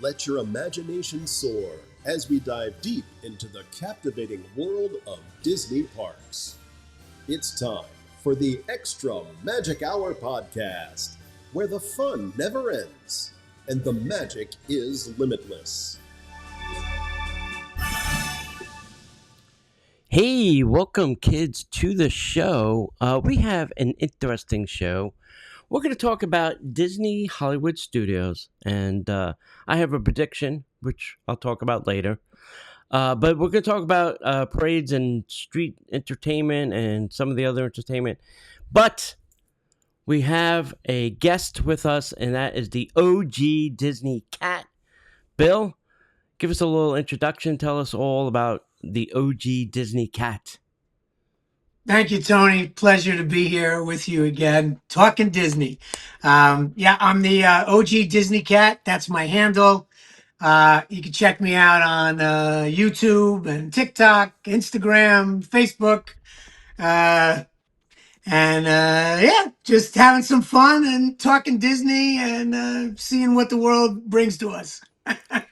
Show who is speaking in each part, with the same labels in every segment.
Speaker 1: let your imagination soar as we dive deep into the captivating world of Disney parks. It's time for the Extra Magic Hour podcast, where the fun never ends and the magic is limitless.
Speaker 2: Hey, welcome kids to the show. We have an interesting show. We're going to talk about Disney Hollywood Studios, and I have a prediction, which I'll talk about later. But we're going to talk about parades and street entertainment and some of the other entertainment. But we have a guest with us, and that is the OG Disney cat. Bill, give us a little introduction. Tell us all about the OG Disney cat.
Speaker 3: Thank you, Tony. Pleasure to be here with you again, talking Disney. I'm the OG Disney cat. That's my handle. You can check me out on YouTube and TikTok, Instagram, Facebook. Just having some fun and talking Disney and seeing what the world brings to us.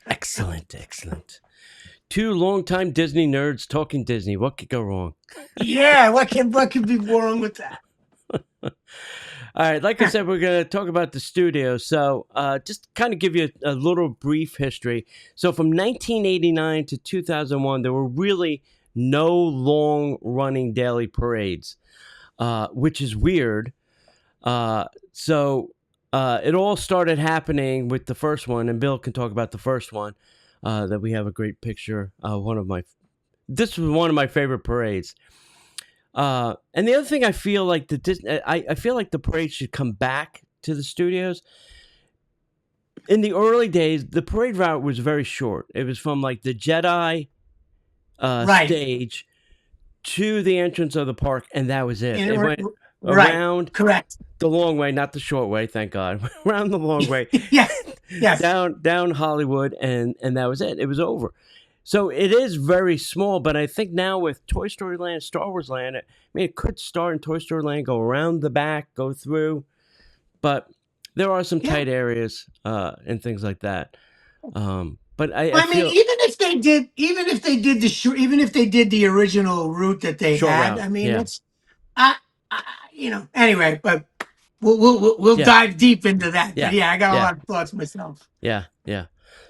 Speaker 2: Excellent. Two longtime Disney nerds talking Disney. What could go wrong?
Speaker 3: Yeah, what could be wrong with that?
Speaker 2: All right, like I said, we're going to talk about the studio. So just kind of give you a little brief history. So from 1989 to 2001, there were really no long-running daily parades, which is weird. It all started happening with the first one, and Bill can talk about the first one, that we have a great picture. This was one of my favorite parades. And the other thing I feel like I feel like the parade should come back to the studios. In the early days, the parade route was very short. It was from like the Jedi stage to the entrance of the park, and that was it. It went around
Speaker 3: correct.
Speaker 2: The long way, not the short way, thank God. Around the long way.
Speaker 3: yes.
Speaker 2: Down Hollywood, and that was it. It was over. So it is very small, but I think now with Toy Story Land, Star Wars Land, it could start in Toy Story Land, go around the back, go through. But there are some tight areas and things like that. But I feel,
Speaker 3: even if they did the original route that they had,
Speaker 2: route,
Speaker 3: anyway. But we'll dive deep into that. But I got a lot of thoughts myself.
Speaker 2: Yeah.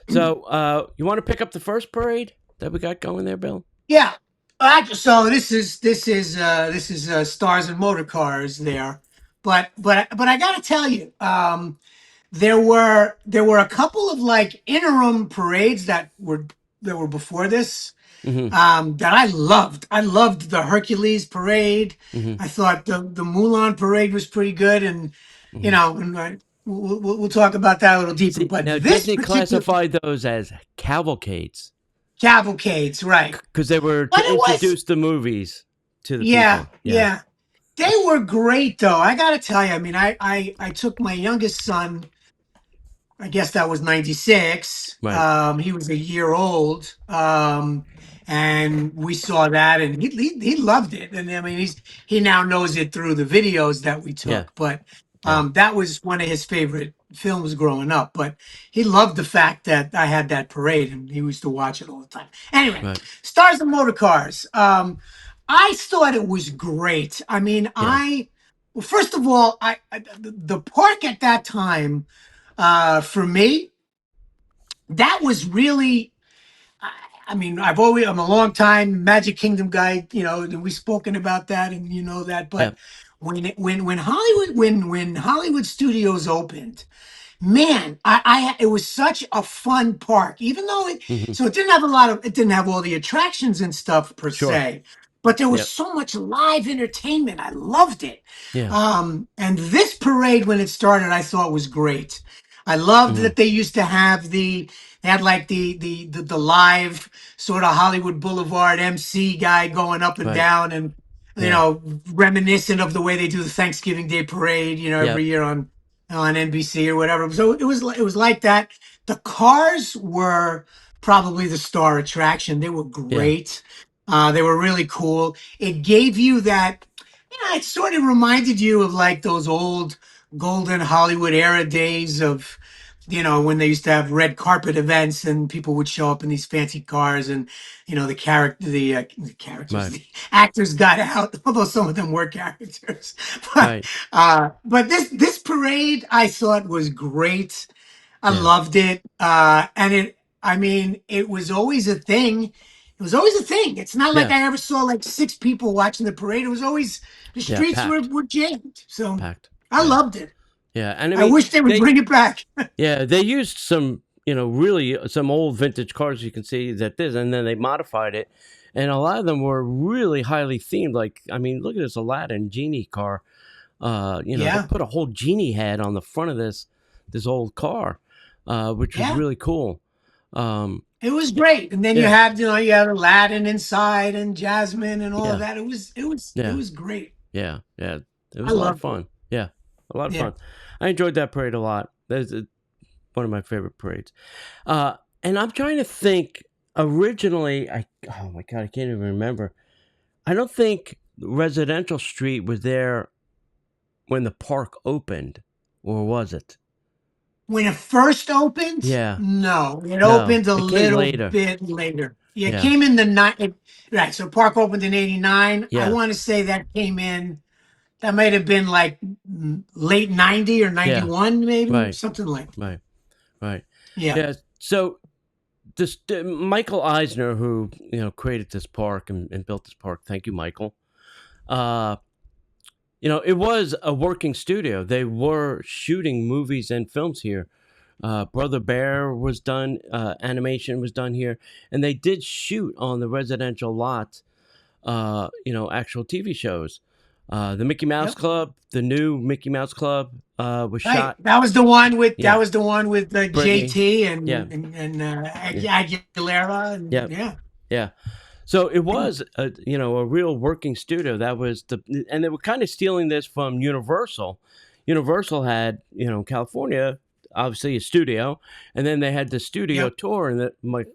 Speaker 2: So, you want to pick up the first parade that we got going there, Bill?
Speaker 3: Yeah. So this is Stars and Motor Cars there, but I got to tell you, there were a couple of like interim parades that were before this.
Speaker 2: Mm-hmm.
Speaker 3: That I loved. I loved the Hercules parade.
Speaker 2: Mm-hmm.
Speaker 3: I thought the Mulan parade was pretty good, and we'll talk about that a little deeper. But
Speaker 2: now
Speaker 3: this
Speaker 2: Disney classified those as cavalcades.
Speaker 3: Cavalcades, right?
Speaker 2: Because they were to introduce the movies to the people.
Speaker 3: Yeah. They were great, though. I got to tell you. I mean, I took my youngest son. I guess that was 96.
Speaker 2: Right.
Speaker 3: He was a year old. And we saw that, and he loved it. And I mean, he now knows it through the videos that we took.
Speaker 2: Yeah.
Speaker 3: But that was one of his favorite films growing up. But he loved the fact that I had that parade, and he used to watch it all the time. Anyway, Stars and Motor Cars. I thought it was great. I mean, well, first of all, the park at that time, for me, that was really. I mean, I'm a long time Magic Kingdom guy, and we've spoken about that, and you know that. But when Hollywood Studios opened, man, it was such a fun park. Even though it didn't have all the attractions and stuff per se, but there was so much live entertainment. I loved it.
Speaker 2: Yeah.
Speaker 3: And this parade, when it started, I thought was great. I loved that they used to have they had like the live sort of Hollywood Boulevard MC guy going up and down, and reminiscent of the way they do the Thanksgiving Day parade, every year on NBC or whatever. So it was like that. The cars were probably the star attraction. They were great. They were really cool. It gave you that, it sort of reminded you of like those old golden Hollywood era days of when they used to have red carpet events and people would show up in these fancy cars, and the characters,
Speaker 2: Right.
Speaker 3: the actors got out, although some of them were characters. but
Speaker 2: Right.
Speaker 3: but this parade I thought was great. I
Speaker 2: Yeah.
Speaker 3: loved it. And it was always a thing. It was always a thing. It's not like
Speaker 2: Yeah.
Speaker 3: I ever saw like six people watching the parade. It was always, the
Speaker 2: Yeah.
Speaker 3: streets were,
Speaker 2: Packed.
Speaker 3: were jammed. So
Speaker 2: Packed.
Speaker 3: I
Speaker 2: Yeah.
Speaker 3: loved it.
Speaker 2: Yeah. And I
Speaker 3: I
Speaker 2: mean,
Speaker 3: wish they would bring it back.
Speaker 2: yeah, they used some, really some old vintage cars you can see that this, and then they modified it. And a lot of them were really highly themed. Like, I mean, look at this Aladdin genie car. They
Speaker 3: Yeah.
Speaker 2: put a whole genie head on the front of this old car, which was
Speaker 3: Yeah.
Speaker 2: really cool.
Speaker 3: It was great. And then you
Speaker 2: Yeah.
Speaker 3: had, you had Aladdin inside and Jasmine and all of
Speaker 2: Yeah.
Speaker 3: that. It
Speaker 2: Yeah.
Speaker 3: was great.
Speaker 2: Yeah. Yeah. It
Speaker 3: I
Speaker 2: was a lot of
Speaker 3: loved it.
Speaker 2: fun. Yeah. A lot of
Speaker 3: Yeah.
Speaker 2: fun. I enjoyed that parade a lot. That's one of my favorite parades. And I'm trying to think. Originally, oh my God, I can't even remember. I don't think Residential Street was there when the park opened, or was it?
Speaker 3: When it first opened,
Speaker 2: Yeah.
Speaker 3: no, it
Speaker 2: No,
Speaker 3: opened a
Speaker 2: it came
Speaker 3: little
Speaker 2: later.
Speaker 3: bit later. Yeah, it
Speaker 2: Yeah.
Speaker 3: came in the night. Right. So park opened in '89. I
Speaker 2: Yeah.
Speaker 3: want to say that came in. That might have been like late '90 or
Speaker 2: Yeah.
Speaker 3: '91, maybe
Speaker 2: Right.
Speaker 3: something like.
Speaker 2: Right. Right.
Speaker 3: Yeah.
Speaker 2: Yeah. So this Michael Eisner, who created this park and built this park. Thank you, Michael. It was a working studio. They were shooting movies and films here. Brother Bear was done. Animation was done here, and they did shoot on the residential lot. Actual TV shows. The Mickey Mouse
Speaker 3: Yep.
Speaker 2: Club, the new Mickey Mouse Club, was
Speaker 3: Right.
Speaker 2: shot.
Speaker 3: That was the one with
Speaker 2: Yeah. Brittany.
Speaker 3: JT and
Speaker 2: Yeah.
Speaker 3: Aguilera and
Speaker 2: Yeah.
Speaker 3: yeah.
Speaker 2: Yeah. So it was a real working studio. That was and they were kind of stealing this from Universal. Universal had, California, obviously a studio, and then they had the studio
Speaker 3: Yep.
Speaker 2: tour, and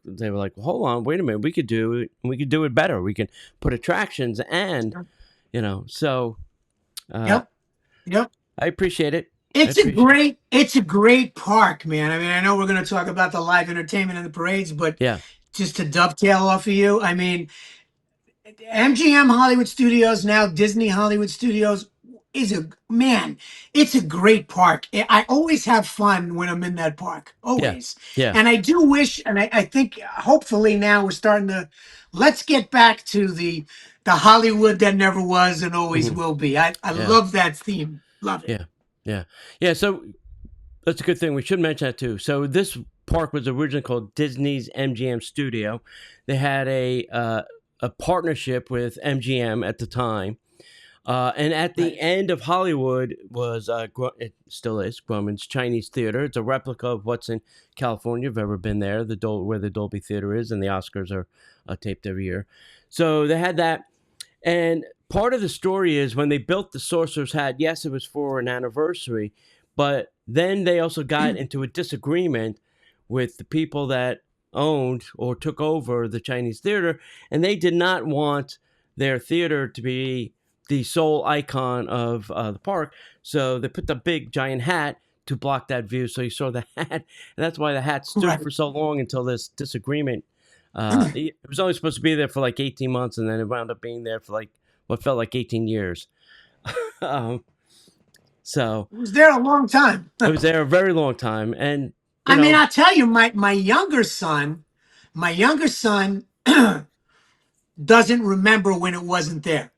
Speaker 2: they were like, well, hold on, wait a minute, we could do it better. We can put attractions and, so
Speaker 3: Yep. Yep.
Speaker 2: I appreciate it.
Speaker 3: It's a great park, man. I mean, I know we're going to talk about the live entertainment and the parades, but
Speaker 2: Yeah.
Speaker 3: just to dovetail off of you, I mean, MGM Hollywood Studios, now Disney Hollywood Studios, it's a great park. I always have fun when I'm in that park, always.
Speaker 2: Yeah.
Speaker 3: And I do wish, and I think hopefully now we're starting to, let's get back to the Hollywood that never was and always will be. I love that theme. Love it.
Speaker 2: Yeah. So that's a good thing. We should mention that too. So this park was originally called Disney's MGM Studio. They had a partnership with MGM at the time. And at the end of Hollywood was, it still is, Grauman's Chinese Theater. It's a replica of what's in California, if you've ever been there, where the Dolby Theater is, and the Oscars are taped every year. So they had that. And part of the story is when they built the Sorcerer's Hat, yes, it was for an anniversary, but then they also got into a disagreement with the people that owned or took over the Chinese theater, and they did not want their theater to be the sole icon of the park. So they put the big giant hat to block that view. So you saw the hat, and that's why the hat stood for so long until this disagreement. It was only supposed to be there for like 18 months, and then it wound up being there for like what felt like 18 years. So
Speaker 3: it was there a long time.
Speaker 2: it was there a very long time. And
Speaker 3: I mean, I'll tell you, my younger son doesn't remember when it wasn't there.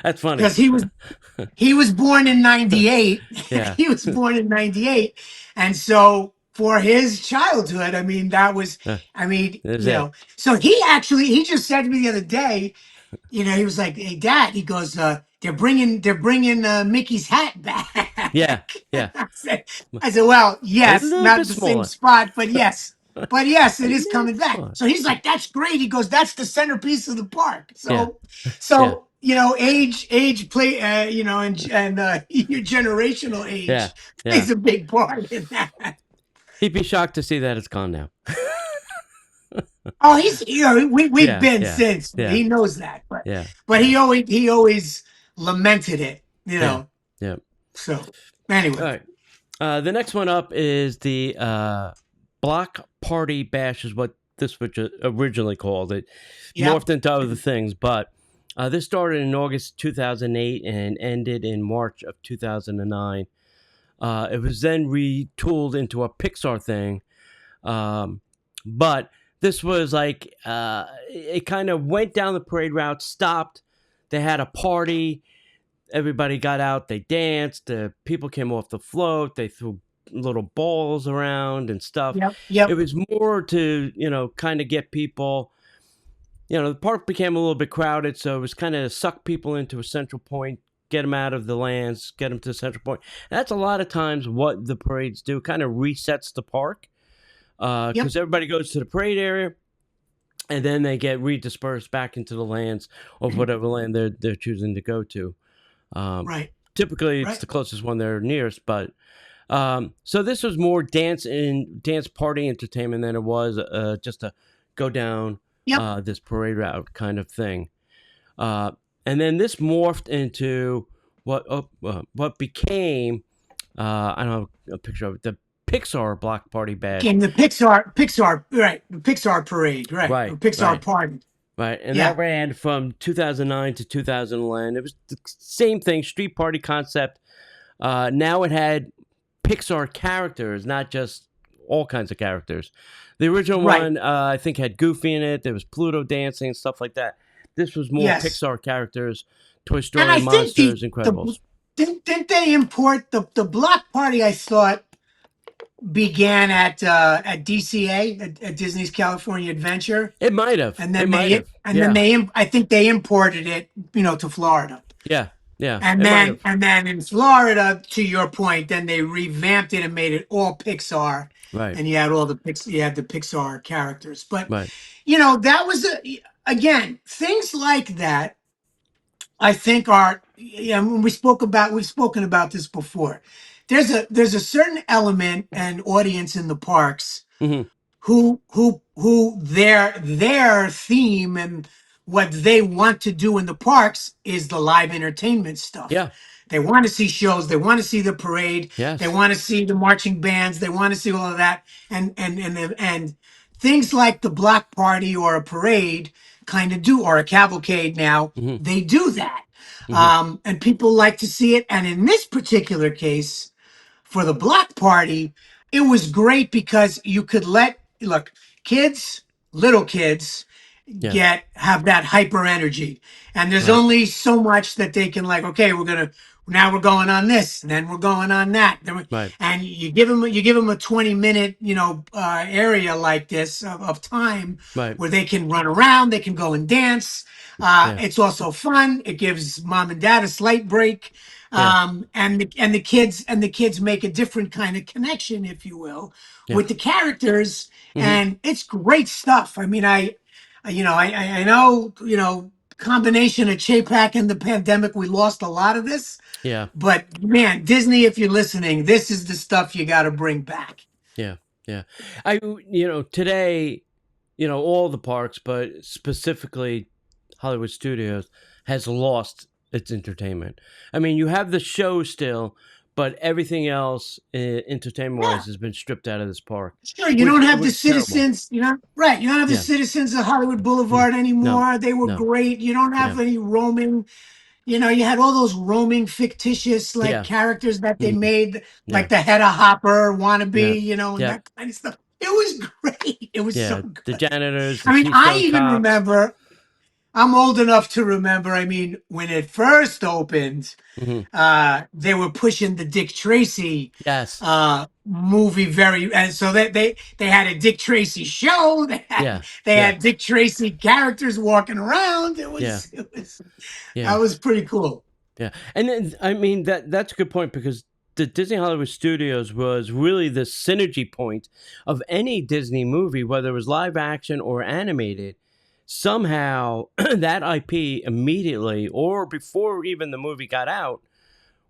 Speaker 2: That's funny.
Speaker 3: Because he was born in 98.
Speaker 2: Yeah.
Speaker 3: He was born in 98. And so for his childhood, I mean, so he just said to me the other day, he was like, "Hey, Dad," he goes, they're bringing Mickey's hat back."
Speaker 2: Yeah.
Speaker 3: I said, "Well, yes, not the
Speaker 2: smaller.
Speaker 3: same spot, but yes, it is coming back."
Speaker 2: smaller.
Speaker 3: So he's like, "That's great." He goes, "That's the centerpiece of the park." So, age play, and your generational age plays a big part in that.
Speaker 2: He'd be shocked to see that it's gone now.
Speaker 3: Oh, we've been since.
Speaker 2: Yeah.
Speaker 3: He knows that, but he always lamented it,
Speaker 2: Yeah.
Speaker 3: So anyway,
Speaker 2: The next one up is the Block Party Bash, is what this was originally called. It
Speaker 3: Yep.
Speaker 2: morphed into other things, but this started in August 2008 and ended in March of 2009. It was then retooled into a Pixar thing, but this was like it kind of went down the parade route, stopped. They had a party. Everybody got out. They danced. The people came off the float. They threw little balls around and stuff.
Speaker 3: Yep.
Speaker 2: It
Speaker 3: Yep.
Speaker 2: was more to, kind of get people. The park became a little bit crowded, so it was kind of suck people into a central point, get them out of the lands, get them to the central point. And that's a lot of times what the parades do. Kind of resets the park because everybody goes to the parade area, and then they get redispersed back into the lands of whatever land they're choosing to go to.
Speaker 3: Right.
Speaker 2: Typically, it's the closest one they're nearest, but so this was more dance party entertainment than it was just a go down this parade route kind of thing. And then this morphed into what became I don't have a picture of it, the Pixar Block Party Bash.
Speaker 3: Came the Pixar, right? The Pixar parade, right?
Speaker 2: Right.
Speaker 3: Or Pixar
Speaker 2: right.
Speaker 3: party.
Speaker 2: Right, and that ran from 2009 to 2011. It was the same thing, street party concept. Now it had Pixar characters, not just all kinds of characters. The original one, I think, had Goofy in it. There was Pluto dancing and stuff like that. This was more Pixar characters, Toy Story,
Speaker 3: and I
Speaker 2: Monsters,
Speaker 3: think
Speaker 2: Incredibles.
Speaker 3: Didn't they import the block party? I thought began at DCA at Disney's California Adventure.
Speaker 2: It might have,
Speaker 3: and then I think they imported it, to Florida.
Speaker 2: Yeah.
Speaker 3: And then in Florida, to your point, then they revamped it and made it all Pixar.
Speaker 2: Right.
Speaker 3: And you had the Pixar characters. But
Speaker 2: right.
Speaker 3: That was again, things like that I think are, we've spoken about this before. There's a certain element and audience in the parks who their theme and what they want to do in the parks is the live entertainment stuff.
Speaker 2: Yeah.
Speaker 3: They want to see shows. They want to see the parade.
Speaker 2: Yes.
Speaker 3: They want to see the marching bands. They want to see all of that. And things like the block party or a parade kind of do, or a cavalcade now, they do that. And people like to see it. And in this particular case, for the block party, it was great because you could little kids have that hyper energy, and there's only so much that they can okay, we're going on this, and then we're going on that, and you give them a 20-minute area like this of time where they can run around, they can go and dance. It's also fun. It gives mom and dad a slight break. And the kids make a different kind of connection, if you will, with the characters, and it's great stuff. I mean, I know, combination of Chapek and the pandemic, we lost a lot of this.
Speaker 2: Yeah.
Speaker 3: But man, Disney, if you're listening, this is the stuff you got to bring back.
Speaker 2: Yeah. Today, all the parks, but specifically Hollywood Studios, has lost its entertainment. I mean, you have the show still, but everything else, entertainment-wise, has been stripped out of this park.
Speaker 3: Sure, you don't have the citizens, You don't have the citizens of Hollywood Boulevard anymore. They were great. You don't have any roaming. You had all those roaming fictitious characters that they made, like the Hedda Hopper wannabe, and that kind of stuff. It was great. It was so good.
Speaker 2: The janitors.
Speaker 3: I even remember. I'm old enough to remember. I mean, when it first opened, they were pushing the Dick Tracy movie and so they had a Dick Tracy show. They had Dick Tracy characters walking around. It was that was pretty cool.
Speaker 2: Yeah, and then, I mean that's a good point, because the Disney Hollywood Studios was really the synergy point of any Disney movie, whether it was live action or animated. Somehow that IP immediately, or before even the movie got out,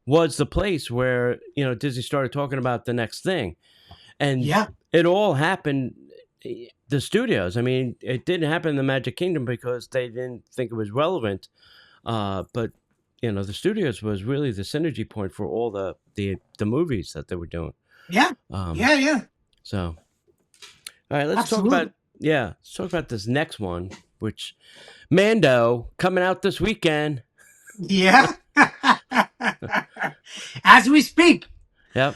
Speaker 2: was the place where, Disney started talking about the next thing. And it all happened, the studios. I mean, it didn't happen in the Magic Kingdom because they didn't think it was relevant. But, the studios was really the synergy point for all the movies that they were doing.
Speaker 3: Yeah. Yeah.
Speaker 2: So, all right, let's talk
Speaker 3: Absolutely.
Speaker 2: about this next one, which Mando coming out this weekend.
Speaker 3: Yeah. As we speak.
Speaker 2: Yep.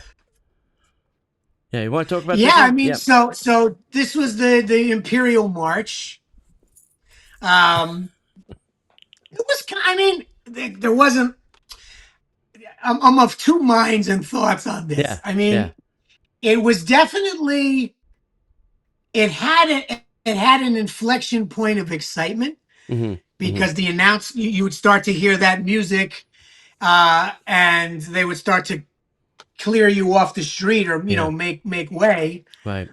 Speaker 2: Yeah, you want to talk about
Speaker 3: Yeah,
Speaker 2: this
Speaker 3: I
Speaker 2: one?
Speaker 3: mean,
Speaker 2: Yep.
Speaker 3: so this was the Imperial March. Um, it was, I mean, there wasn't. I'm of two minds and thoughts on this.
Speaker 2: Yeah.
Speaker 3: I
Speaker 2: Yeah.
Speaker 3: mean, it was definitely it had an inflection point of excitement
Speaker 2: Mm-hmm. Mm-hmm.
Speaker 3: because you would start to hear that music, and they would start to clear you off the street or
Speaker 2: Yeah.
Speaker 3: make way
Speaker 2: Right.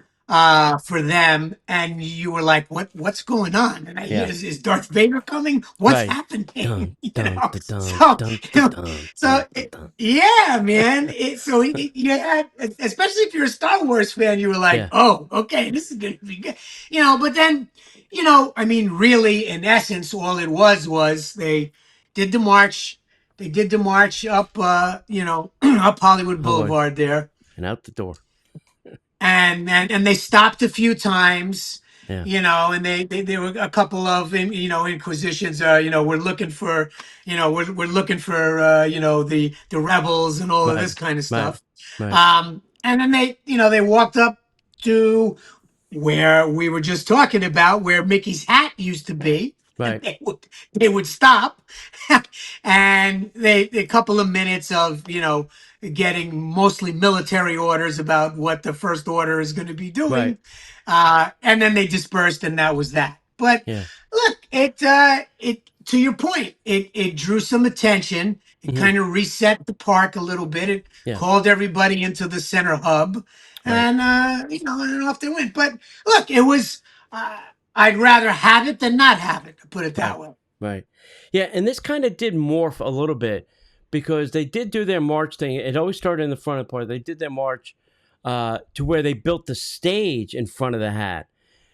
Speaker 3: for them, and you were like, what's going on? And I hear,
Speaker 2: Yeah.
Speaker 3: is Darth Vader coming? What's
Speaker 2: Right.
Speaker 3: happening?
Speaker 2: Dun dun dun dun
Speaker 3: So
Speaker 2: dun
Speaker 3: you
Speaker 2: dun
Speaker 3: know,
Speaker 2: dun
Speaker 3: so
Speaker 2: dun dun. Dun.
Speaker 3: yeah, man. You had, especially if you're a Star Wars fan, you were like,
Speaker 2: Yeah.
Speaker 3: oh, okay, this is gonna be good. But then, I mean, really, in essence, all it was did the march. They did the march up, up Hollywood
Speaker 2: Oh boy.
Speaker 3: Boulevard there,
Speaker 2: And out the door.
Speaker 3: and they stopped a few times,
Speaker 2: Yeah.
Speaker 3: and they were a couple of inquisitions. We're looking for, we're looking for, the rebels and all of
Speaker 2: Right.
Speaker 3: this kind of
Speaker 2: Right.
Speaker 3: stuff.
Speaker 2: Right.
Speaker 3: And then they walked up to where we were just talking about, where Mickey's hat used to be, and
Speaker 2: Right.
Speaker 3: they would stop, and a couple of minutes of getting mostly military orders about what the first order is going to be
Speaker 2: Right.
Speaker 3: doing, and then they dispersed, and that was that. But
Speaker 2: Yeah.
Speaker 3: look, it to your point, it drew some attention. It
Speaker 2: Mm-hmm.
Speaker 3: kind of reset the park a little bit. It
Speaker 2: Yeah.
Speaker 3: called everybody into the center hub,
Speaker 2: Right.
Speaker 3: and and off they went. But look, it was. I'd rather have it than not have it. To put it that
Speaker 2: Right.
Speaker 3: way.
Speaker 2: Right. Yeah, and this kind of did morph a little bit because they did do their march thing. It always started in the front of the party. They did their march to where they built the stage in front of the hat.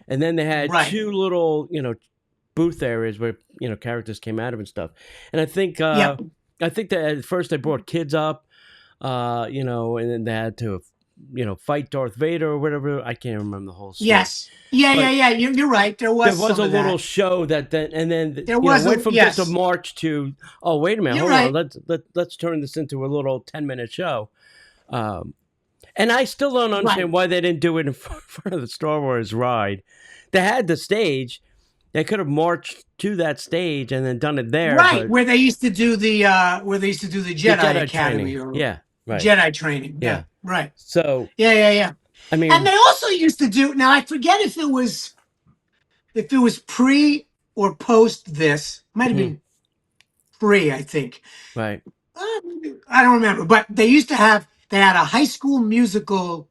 Speaker 2: And then they had
Speaker 3: Right.
Speaker 2: two little, booth areas where, characters came out of and stuff. And
Speaker 3: Yep.
Speaker 2: I think that at first they brought kids up, and then they had to, fight Darth Vader or whatever. I can't remember the whole story.
Speaker 3: Yes. Yeah.
Speaker 2: But
Speaker 3: Yeah. You're right. There was
Speaker 2: a
Speaker 3: some of
Speaker 2: little
Speaker 3: that.
Speaker 2: show and then
Speaker 3: There was
Speaker 2: went from just a
Speaker 3: yes.
Speaker 2: march to, oh, wait a minute,
Speaker 3: You're
Speaker 2: hold on,
Speaker 3: right.
Speaker 2: let's turn this into a little 10-minute show. And I still don't
Speaker 3: Right.
Speaker 2: understand why they didn't do it in front of the Star Wars ride. They had the stage. They could have marched to that stage and then done it there.
Speaker 3: Right,
Speaker 2: But
Speaker 3: where they used to do the Jedi Academy
Speaker 2: training.
Speaker 3: or
Speaker 2: Yeah, right.
Speaker 3: Jedi training.
Speaker 2: Yeah.
Speaker 3: Yeah. Right.
Speaker 2: So,
Speaker 3: Yeah.
Speaker 2: I mean,
Speaker 3: And they also used to do, now I forget if it was pre or post this. Might have been pre, I think.
Speaker 2: right.
Speaker 3: I don't remember, but they had a High School Musical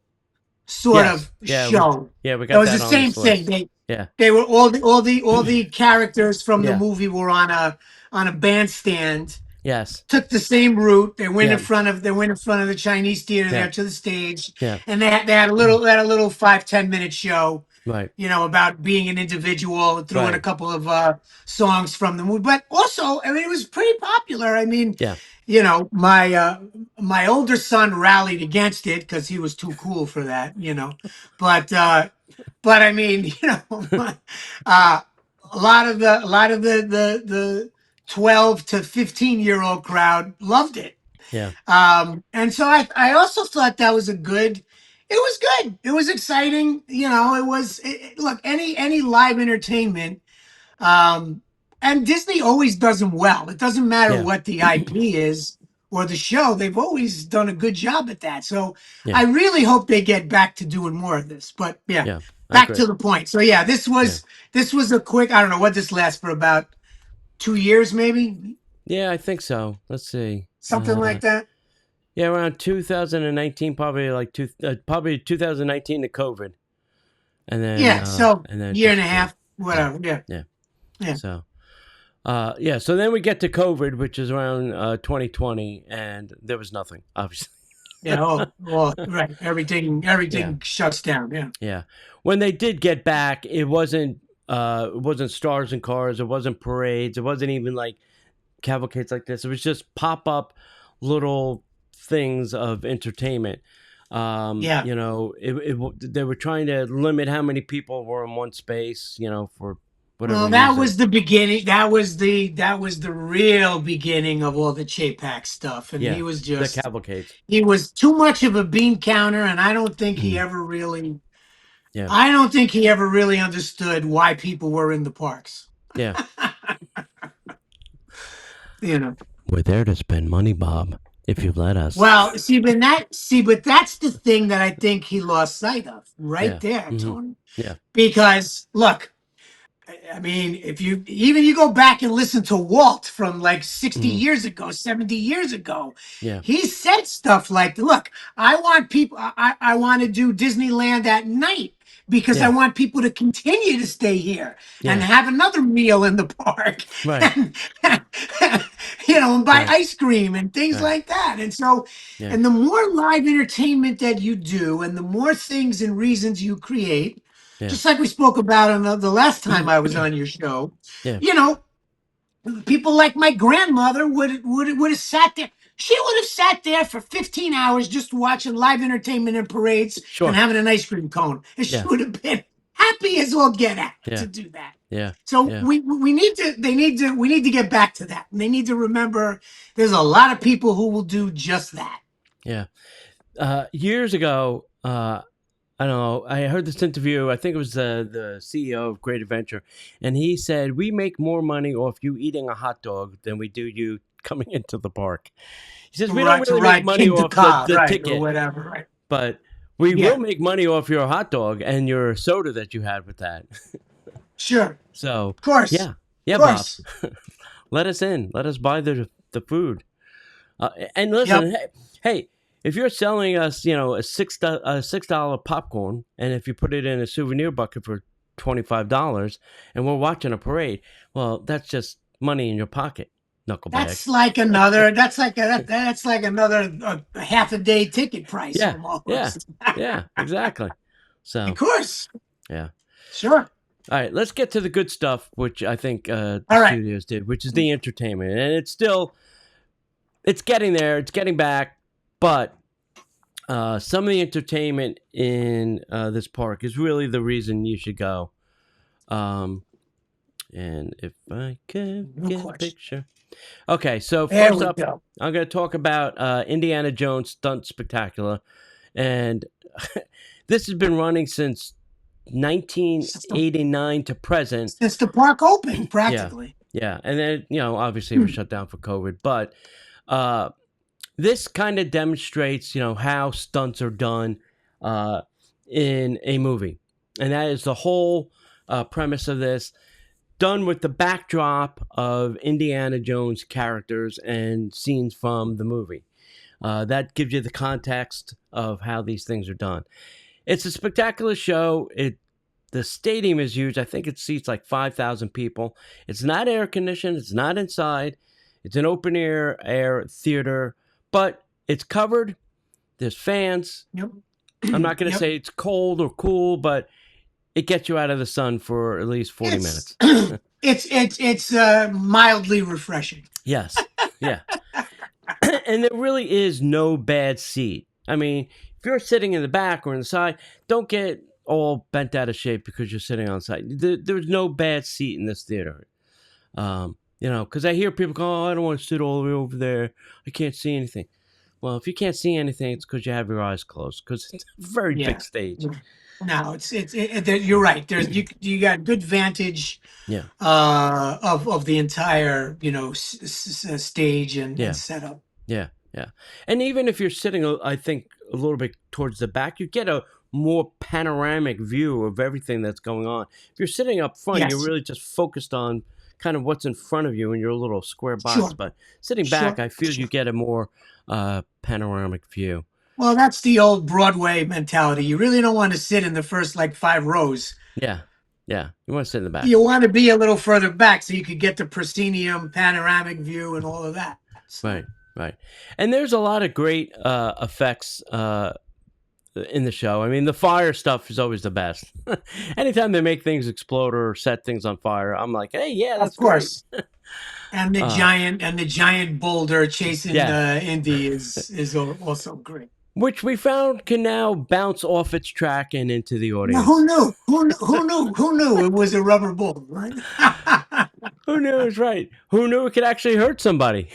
Speaker 3: sort
Speaker 2: Yes.
Speaker 3: of
Speaker 2: Yeah,
Speaker 3: show.
Speaker 2: we
Speaker 3: It
Speaker 2: got
Speaker 3: was the
Speaker 2: that on
Speaker 3: same
Speaker 2: this list.
Speaker 3: thing.
Speaker 2: Yeah.
Speaker 3: They were all the characters from the
Speaker 2: Yeah.
Speaker 3: movie were on a bandstand.
Speaker 2: Yes.
Speaker 3: Took the same route. They went
Speaker 2: Yeah.
Speaker 3: in front of the Chinese theater
Speaker 2: Yeah.
Speaker 3: there to the stage,
Speaker 2: Yeah.
Speaker 3: and they had a little 5-10 minute show,
Speaker 2: Right.
Speaker 3: about being an individual, threw in a
Speaker 2: Right.
Speaker 3: couple of songs from the movie. But also, I mean, it was pretty popular. I mean,
Speaker 2: Yeah.
Speaker 3: my older son rallied against it because he was too cool for that, but I mean, a lot of the 12 to 15-year-old crowd loved it.
Speaker 2: Yeah.
Speaker 3: And so I also thought that was it was good. It was exciting. Look, any live entertainment, and Disney always does them well. It doesn't matter
Speaker 2: Yeah.
Speaker 3: what the IP is or the show. They've always done a good job at that. So
Speaker 2: Yeah.
Speaker 3: I really hope they get back to doing more of this. But yeah,
Speaker 2: Yeah.
Speaker 3: back to the point. So yeah, this was a quick, I don't know what this lasts for, about 2 years, maybe
Speaker 2: Yeah, I think so. Let's see.
Speaker 3: something like that.
Speaker 2: Yeah, around 2019, probably 2019 to COVID, and then
Speaker 3: And then year and a half, whatever. Yeah.
Speaker 2: So, so then we get to COVID, which is around 2020, and there was nothing, obviously.
Speaker 3: Yeah. Right. Everything shuts down. Yeah.
Speaker 2: Yeah. When they did get back, it wasn't stars and cars. It wasn't parades. It wasn't even like cavalcades like this. It was just pop up little things of entertainment.
Speaker 3: Yeah.
Speaker 2: They were trying to limit how many people were in one space, for whatever
Speaker 3: Well, that
Speaker 2: reason.
Speaker 3: was the beginning. That was the real beginning of all the Chapek stuff, and
Speaker 2: Yeah, the cavalcades.
Speaker 3: he was too much of a bean counter, and
Speaker 2: Mhm. Yeah,
Speaker 3: I don't think he ever really understood why people were in the parks.
Speaker 2: yeah.
Speaker 3: You know.
Speaker 2: We're there to spend money, Bob. If you let us.
Speaker 3: Well, but that's the thing that I think he lost sight of right
Speaker 2: Yeah.
Speaker 3: there,
Speaker 2: Hmm.
Speaker 3: Tony.
Speaker 2: Yeah.
Speaker 3: Because look, I mean, if you go back and listen to Walt from like 60
Speaker 2: Hmm.
Speaker 3: years ago, 70 years ago,
Speaker 2: Yeah.
Speaker 3: he said stuff like, look, I want to do Disneyland at night because I
Speaker 2: Yeah.
Speaker 3: want people to continue to stay here and
Speaker 2: Yeah.
Speaker 3: have another meal in the park
Speaker 2: Right.
Speaker 3: and, and buy
Speaker 2: Right.
Speaker 3: ice cream and things
Speaker 2: Right.
Speaker 3: like that. And so,
Speaker 2: Yeah.
Speaker 3: and the more live entertainment that you do and the more things and reasons you create,
Speaker 2: Yeah.
Speaker 3: just like we spoke about on the last time I was on your show,
Speaker 2: Yeah.
Speaker 3: you know, people like my grandmother would have sat there. She would have sat there for 15 hours just watching live entertainment and parades and
Speaker 2: Sure.
Speaker 3: having an ice cream cone. And she
Speaker 2: Yeah.
Speaker 3: would have been happy as all get out to
Speaker 2: Yeah.
Speaker 3: do that.
Speaker 2: Yeah.
Speaker 3: So
Speaker 2: Yeah.
Speaker 3: we need to get back to that. And they need to remember there's a lot of people who will do just that.
Speaker 2: Yeah. Years ago, I don't know. I heard this interview. I think it was the CEO of Great Adventure, and he said, "We make more money off you eating a hot dog than we do you coming into the park." He says, "We don't
Speaker 3: To
Speaker 2: really make
Speaker 3: ride
Speaker 2: money
Speaker 3: King to
Speaker 2: off the
Speaker 3: car,
Speaker 2: the
Speaker 3: right, or
Speaker 2: ticket,
Speaker 3: whatever, right?
Speaker 2: but we will
Speaker 3: Yeah,
Speaker 2: make money off your hot dog and your soda that you had with that."
Speaker 3: sure.
Speaker 2: So,
Speaker 3: Of course.
Speaker 2: yeah,
Speaker 3: Of
Speaker 2: yeah, Bob,
Speaker 3: course.
Speaker 2: let us in. Let us buy the food. And listen,
Speaker 3: Yep.
Speaker 2: hey, if you're selling us, a $6 popcorn, and if you put it in a souvenir bucket for $25, and we're watching a parade, well, that's just money in your pocket, knucklebag.
Speaker 3: That's like another half a day ticket price
Speaker 2: Yeah, yeah,
Speaker 3: almost.
Speaker 2: yeah, exactly.
Speaker 3: Of
Speaker 2: So,
Speaker 3: course.
Speaker 2: yeah.
Speaker 3: Sure.
Speaker 2: All right, let's get to the good stuff, which I think the
Speaker 3: All right.
Speaker 2: studios did, which is the entertainment, and it's getting there, it's getting back, but some of the entertainment in this park is really the reason you should go. And if I could
Speaker 3: No
Speaker 2: get a
Speaker 3: question.
Speaker 2: picture. Okay, so
Speaker 3: There
Speaker 2: first
Speaker 3: we
Speaker 2: up,
Speaker 3: go.
Speaker 2: I'm going to talk about Indiana Jones Stunt Spectacular. And this has been running since
Speaker 3: Since the,
Speaker 2: 1989 to present.
Speaker 3: since the park opened,
Speaker 2: Yeah,
Speaker 3: practically.
Speaker 2: yeah. And then, obviously it was shut down for COVID. But this kind of demonstrates, how stunts are done in a movie. And that is the whole premise of this, done with the backdrop of Indiana Jones characters and scenes from the movie. That gives you the context of how these things are done. It's a spectacular show. The stadium is huge. I think it seats like 5,000 people. It's not air conditioned. It's not inside. It's an open air theater, but it's covered. There's fans.
Speaker 3: Yep.
Speaker 2: I'm not going to
Speaker 3: Yep.
Speaker 2: say it's cold or cool, but it gets you out of the sun for at least 40 minutes.
Speaker 3: It's mildly refreshing.
Speaker 2: Yes. Yeah. And there really is no bad seat. I mean, if you're sitting in the back or in the side, don't get all bent out of shape because you're sitting on the side. There's no bad seat in this theater. Because I hear people go, "Oh, I don't want to sit all the way over there. I can't see anything." Well, if you can't see anything, it's because you have your eyes closed, because it's a very big
Speaker 3: Yeah.
Speaker 2: stage.
Speaker 3: No, you're right. You got good vantage
Speaker 2: Yeah.
Speaker 3: of the entire stage and
Speaker 2: Yeah.
Speaker 3: setup.
Speaker 2: Yeah. Yeah. And even if you're sitting, I think, a little bit towards the back, you get a more panoramic view of everything that's going on. If you're sitting up front, you're
Speaker 3: Yes.
Speaker 2: really just focused on kind of what's in front of you in your little square box.
Speaker 3: Sure.
Speaker 2: But sitting
Speaker 3: Sure.
Speaker 2: back, I feel
Speaker 3: Sure.
Speaker 2: you get a more panoramic view.
Speaker 3: Well, that's the old Broadway mentality. You really don't want to sit in the first like 5 rows.
Speaker 2: Yeah. Yeah. You want to sit in the back.
Speaker 3: You want to be a little further back so you could get the proscenium panoramic view and all of that. So.
Speaker 2: Right. Right. And there's a lot of great effects in the show. I mean, the fire stuff is always the best. Anytime they make things explode or set things on fire, I'm like, hey, yeah, that's
Speaker 3: Of course.
Speaker 2: great.
Speaker 3: And the giant boulder chasing
Speaker 2: Yeah.
Speaker 3: Indy is also great.
Speaker 2: which we found can now bounce off its track and into the
Speaker 3: Now, who
Speaker 2: audience.
Speaker 3: knew? Who knew it was a rubber ball, right?
Speaker 2: Who knew it was right? Who knew it could actually hurt somebody?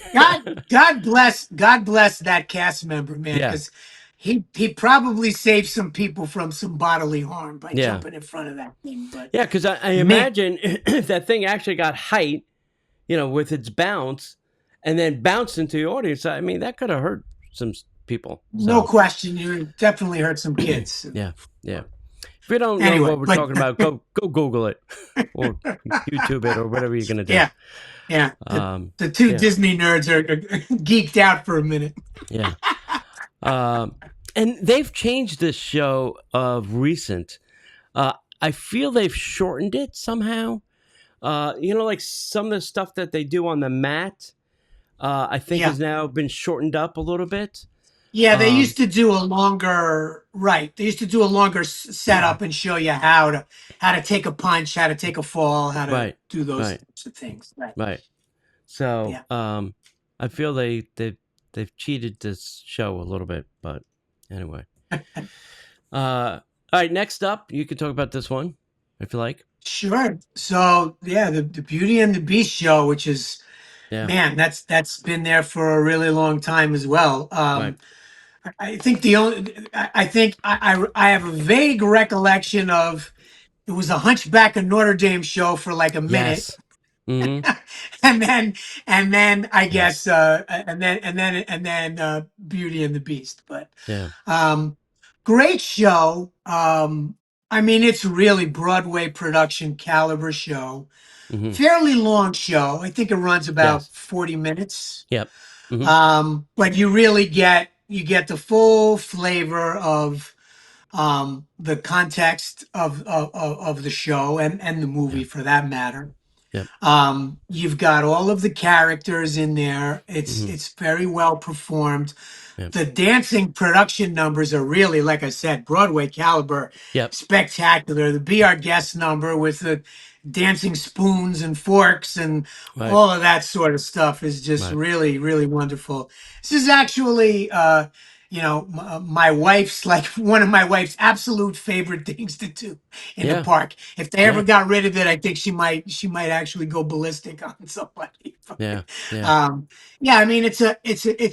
Speaker 3: God bless that cast member, man,
Speaker 2: Yeah,
Speaker 3: because he probably saved some people from some bodily harm by
Speaker 2: yeah,
Speaker 3: jumping in front of that thing. But
Speaker 2: yeah. Because I
Speaker 3: man,
Speaker 2: imagine if that thing actually got height, with its bounce, and then bounced into the audience. I mean, that could have hurt some people.
Speaker 3: no
Speaker 2: So,
Speaker 3: question, you definitely hurt some kids.
Speaker 2: yeah, yeah. If you don't know
Speaker 3: Anyway,
Speaker 2: what we're
Speaker 3: but
Speaker 2: talking about, go Google it or YouTube it or whatever you're gonna do.
Speaker 3: yeah, yeah, the two
Speaker 2: Yeah,
Speaker 3: Disney nerds are geeked out for a minute.
Speaker 2: yeah. Um, and they've changed this show of recent. I feel they've shortened it somehow. Like some of the stuff that they do on the mat, I think
Speaker 3: Yeah.
Speaker 2: has now been shortened up a little bit.
Speaker 3: Yeah, they
Speaker 2: Um,
Speaker 3: used to do a longer right. They used to do a longer setup and show you how to take a punch, how to take a fall, how to
Speaker 2: right,
Speaker 3: do those
Speaker 2: right,
Speaker 3: types of things. Right.
Speaker 2: right. So,
Speaker 3: Yeah.
Speaker 2: I feel they've cheated this show a little bit, but anyway. All right, next up, you can talk about this one if you like.
Speaker 3: Sure. So yeah, the Beauty and the Beast show, which is
Speaker 2: Yeah,
Speaker 3: man, that's been there for a really long time as well.
Speaker 2: right.
Speaker 3: I think the only I think I have a vague recollection of it was a Hunchback of Notre Dame show for like a minute.
Speaker 2: Yes. Mm-hmm.
Speaker 3: and then I guess
Speaker 2: Yes.
Speaker 3: Beauty and the Beast. But
Speaker 2: Yeah.
Speaker 3: um great show. I mean it's really Broadway production caliber show.
Speaker 2: Mm-hmm.
Speaker 3: Fairly long show. I think it runs about
Speaker 2: Yes.
Speaker 3: 40 minutes.
Speaker 2: Yep. Mm-hmm.
Speaker 3: But you really get the full flavor of the context of the show and the movie
Speaker 2: Yeah.
Speaker 3: for that matter.
Speaker 2: Yep.
Speaker 3: You've got all of the characters in there. It's
Speaker 2: Mm-hmm.
Speaker 3: it's very well performed.
Speaker 2: Yep.
Speaker 3: The dancing production numbers are really, like I said, Broadway caliber,
Speaker 2: Yep.
Speaker 3: spectacular. The Be Our Guest number with the dancing spoons and forks and
Speaker 2: Right.
Speaker 3: all of that sort of stuff is just
Speaker 2: Right.
Speaker 3: really, really wonderful. This is actually, my wife's like one of my wife's absolute favorite things to do in the
Speaker 2: Yeah.
Speaker 3: park. If they ever
Speaker 2: Yeah.
Speaker 3: got rid of it, I think she might actually go ballistic on somebody.
Speaker 2: Yeah. Yeah.
Speaker 3: um, yeah, I mean it's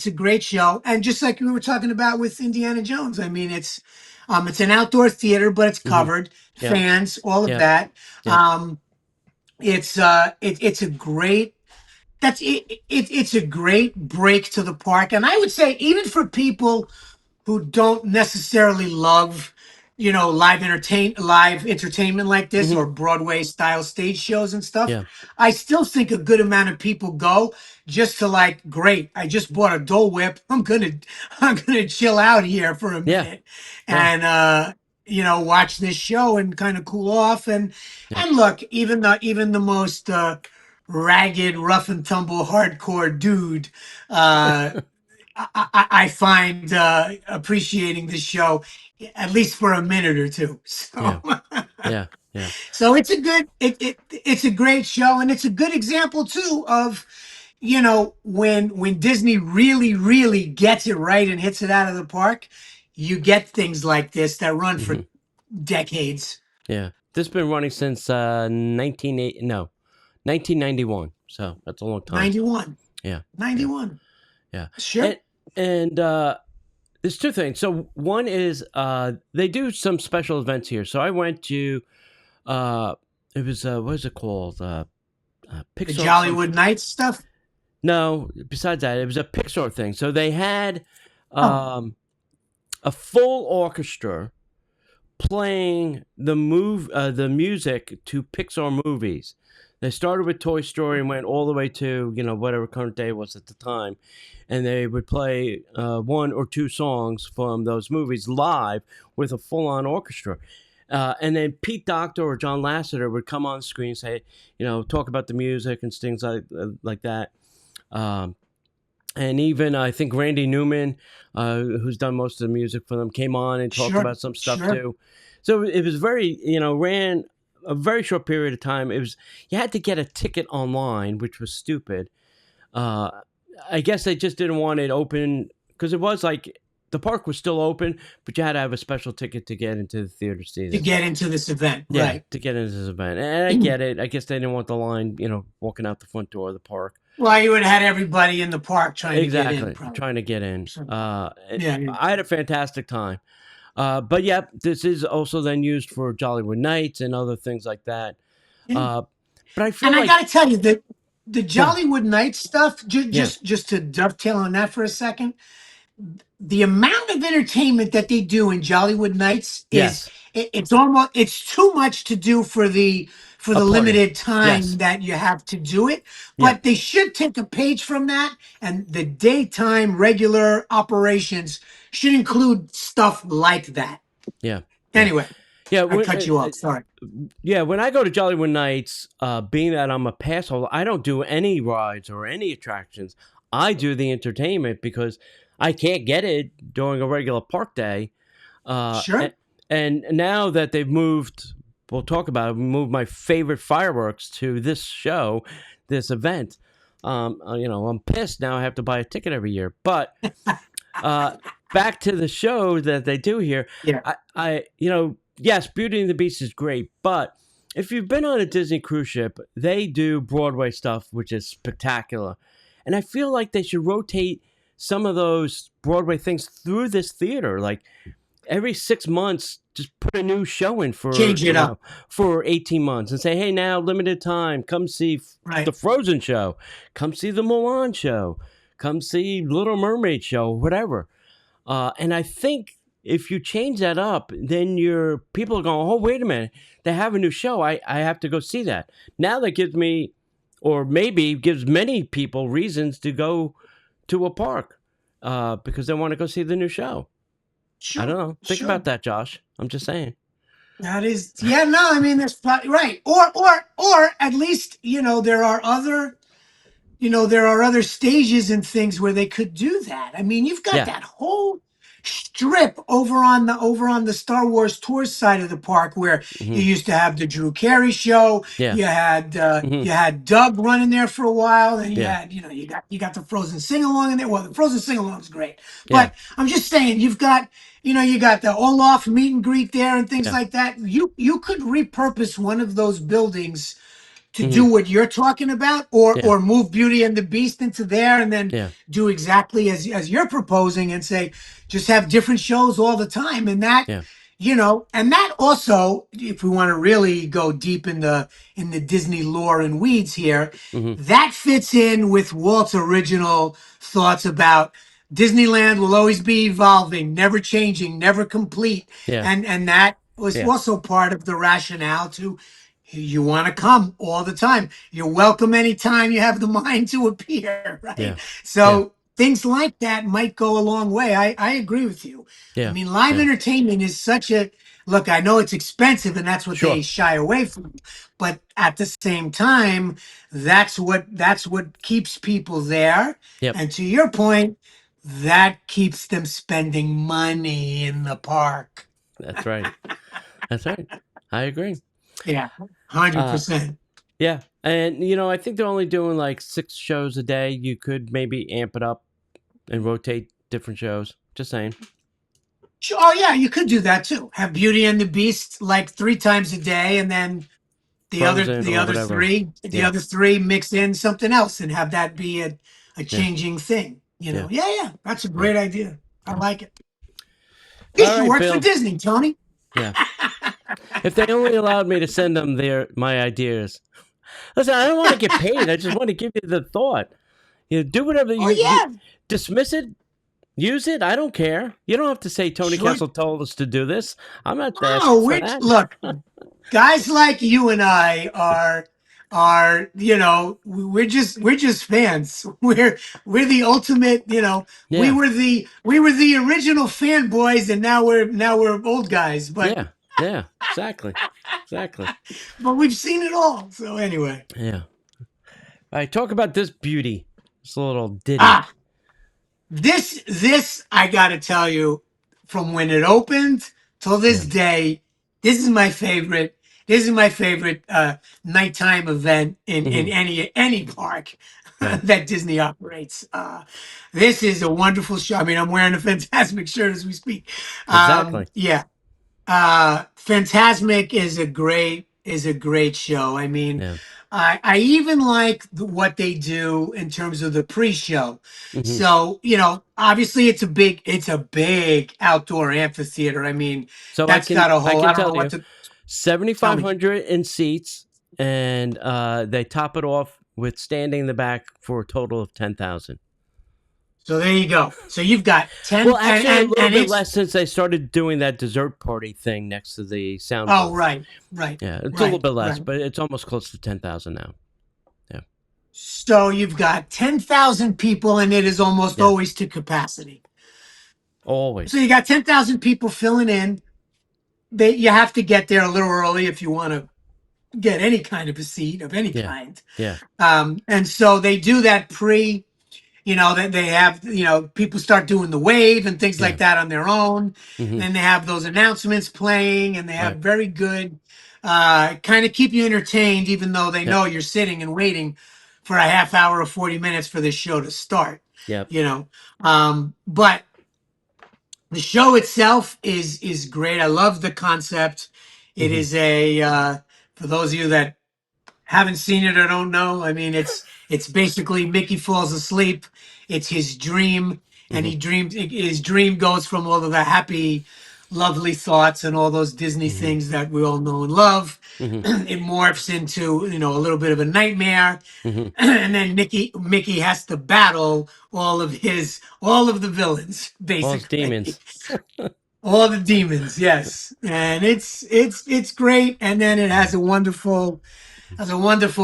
Speaker 3: a great show, and just like we were talking about with Indiana Jones, I mean it's an outdoor theater, but it's
Speaker 2: Mm-hmm.
Speaker 3: covered
Speaker 2: Yep.
Speaker 3: fans, all of
Speaker 2: Yep.
Speaker 3: that.
Speaker 2: Yep.
Speaker 3: It's a great it's a great break to the park, and I would say even for people who don't necessarily love, live entertainment like this
Speaker 2: Mm-hmm.
Speaker 3: or Broadway style stage shows and stuff.
Speaker 2: Yeah.
Speaker 3: I still think a good amount of people go just to like, great, I just bought a Dole Whip. I'm gonna chill out here for a
Speaker 2: Yeah.
Speaker 3: minute
Speaker 2: Yeah.
Speaker 3: and watch this show and kind of cool off
Speaker 2: Yep.
Speaker 3: and look, even the most ragged, rough and tumble, hardcore dude I find appreciating the show at least for a minute or two.
Speaker 2: Yeah.
Speaker 3: So,
Speaker 2: Yeah. Yeah.
Speaker 3: so it's a great show, and it's a good example too of when Disney really really gets it right and hits it out of the park. You get things like this that run
Speaker 2: Mm-hmm.
Speaker 3: for decades.
Speaker 2: Yeah. This has been running since 1991. So that's a long time.
Speaker 3: 91.
Speaker 2: Yeah.
Speaker 3: 91.
Speaker 2: Yeah.
Speaker 3: Sure.
Speaker 2: And there's two things. So one is they do some special events here. So I went to it was what is it called?
Speaker 3: The
Speaker 2: Pixar
Speaker 3: Jollywood Nights stuff.
Speaker 2: No, besides that, it was a Pixar thing. So they had
Speaker 3: Oh.
Speaker 2: a full orchestra playing the music to Pixar movies. They started with Toy Story and went all the way to whatever current day it was at the time, and they would play one or two songs from those movies live with a full-on orchestra. And then Pete Docter or John Lasseter would come on screen and say, talk about the music and things like that. And even I think Randy Newman, who's done most of the music for them, came on and talked
Speaker 3: Sure.
Speaker 2: about some stuff
Speaker 3: Sure.
Speaker 2: too. So it was very, ran a very short period of time. It was you had to get a ticket online, which was stupid. I guess they just didn't want it open because it was like the park was still open, but you had to have a special ticket to get into the theater to see
Speaker 3: To
Speaker 2: this.
Speaker 3: get into this event,
Speaker 2: Yeah,
Speaker 3: right?
Speaker 2: to get into this event, and I get it. I guess they didn't want the line, walking out the front door of the park.
Speaker 3: Well, you would have had everybody in the park trying to get in,
Speaker 2: Exactly,
Speaker 3: probably.
Speaker 2: trying to get in.
Speaker 3: So,
Speaker 2: I
Speaker 3: yeah.
Speaker 2: had a fantastic time. But yeah, this is also then used for Jollywood Nights and other things like that.
Speaker 3: Yeah.
Speaker 2: But I feel
Speaker 3: And I
Speaker 2: like,
Speaker 3: got to tell you that the
Speaker 2: yeah,
Speaker 3: Jollywood Nights stuff,
Speaker 2: yeah,
Speaker 3: just to dovetail on that for a second, the amount of entertainment that they do in Jollywood Nights is
Speaker 2: yes,
Speaker 3: it's too much to do for
Speaker 2: a
Speaker 3: the
Speaker 2: party.
Speaker 3: limited time
Speaker 2: Yes,
Speaker 3: that you have to do it.
Speaker 2: yeah,
Speaker 3: But they should take a page from that, and the daytime regular operations should include stuff like that.
Speaker 2: yeah, yeah,
Speaker 3: Anyway,
Speaker 2: yeah.
Speaker 3: I cut you off. Sorry.
Speaker 2: Yeah, when I go to Jollywood Nights, being that I'm a pass holder, I don't do any rides or any attractions. I do the entertainment because I can't get it during a regular park day.
Speaker 3: Sure.
Speaker 2: And now that they've moved, we'll talk about it, moved my favorite fireworks to this show, this event. I'm pissed now. I have to buy a ticket every year. But back to the show that they do here.
Speaker 3: Yeah.
Speaker 2: Yes, Beauty and the Beast is great, but if you've been on a Disney cruise ship, they do Broadway stuff, which is spectacular. And I feel like they should rotate some of those Broadway things through this theater. Like every 6 months, just put a new show in for
Speaker 3: Change it up.
Speaker 2: For 18 months and say, hey, now limited time, come see the Frozen show, come see the Mulan show, come see Little Mermaid show, whatever. And I think if you change that up, then your people are going, oh, wait a minute, they have a new show. I have to go see that. Now that gives me, or maybe gives many people reasons to go to a park because they want to go see the new show.
Speaker 3: Sure,
Speaker 2: I don't know. Think about that, Josh. I'm just saying.
Speaker 3: That is, yeah, no, I mean, that's right. Or at least, there are other stages and things where they could do that. I mean, you've got that whole strip over on the Star Wars Tours side of the park where you used to have the Drew Carey show.
Speaker 2: Yeah.
Speaker 3: You had Doug running there for a while, and you had you got the Frozen sing along in there. Well, the Frozen sing along is great, but I'm just saying you got the Olaf meet and greet there and things like that. You could repurpose one of those buildings to do what you're talking about, or move Beauty and the Beast into there, and then do exactly as you're proposing, and say, just have different shows all the time, and that, and that also, if we want to really go deep in the Disney lore and weeds here, that fits in with Walt's original thoughts about Disneyland will always be evolving, never changing, never complete, and that was also part of the rationale to. You want to come all the time. You're welcome anytime you have the mind to appear, right?
Speaker 2: Yeah.
Speaker 3: So things like that might go a long way. I agree with you.
Speaker 2: Yeah.
Speaker 3: I mean, live entertainment is such a look. I know it's expensive, and that's what they shy away from. But at the same time, that's what keeps people there.
Speaker 2: Yep.
Speaker 3: And to your point, that keeps them spending money in the park.
Speaker 2: That's right. That's right. I agree.
Speaker 3: Yeah, 100%.
Speaker 2: Yeah, and I think they're only doing like 6 shows a day. You could maybe amp it up and rotate different shows. Just saying.
Speaker 3: Oh yeah, you could do that too. Have Beauty and the Beast like 3 times a day, and then the other three mix in something else, and have that be a changing thing. Yeah, that's a great idea. I like it. You should work for Disney, Tony.
Speaker 2: Yeah. If they only allowed me to send them my ideas. Listen, I don't want to get paid. I just want to give you the thought. Do whatever you dismiss it, use it. I don't care. You don't have to say Tony Kessel told us to do this. I'm not asking for that.
Speaker 3: Look, guys like you and I are we're just fans. We're the ultimate, we were the original fanboys, and now we're old guys, but
Speaker 2: yeah, exactly.
Speaker 3: But we've seen it all. So anyway.
Speaker 2: Yeah. All right, talk about this beauty. This little ditty.
Speaker 3: This I got to tell you, from when it opened till this day, this is my favorite. This is my favorite nighttime event in any park.
Speaker 2: Right.
Speaker 3: that Disney operates. This is a wonderful show. I mean, I'm wearing a Fantasmic shirt as we speak.
Speaker 2: Exactly.
Speaker 3: Yeah, Fantasmic is a great show. I mean,
Speaker 2: Yeah.
Speaker 3: I even like what they do in terms of the pre-show.
Speaker 2: Hmm.
Speaker 3: So, obviously it's a big outdoor amphitheater. I mean,
Speaker 2: So
Speaker 3: that's got a
Speaker 2: I
Speaker 3: whole, I
Speaker 2: can
Speaker 3: don't know
Speaker 2: tell
Speaker 3: what
Speaker 2: you,
Speaker 3: to tell me.
Speaker 2: 7,500 in seats, and they top it off with standing in the back for a total of 10,000.
Speaker 3: So there you go. So you've got
Speaker 2: Well,
Speaker 3: 10
Speaker 2: actually, a little
Speaker 3: and
Speaker 2: bit
Speaker 3: it's,
Speaker 2: less since they started doing that dessert party thing next to the sound
Speaker 3: oh,
Speaker 2: booth.
Speaker 3: right, right,
Speaker 2: Yeah, it's a little
Speaker 3: right,
Speaker 2: bit less,
Speaker 3: right.
Speaker 2: but it's almost close to 10,000 now. Yeah.
Speaker 3: So you've got 10,000 people and it is almost
Speaker 2: Yeah.
Speaker 3: always to capacity. So
Speaker 2: Always.
Speaker 3: you got 10,000 people filling in. You have to get there a little early if you want to get any kind of a seat of any
Speaker 2: Yeah.
Speaker 3: kind.
Speaker 2: Yeah.
Speaker 3: And so they do that that they have, people start doing the wave and things
Speaker 2: Yeah.
Speaker 3: like that on their own.
Speaker 2: Hmm.
Speaker 3: And then they have those announcements playing and they have
Speaker 2: Right.
Speaker 3: very good, kind of keep you entertained, even though they
Speaker 2: Yep.
Speaker 3: know you're sitting and waiting for a half hour or 40 minutes for this show to start,
Speaker 2: Yep.
Speaker 3: But the show itself is great. I love the concept. It
Speaker 2: Hmm.
Speaker 3: is for those of you that haven't seen it or don't know, I mean, it's basically Mickey falls asleep. It's his dream, and
Speaker 2: Hmm.
Speaker 3: his dream goes from all of the happy, lovely thoughts and all those Disney
Speaker 2: Hmm.
Speaker 3: things that we all know and love.
Speaker 2: Hmm.
Speaker 3: It morphs into a little bit of a nightmare,
Speaker 2: Hmm.
Speaker 3: and then Mickey has to battle all of the villains,
Speaker 2: All his
Speaker 3: basically.
Speaker 2: demons.
Speaker 3: All the demons, yes. And it's great. And then it
Speaker 2: Yeah.
Speaker 3: has a wonderful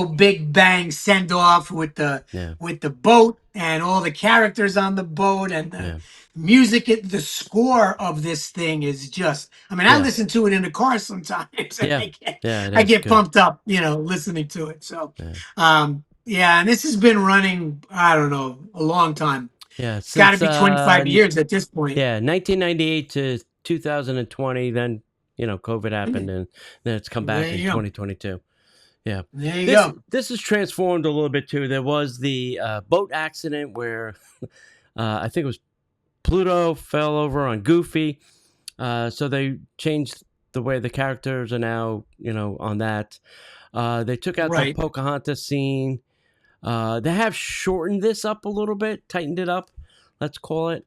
Speaker 3: big bang send off
Speaker 2: Yeah.
Speaker 3: with the boat and all the characters on the boat and the
Speaker 2: Yeah.
Speaker 3: music. The score of this thing is just. I mean, I
Speaker 2: Yeah.
Speaker 3: listen to it in the car sometimes, and
Speaker 2: Yeah. Yeah. It
Speaker 3: I
Speaker 2: is
Speaker 3: get
Speaker 2: good.
Speaker 3: pumped up, listening to it. So,
Speaker 2: Yeah.
Speaker 3: yeah, and this has been running. I don't know, a long time.
Speaker 2: Yeah.
Speaker 3: It's got to
Speaker 2: Since
Speaker 3: be 25 years at this point.
Speaker 2: yeah, 1998 to 2020. Then COVID happened, and then it's come back
Speaker 3: There
Speaker 2: in
Speaker 3: you go.
Speaker 2: 2022. Yeah.
Speaker 3: There you
Speaker 2: This
Speaker 3: go.
Speaker 2: this has transformed a little bit too. There was the boat accident where I think it was Pluto fell over on Goofy. So they changed the way the characters are now, on that. They took out the
Speaker 3: Right.
Speaker 2: Pocahontas scene. They have shortened this up a little bit, tightened it up, let's call it.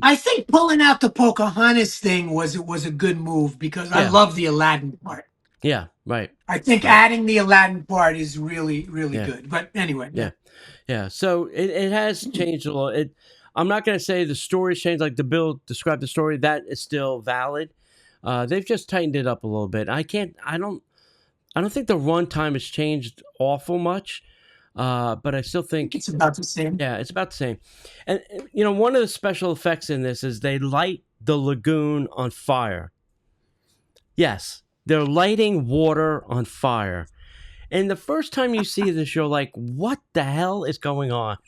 Speaker 3: I think pulling out the Pocahontas thing was a good move because I
Speaker 2: Yeah,
Speaker 3: love the Aladdin part.
Speaker 2: yeah, right,
Speaker 3: I think
Speaker 2: right,
Speaker 3: adding the Aladdin part is really, really
Speaker 2: yeah,
Speaker 3: good. But anyway,
Speaker 2: yeah,
Speaker 3: yeah.
Speaker 2: yeah. So it has changed a lot. I'm not going to say the story's changed, like the Bill described the story. That is still valid. They've just tightened it up a little bit. I don't think the runtime has changed awful much, but I still
Speaker 3: I think
Speaker 2: think,
Speaker 3: it's about the same.
Speaker 2: yeah, it's about the same. And one of the special effects in this is they light the lagoon on fire. Yes, they're lighting water on fire. And the first time you see this, you're like, "What the hell is going on?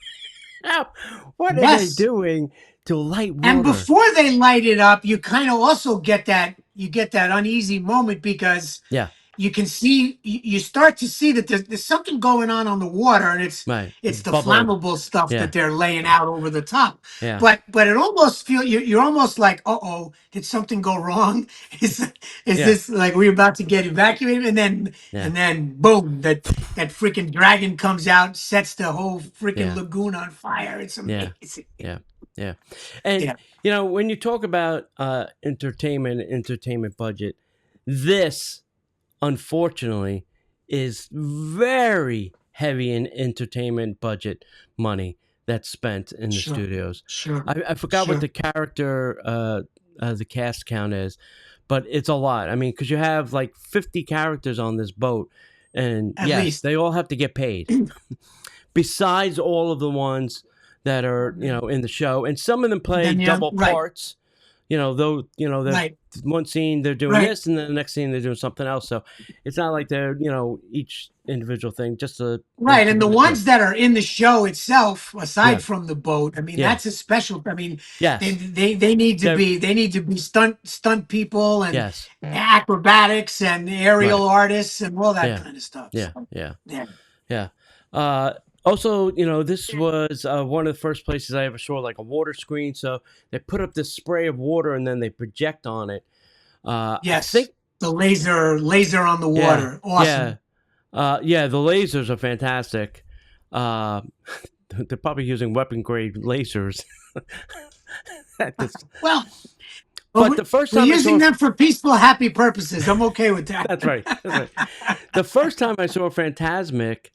Speaker 2: What are they
Speaker 3: Yes.
Speaker 2: doing to light
Speaker 3: And
Speaker 2: water?"
Speaker 3: before they light it up, you kind of also get that uneasy moment because
Speaker 2: Yeah,
Speaker 3: you can see you start to see that there's something going on the water, and
Speaker 2: right.
Speaker 3: it's
Speaker 2: It's
Speaker 3: the
Speaker 2: bubbling.
Speaker 3: flammable stuff
Speaker 2: Yeah,
Speaker 3: that they're laying out over the top.
Speaker 2: yeah,
Speaker 3: But it almost you're almost like, uh-oh, did something go wrong? Is
Speaker 2: yeah,
Speaker 3: this like we're about to get evacuated?
Speaker 2: yeah,
Speaker 3: And then boom, that freaking dragon comes out, sets the whole freaking
Speaker 2: yeah,
Speaker 3: lagoon on fire. It's
Speaker 2: yeah,
Speaker 3: amazing.
Speaker 2: yeah, yeah. And
Speaker 3: Yeah,
Speaker 2: when you talk about entertainment budget, this unfortunately is very heavy in entertainment budget money that's spent in the
Speaker 3: sure,
Speaker 2: studios.
Speaker 3: sure,
Speaker 2: I forgot what
Speaker 3: sure.
Speaker 2: the character the cast count is, but it's a lot. I mean, because you have like 50 characters on this boat, and
Speaker 3: At
Speaker 2: yes,
Speaker 3: least.
Speaker 2: they all have to get paid. Besides all of the ones that are in the show, and some of them play
Speaker 3: Then yeah,
Speaker 2: double
Speaker 3: right,
Speaker 2: parts. Though the
Speaker 3: right,
Speaker 2: one scene they're doing
Speaker 3: right.
Speaker 2: this, and then the next scene they're doing something else. So it's not like they're each individual thing. Just to
Speaker 3: Right, and
Speaker 2: give
Speaker 3: the
Speaker 2: an idea.
Speaker 3: ones that are in the show itself,
Speaker 2: Yeah,
Speaker 3: aside from the boat, I mean,
Speaker 2: yeah,
Speaker 3: that's a special. I mean,
Speaker 2: yes,
Speaker 3: they
Speaker 2: they're
Speaker 3: need to be stunt people and
Speaker 2: yes,
Speaker 3: acrobatics and
Speaker 2: right,
Speaker 3: aerial artists and all that
Speaker 2: yeah,
Speaker 3: kind of stuff.
Speaker 2: yeah,
Speaker 3: So,
Speaker 2: yeah,
Speaker 3: yeah,
Speaker 2: yeah. Uh, Also, this was one of the first places I ever saw like a water screen. So they put up this spray of water and then they project on it. I
Speaker 3: Yes,
Speaker 2: think,
Speaker 3: the laser on the
Speaker 2: yeah,
Speaker 3: water,
Speaker 2: yeah,
Speaker 3: awesome.
Speaker 2: yeah. The lasers are fantastic. Uh, they're probably using weapon grade lasers at this.
Speaker 3: Well, but
Speaker 2: But the first
Speaker 3: we're
Speaker 2: time I
Speaker 3: using
Speaker 2: saw,
Speaker 3: them for peaceful, happy purposes. I'm okay with that.
Speaker 2: that's right, that's right. The first time I saw Phantasmic,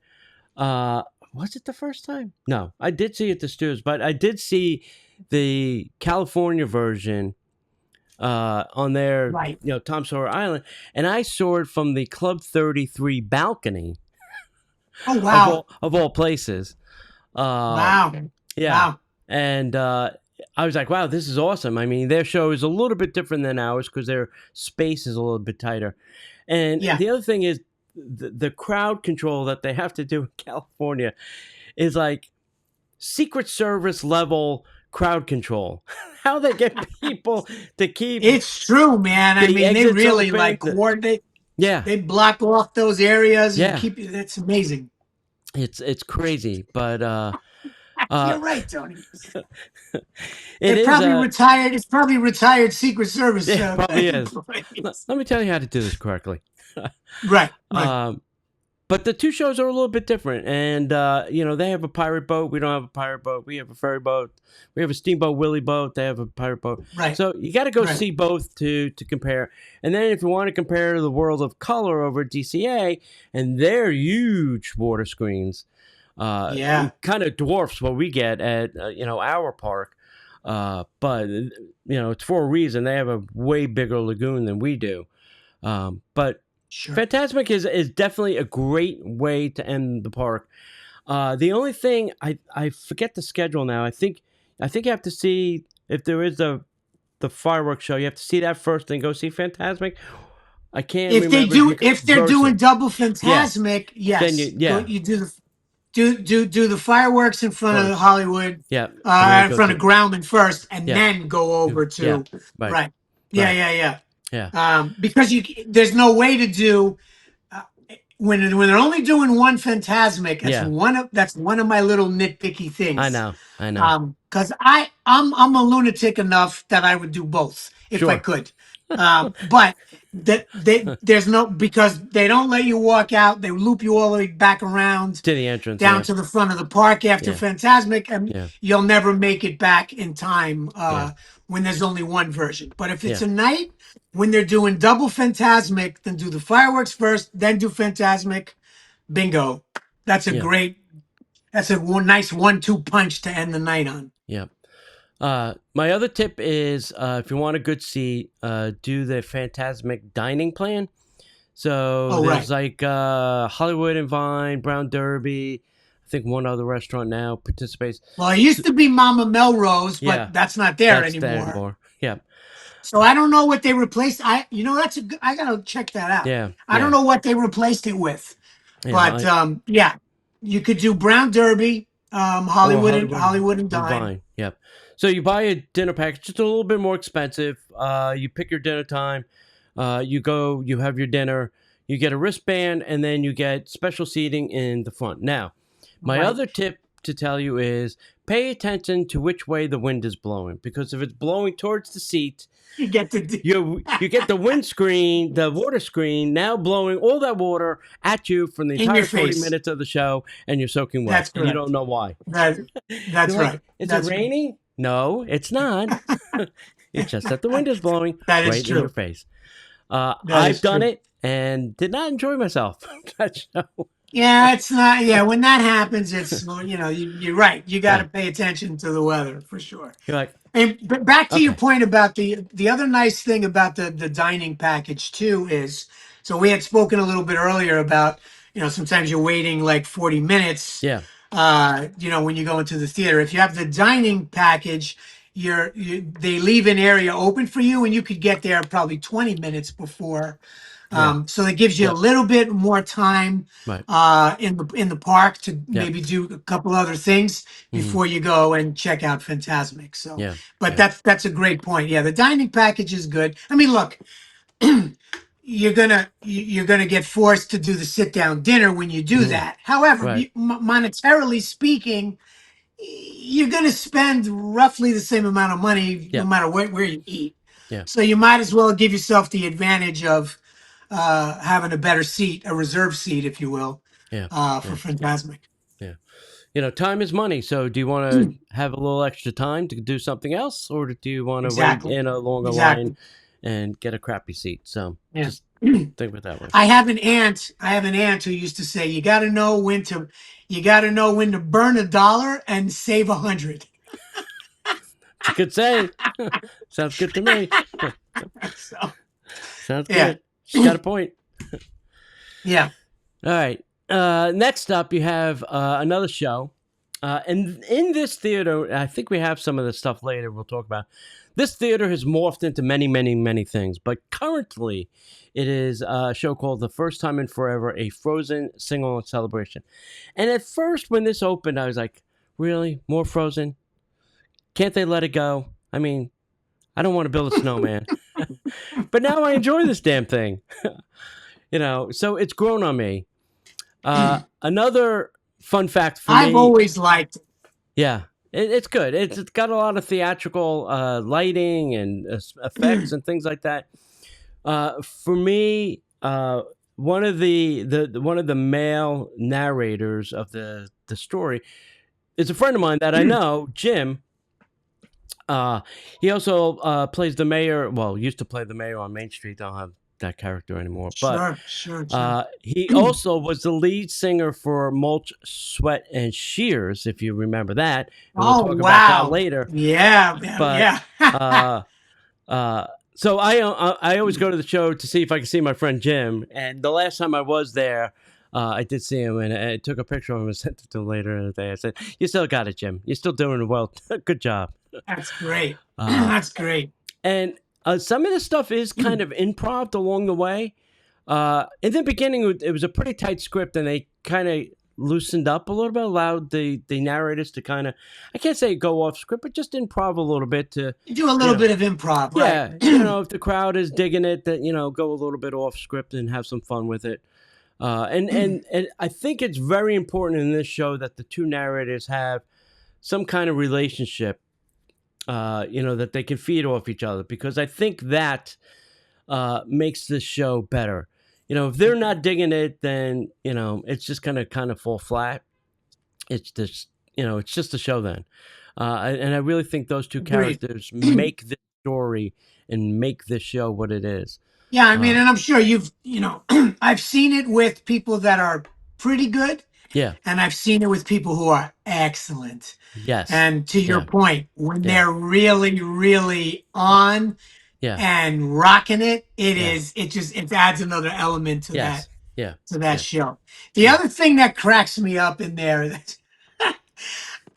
Speaker 2: uh, was it the first time? No, I did see it at the studios, but I did see the California version on their,
Speaker 3: Right.
Speaker 2: Tom Sawyer Island, and I saw it from the Club 33 balcony
Speaker 3: Oh wow,
Speaker 2: of all places. Uh,
Speaker 3: wow,
Speaker 2: yeah,
Speaker 3: wow.
Speaker 2: and I was like, wow, this is awesome. I mean, their show is a little bit different than ours because their space is a little bit tighter. And
Speaker 3: Yeah,
Speaker 2: the other thing is the crowd control that they have to do in California is like Secret Service level crowd control. How they get people to keep
Speaker 3: it's true, man. I
Speaker 2: the
Speaker 3: mean, they
Speaker 2: exits
Speaker 3: really
Speaker 2: open.
Speaker 3: like coordinate.
Speaker 2: Yeah,
Speaker 3: They block off those areas and
Speaker 2: yeah,
Speaker 3: keep. It's amazing.
Speaker 2: it's crazy, but
Speaker 3: You're
Speaker 2: uh,
Speaker 3: right, Tony.
Speaker 2: it
Speaker 3: They're
Speaker 2: is
Speaker 3: probably retired. It's probably retired Secret Service
Speaker 2: yeah, it probably is.
Speaker 3: employees.
Speaker 2: Let me tell you how to do this correctly.
Speaker 3: Right, right.
Speaker 2: um, But the two shows are a little bit different, and they have a pirate boat. We don't have a pirate boat. We have a ferry boat. We have a steamboat Willie boat. They have a pirate boat.
Speaker 3: Right,
Speaker 2: So you got to go
Speaker 3: right.
Speaker 2: see both to compare. And then if you want to compare to the World of Color over at DCA and their huge water screens,
Speaker 3: Yeah,
Speaker 2: it kind of dwarfs what we get at our park. But it's for a reason. They have a way bigger lagoon than we do. But
Speaker 3: sure.
Speaker 2: Phantasmic is definitely a great way to end the park. The only thing I forget the schedule now. I think you have to see if there is the fireworks show. You have to see that first, then go see Phantasmic. I can't remember if you could
Speaker 3: If they're
Speaker 2: verse
Speaker 3: doing
Speaker 2: it.
Speaker 3: double
Speaker 2: Yeah.
Speaker 3: Phantasmic,
Speaker 2: Then
Speaker 3: yes,
Speaker 2: yeah,
Speaker 3: you do the do the fireworks in front of
Speaker 2: first.
Speaker 3: Hollywood,
Speaker 2: Yeah, and then
Speaker 3: in
Speaker 2: go
Speaker 3: front of
Speaker 2: to
Speaker 3: Grauman first, and
Speaker 2: yeah,
Speaker 3: then go over
Speaker 2: yeah.
Speaker 3: to
Speaker 2: Right,
Speaker 3: right. Yeah,
Speaker 2: right.
Speaker 3: yeah, yeah.
Speaker 2: Yeah,
Speaker 3: Because there's no way to do uh, when they're only doing one Phantasmic.
Speaker 2: yeah.
Speaker 3: That's one of my little nitpicky
Speaker 2: I
Speaker 3: things.
Speaker 2: know, I know.
Speaker 3: Because I'm a lunatic enough that I would do both if I
Speaker 2: Sure.
Speaker 3: could. But there's no, because they don't let you walk out. They loop you all the way back around
Speaker 2: To the entrance.
Speaker 3: down
Speaker 2: Yeah,
Speaker 3: to the front of the park after
Speaker 2: yeah,
Speaker 3: Phantasmic, and
Speaker 2: yeah,
Speaker 3: you'll never make it back in time
Speaker 2: yeah,
Speaker 3: when there's only one version. But if it's
Speaker 2: yeah,
Speaker 3: a night when they're doing double Phantasmic, then do the fireworks first, then do Phantasmic. Bingo. That's a
Speaker 2: yeah,
Speaker 3: great. That's a nice 1-2 punch to end the night on.
Speaker 2: yeah. My other tip is if you want a good seat, do the Phantasmic dining plan. So
Speaker 3: Oh
Speaker 2: there's
Speaker 3: right.
Speaker 2: like Hollywood and Vine, Brown Derby. I think one other restaurant now participates.
Speaker 3: Well, it used to be Mama Melrose,
Speaker 2: Yeah,
Speaker 3: but that's not there
Speaker 2: that's there
Speaker 3: anymore.
Speaker 2: anymore. Yeah,
Speaker 3: So I don't know what they replaced. I gotta check that out.
Speaker 2: yeah,
Speaker 3: I don't
Speaker 2: yeah,
Speaker 3: know what they replaced it with.
Speaker 2: yeah.
Speaker 3: But yeah, you could do Brown Derby,
Speaker 2: Or
Speaker 3: Hollywood and
Speaker 2: and
Speaker 3: Dine.
Speaker 2: Vine. Yep. So you buy a dinner package, just a little bit more expensive. You pick your dinner time. You go. You have your dinner. You get a wristband, and then you get special seating in the front. Now, my
Speaker 3: Right.
Speaker 2: other tip to tell you is pay attention to which way the wind is blowing, because if it's blowing towards the seat,
Speaker 3: You get to do
Speaker 2: you get the windscreen, the water screen now blowing all that water at you from the
Speaker 3: in your
Speaker 2: entire 40
Speaker 3: face.
Speaker 2: minutes of the show, and you're soaking wet,
Speaker 3: That's
Speaker 2: and you don't
Speaker 3: correct.
Speaker 2: know why.
Speaker 3: That
Speaker 2: You're
Speaker 3: that's
Speaker 2: like,
Speaker 3: right.
Speaker 2: is it
Speaker 3: That's
Speaker 2: raining? No, it's not. It's just that the wind is blowing
Speaker 3: that is
Speaker 2: right in your
Speaker 3: true.
Speaker 2: face.
Speaker 3: That
Speaker 2: I've
Speaker 3: is
Speaker 2: done
Speaker 3: true.
Speaker 2: it and did not enjoy myself. That show.
Speaker 3: Yeah, it's not. Yeah, when that happens, it's well, you're right. You got to
Speaker 2: Yeah.
Speaker 3: pay attention to the weather for sure.
Speaker 2: You're like,
Speaker 3: And but back to your
Speaker 2: okay.
Speaker 3: point about the other nice thing about the dining package too is, so we had spoken a little bit earlier about, sometimes you're waiting like 40 minutes,
Speaker 2: Yeah.
Speaker 3: when you go into the theater. If you have the dining package, they leave an area open for you, and you could get there probably 20 minutes before.
Speaker 2: Yeah.
Speaker 3: So it gives you a
Speaker 2: Yep.
Speaker 3: little bit more time
Speaker 2: Right.
Speaker 3: in the park to
Speaker 2: Yep.
Speaker 3: maybe do a couple other things
Speaker 2: Hmm.
Speaker 3: before you go and check out Phantasmic. So,
Speaker 2: Yeah.
Speaker 3: but
Speaker 2: Yeah.
Speaker 3: that's a great point. Yeah, the dining package is good. I mean, look, you're gonna get forced to do the sit down dinner when you do that. However,
Speaker 2: Right.
Speaker 3: monetarily speaking, you're gonna spend roughly the same amount of money no
Speaker 2: Yeah.
Speaker 3: matter where you eat.
Speaker 2: Yeah.
Speaker 3: So you might as well give yourself the advantage of having a better seat, a reserve seat, if you will,
Speaker 2: Yeah.
Speaker 3: for
Speaker 2: Yeah.
Speaker 3: Fantasmic.
Speaker 2: Yeah. You know, time is money. So do you want to have a little extra time to do something else, or do you want to wait
Speaker 3: Exactly.
Speaker 2: in a longer line
Speaker 3: Exactly.
Speaker 2: and get a crappy seat? So
Speaker 3: Yeah.
Speaker 2: just think of it that way.
Speaker 3: I have an aunt. I have an aunt who used to say, "You got to know when to, you got to know when to burn $1 and save 100."
Speaker 2: It's a good saying. Sounds good to me.
Speaker 3: So,
Speaker 2: Sounds
Speaker 3: yeah,
Speaker 2: good. She's got a point.
Speaker 3: yeah.
Speaker 2: All right. Next up, you have another show. And in this theater, I think we have some of the stuff later we'll talk about. This theater has morphed into many, many, many things. But currently, it is a show called The First Time in Forever, a Frozen sing-along celebration. And at first, when this opened, I was like, really? More Frozen? Can't they let it go? I mean, I don't want to build a snowman. But now I enjoy this damn thing. You know, so it's grown on me. Another fun fact for me.
Speaker 3: I've always liked it.
Speaker 2: Yeah, it's good. It's got a lot of theatrical lighting and effects and things like that. For me, one of the male narrators of the story is a friend of mine that I know, Jim. He also plays the mayor. Well, used to play the mayor on Main Street. They don't have that character anymore. But
Speaker 3: Sure.
Speaker 2: he also was the lead singer for Mulch, Sweat, and Shears, if you remember that. And we'll talk about that later.
Speaker 3: Yeah,
Speaker 2: But
Speaker 3: yeah.
Speaker 2: so I always go to the show to see if I can see my friend Jim. And the last time I was there, I did see him, and I took a picture of him and sent it to him later in the day. I said, "You still got it, Jim. You're still doing well. Good job."
Speaker 3: That's great. That's great.
Speaker 2: And some of the stuff is kind of improv along the way. In the beginning, it was a pretty tight script, and they kind of loosened up a little bit, allowed the narrators to kind of, I can't say go off script, but just improv a little bit to
Speaker 3: do a little bit of improv,
Speaker 2: yeah,
Speaker 3: right?
Speaker 2: you know, if the crowd is digging it, that go a little bit off script and have some fun with it. And I think it's very important in this show that the two narrators have some kind of relationship. That they can feed off each other, because I think that makes this show better. If they're not digging it, then it's just gonna kind of fall flat. It's just it's just a show then, and I really think those two characters make this story and make this show what it is.
Speaker 3: Yeah, I mean, and I'm sure I've seen it with people that are pretty good.
Speaker 2: Yeah.
Speaker 3: And I've seen it with people who are excellent.
Speaker 2: Yes.
Speaker 3: And to your point, when they're really, really on and rocking it, it adds another element to that show. The other thing that cracks me up in there, that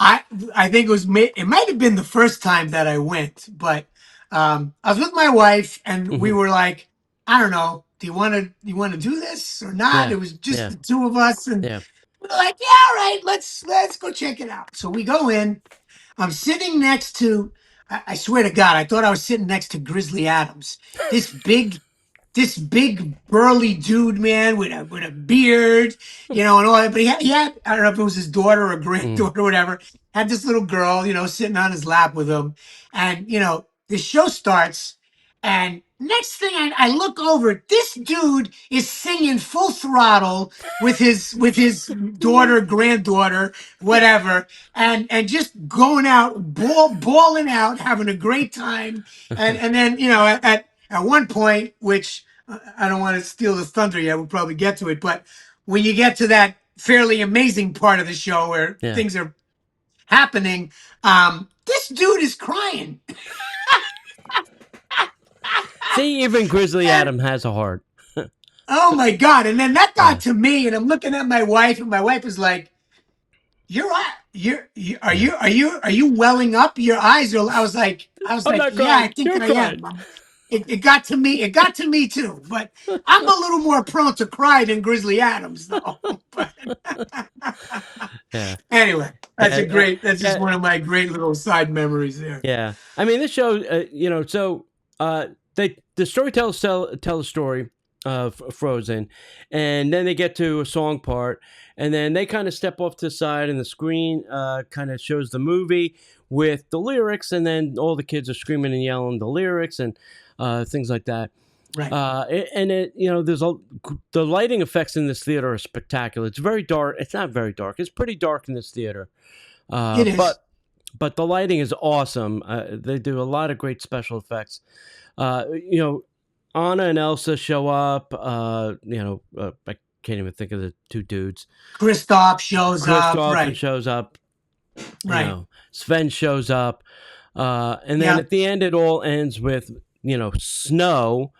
Speaker 3: I think it might have been the first time that I went, but I was with my wife and we were like, I don't know, do you want to do this or not? It was just the two of us, and we're like, yeah, all right, let's go check it out. So we go in. I'm sitting next to, I swear to God, I thought I was sitting next to Grizzly Adams. This big burly dude, man, with a beard, and all that. But he had, I don't know if it was his daughter or granddaughter or whatever, had this little girl, sitting on his lap with him. And, the show starts, and next thing I look over, this dude is singing full throttle with his daughter, granddaughter, whatever, and just going out, bawling out, having a great time. And then, at one point, which I don't want to steal the thunder yet, we'll probably get to it, but when you get to that fairly amazing part of the show where things are happening, this dude is crying.
Speaker 2: See, even Grizzly Adam has a heart.
Speaker 3: Oh my God. And then that got to me, and I'm looking at my wife, and my wife is like, are you welling up? Your eyes are, I was like, yeah, I think I am. It got to me. It got to me too. But I'm a little more prone to cry than Grizzly Adams, though. Anyway, that's just one of my great little side memories there.
Speaker 2: Yeah, I mean, this show, so the storytellers tell a story, Frozen, and then they get to a song part, and then they kind of step off to the side, and the screen kind of shows the movie with the lyrics, and then all the kids are screaming and yelling the lyrics and things like that.
Speaker 3: Right.
Speaker 2: The lighting effects in this theater are spectacular. It's very dark. It's not very dark. It's pretty dark in this theater.
Speaker 3: It is.
Speaker 2: But the lighting is awesome. They do a lot of great special effects. Anna and Elsa show up. I can't even think of the two dudes.
Speaker 3: Kristoff shows up. Right.
Speaker 2: shows up.
Speaker 3: Right.
Speaker 2: Sven shows up. And then at the end, it all ends with, snow,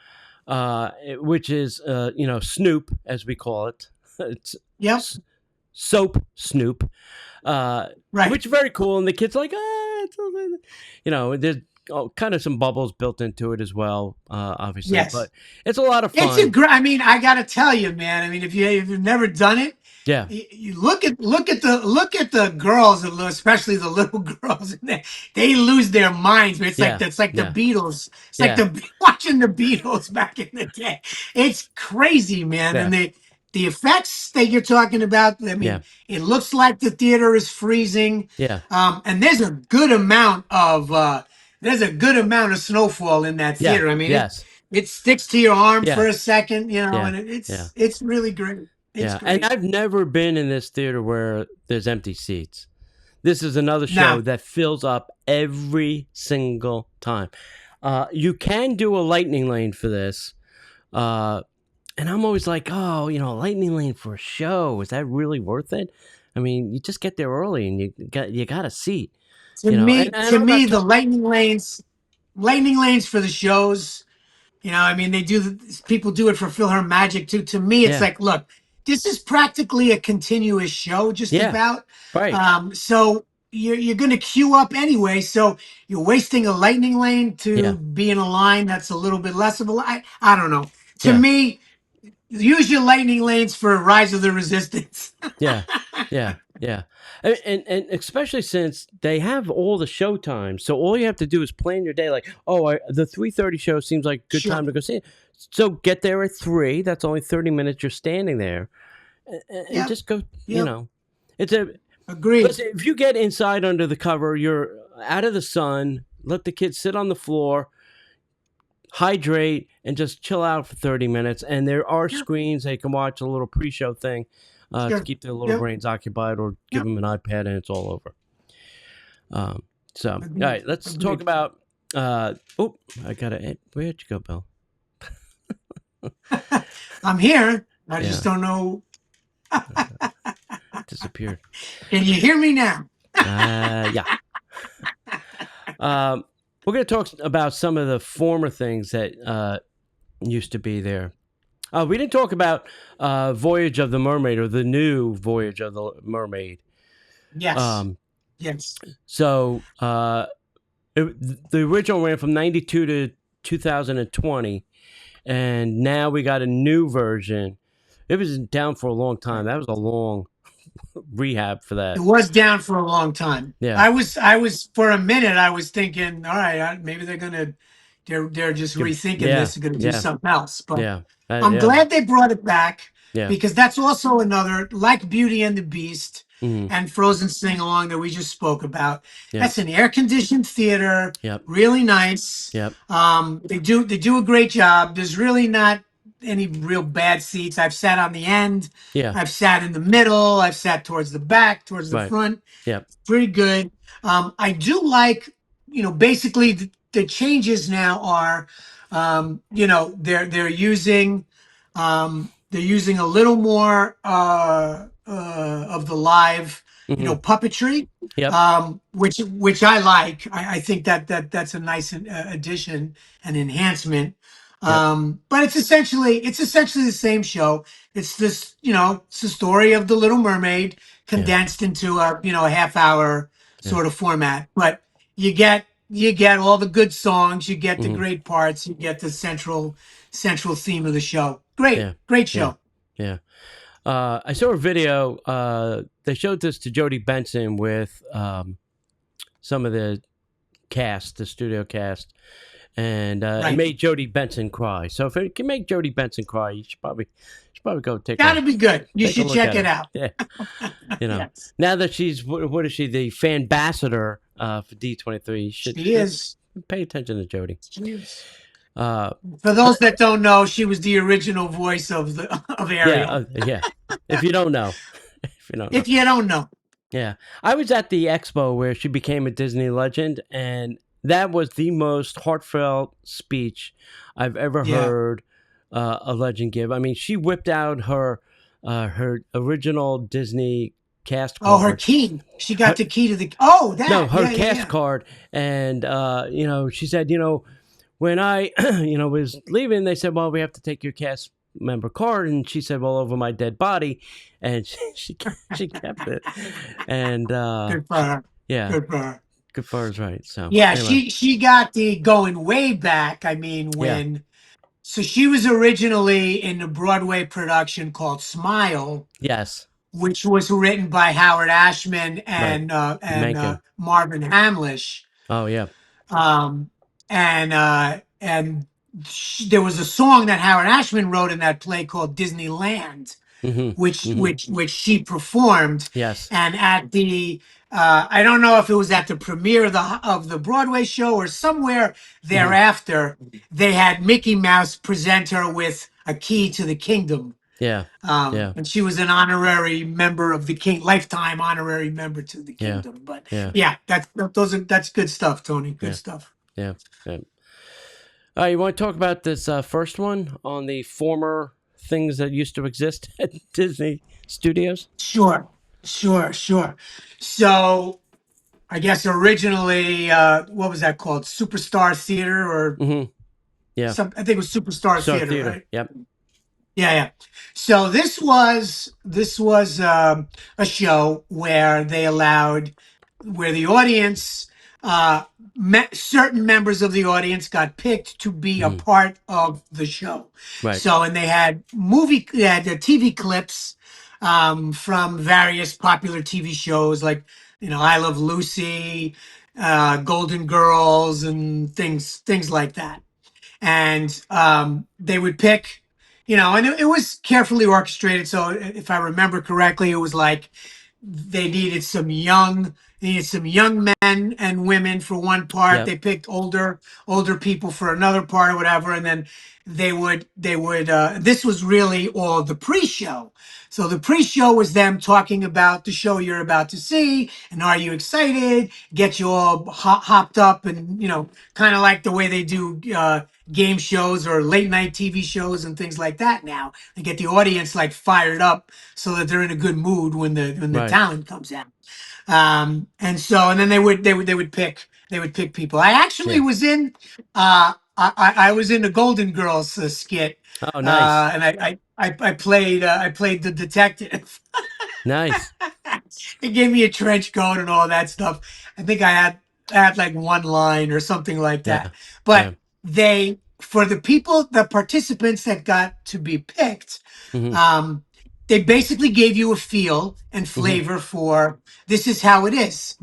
Speaker 2: which is, Snoop, as we call it. It's Soap Snoop.
Speaker 3: Right.
Speaker 2: Which is very cool. And the kid's like, there's kind of some bubbles built into it as well, obviously.
Speaker 3: Yes.
Speaker 2: But it's a lot of fun.
Speaker 3: I got to tell you, man. I mean, if you've never done it, you look at the girls, especially the little girls, and they lose their minds. It's like the Beatles. It's like watching the Beatles back in the day. It's crazy, man. And the effects that you're talking about, I mean, it looks like the theater is freezing.
Speaker 2: Yeah.
Speaker 3: And there's a good amount of snowfall in that theater. I mean, it sticks to your arm for a second, and it's really great. It's great.
Speaker 2: And I've never been in this theater where there's empty seats. This is another show that fills up every single time. You can do a lightning lane for this. And I'm always like, a lightning lane for a show. Is that really worth it? I mean, you just get there early and you got a seat.
Speaker 3: To me, the lightning lanes for the shows, I mean, people do it for Philharmonic Magic too. To me, it's like, look, this is practically a continuous show, just about.
Speaker 2: Right.
Speaker 3: So you're going to queue up anyway. So you're wasting a lightning lane to be in a line that's a little bit less of a line. I don't know. To me, use your lightning lanes for Rise of the Resistance.
Speaker 2: Yeah. And especially since they have all the show times, so all you have to do is plan your day. Like, the 3:30 show seems like a good time to go see it. So get there at 3. That's only 30 minutes. You're standing there, and just go. It's
Speaker 3: agreed.
Speaker 2: Listen, if you get inside under the cover, you're out of the sun. Let the kids sit on the floor, hydrate, and just chill out for 30 minutes. And there are screens they can watch a little pre-show thing. To keep their little brains occupied, or give them an iPad and it's all over. All right, let's talk about. I gotta. Where'd you go, Bill?
Speaker 3: I'm here. I just don't know.
Speaker 2: Disappeared.
Speaker 3: Can you hear me now?
Speaker 2: Yeah. We're gonna talk about some of the former things that used to be there. We didn't talk about Voyage of the Mermaid, or the new Voyage of the Mermaid.
Speaker 3: Yes. Yes.
Speaker 2: So the original ran from 92 to 2020, and now we got a new version. It was down for a long time. That was a long rehab for that.
Speaker 3: It was down for a long time.
Speaker 2: Yeah.
Speaker 3: I was for a minute. I was thinking, all right, maybe they're just rethinking this. They're going to do something else. But I'm glad they brought it back, because that's also another, like Beauty and the Beast and Frozen Sing Along that we just spoke about. That's an air conditioned theater. Really nice. They do a great job. There's really not any real bad seats. I've sat on the end. I've sat in the middle. I've sat towards the back, towards the front. Pretty good. I do like, basically the changes now are, they're using a little more of the live, puppetry, which I like. I think that's a nice addition and enhancement. But it's essentially the same show. It's this, it's the story of the Little Mermaid condensed into a half hour sort of format. But you get all the good songs, you get the great parts, you get the central theme of the show. Great show.
Speaker 2: Yeah. I saw a video. They showed this to Jodie Benson with some of the cast, the studio cast, and it
Speaker 3: Right.
Speaker 2: made Jodie Benson cry. So if it can make Jodie Benson cry, you should probably go
Speaker 3: Gotta be good. You
Speaker 2: take a
Speaker 3: should
Speaker 2: look
Speaker 3: check
Speaker 2: at
Speaker 3: it
Speaker 2: it.
Speaker 3: out.
Speaker 2: Yeah,
Speaker 3: Yes.
Speaker 2: now that she's what is she, the fan ambassador for D23? You should
Speaker 3: She is.
Speaker 2: pay attention to Jodie.
Speaker 3: She is.
Speaker 2: Uh,
Speaker 3: For those that don't know, she was the original voice of Ariel.
Speaker 2: yeah. If you don't know, if you don't know.
Speaker 3: If you don't know.
Speaker 2: Yeah. I was at the expo where she became a Disney legend, and that was the most heartfelt speech I've ever heard a legend give. I mean, she whipped out her original Disney cast card.
Speaker 3: Oh, her key. She got the key to the... Oh, that.
Speaker 2: No, her cast card. And, she said, when I, was leaving, they said, well, we have to take your cast member card, and she said, well, over my dead body, and she kept it. And
Speaker 3: good for her.
Speaker 2: Yeah,
Speaker 3: good for her.
Speaker 2: Good for her, right? So
Speaker 3: yeah,
Speaker 2: anyway.
Speaker 3: she got the going way back. I mean, when so she was originally in the Broadway production called Smile,
Speaker 2: yes,
Speaker 3: which was written by Howard Ashman and Marvin Hamlish.
Speaker 2: Oh yeah.
Speaker 3: There was a song that Howard Ashman wrote in that play called Disneyland, which she performed.
Speaker 2: Yes.
Speaker 3: And at the I don't know if it was at the premiere of the Broadway show or somewhere thereafter, they had Mickey Mouse present her with a key to the kingdom.
Speaker 2: Yeah.
Speaker 3: And she was an honorary member of the lifetime honorary member to the kingdom. But that's good stuff, Tony. Good stuff.
Speaker 2: Yeah. You want to talk about this first one on the former things that used to exist at Disney Studios?
Speaker 3: Sure. So, I guess originally, what was that called? Superstar Theater, or
Speaker 2: yeah,
Speaker 3: I think it was Superstar Theater, right?
Speaker 2: Yep.
Speaker 3: Yeah. So this was a show where they allowed, where the audience, certain members of the audience got picked to be a part of the show.
Speaker 2: Right.
Speaker 3: So, and they had the TV clips from various popular TV shows like, I Love Lucy, Golden Girls, and things like that. And they would pick, and it was carefully orchestrated. So if I remember correctly, it was like they needed some young men and women for one part.
Speaker 2: Yep.
Speaker 3: They picked older people for another part or whatever, and then they would this was really all the pre-show. So the pre-show was them talking about the show you're about to see, and are you excited, get you all hopped up, and kind of like the way they do game shows or late night TV shows and things like that. Now they get the audience like fired up so that they're in a good mood when the talent comes out. And then they would pick people. I actually was in I was in the Golden Girls skit.
Speaker 2: Oh, nice.
Speaker 3: And I played the detective.
Speaker 2: Nice.
Speaker 3: They gave me a trench coat and all that stuff. I think I had like one line or something like that. But for the participants that got to be picked, they basically gave you a feel and flavor for, this is how it is.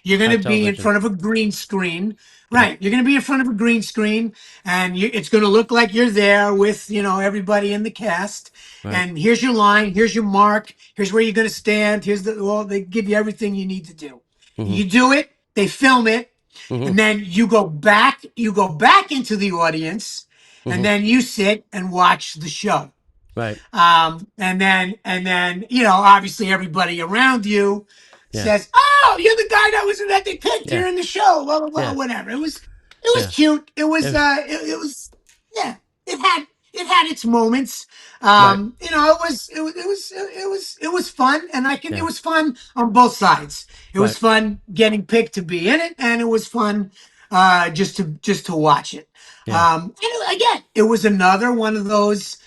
Speaker 3: You're going to be in front of a green screen. Right. You're going to be in front of a green screen, and it's going to look like you're there with, everybody in the cast. Right. And here's your line. Here's your mark. Here's where you're going to stand. They give you everything you need to do. You do it. They film it. And then you go back into the audience, and then you sit and watch the show.
Speaker 2: Right.
Speaker 3: And then, obviously everybody around you says, "Oh, you're the guy that they picked here in the show." Blah blah blah. Whatever. It was cute. It was it had its moments. It was fun, and it was fun on both sides. It was fun getting picked to be in it, and it was fun just to watch it. And again, it was another one of those,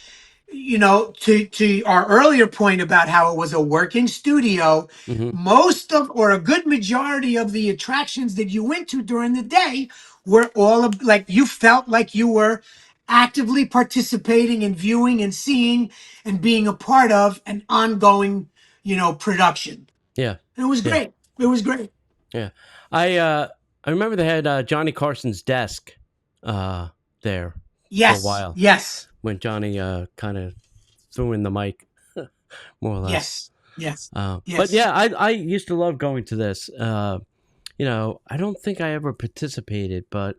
Speaker 3: to our earlier point about how it was a working studio, most of, or a good majority of the attractions that you went to during the day were all of, like, you felt like you were actively participating and viewing and seeing and being a part of an ongoing, production.
Speaker 2: Yeah.
Speaker 3: And it was great. It was great.
Speaker 2: Yeah. I remember they had Johnny Carson's desk there for a
Speaker 3: Yes,
Speaker 2: while
Speaker 3: yes,
Speaker 2: when Johnny kind of threw in the mic, more or less.
Speaker 3: yes, yes,
Speaker 2: But
Speaker 3: yes.
Speaker 2: yeah, I used to love going to this. I don't think I ever participated, but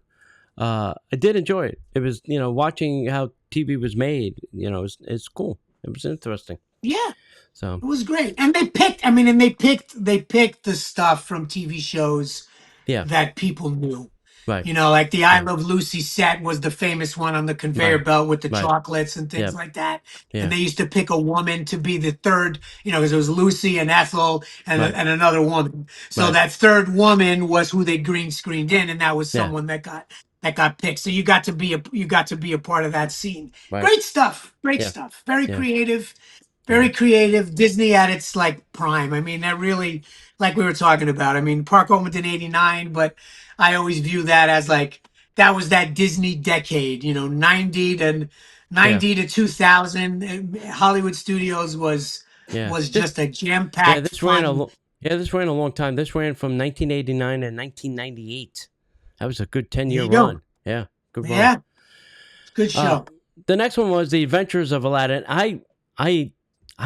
Speaker 2: I did enjoy it. It was, watching how TV was made. It's cool. It was interesting.
Speaker 3: Yeah,
Speaker 2: So
Speaker 3: it was great. And they picked, I mean, and they picked the stuff from TV shows
Speaker 2: yeah,
Speaker 3: that people knew.
Speaker 2: right,
Speaker 3: Like the I
Speaker 2: yeah,
Speaker 3: Love Lucy set was the famous one on the conveyor
Speaker 2: right,
Speaker 3: belt with the
Speaker 2: right,
Speaker 3: chocolates and
Speaker 2: yeah,
Speaker 3: things like that. And
Speaker 2: yeah,
Speaker 3: they used to pick a woman to be the third, because it was Lucy and Ethel and,
Speaker 2: right,
Speaker 3: and another woman. So
Speaker 2: right,
Speaker 3: that third woman was who they green screened in, and that was
Speaker 2: yeah,
Speaker 3: someone that got picked. So you got to be a part of that scene.
Speaker 2: right,
Speaker 3: Great stuff. Great
Speaker 2: yeah,
Speaker 3: stuff. Very
Speaker 2: yeah,
Speaker 3: creative.
Speaker 2: yeah,
Speaker 3: Very creative. Disney at its like prime. I mean, that really, like we were talking about. I mean, Park opened in '89, but I always view that as like that was that Disney decade. 90 to
Speaker 2: yeah,
Speaker 3: 90 to 2000. Hollywood Studios was
Speaker 2: yeah.
Speaker 3: was just a jam
Speaker 2: Yeah,
Speaker 3: packed fun.
Speaker 2: this ran a long time. This ran from 1989 to 1998. That was a good
Speaker 3: There
Speaker 2: 10-year
Speaker 3: you go.
Speaker 2: run. Yeah, good run.
Speaker 3: Yeah, it's a good
Speaker 2: Uh,
Speaker 3: show.
Speaker 2: the next one was The Adventures of Aladdin. I, I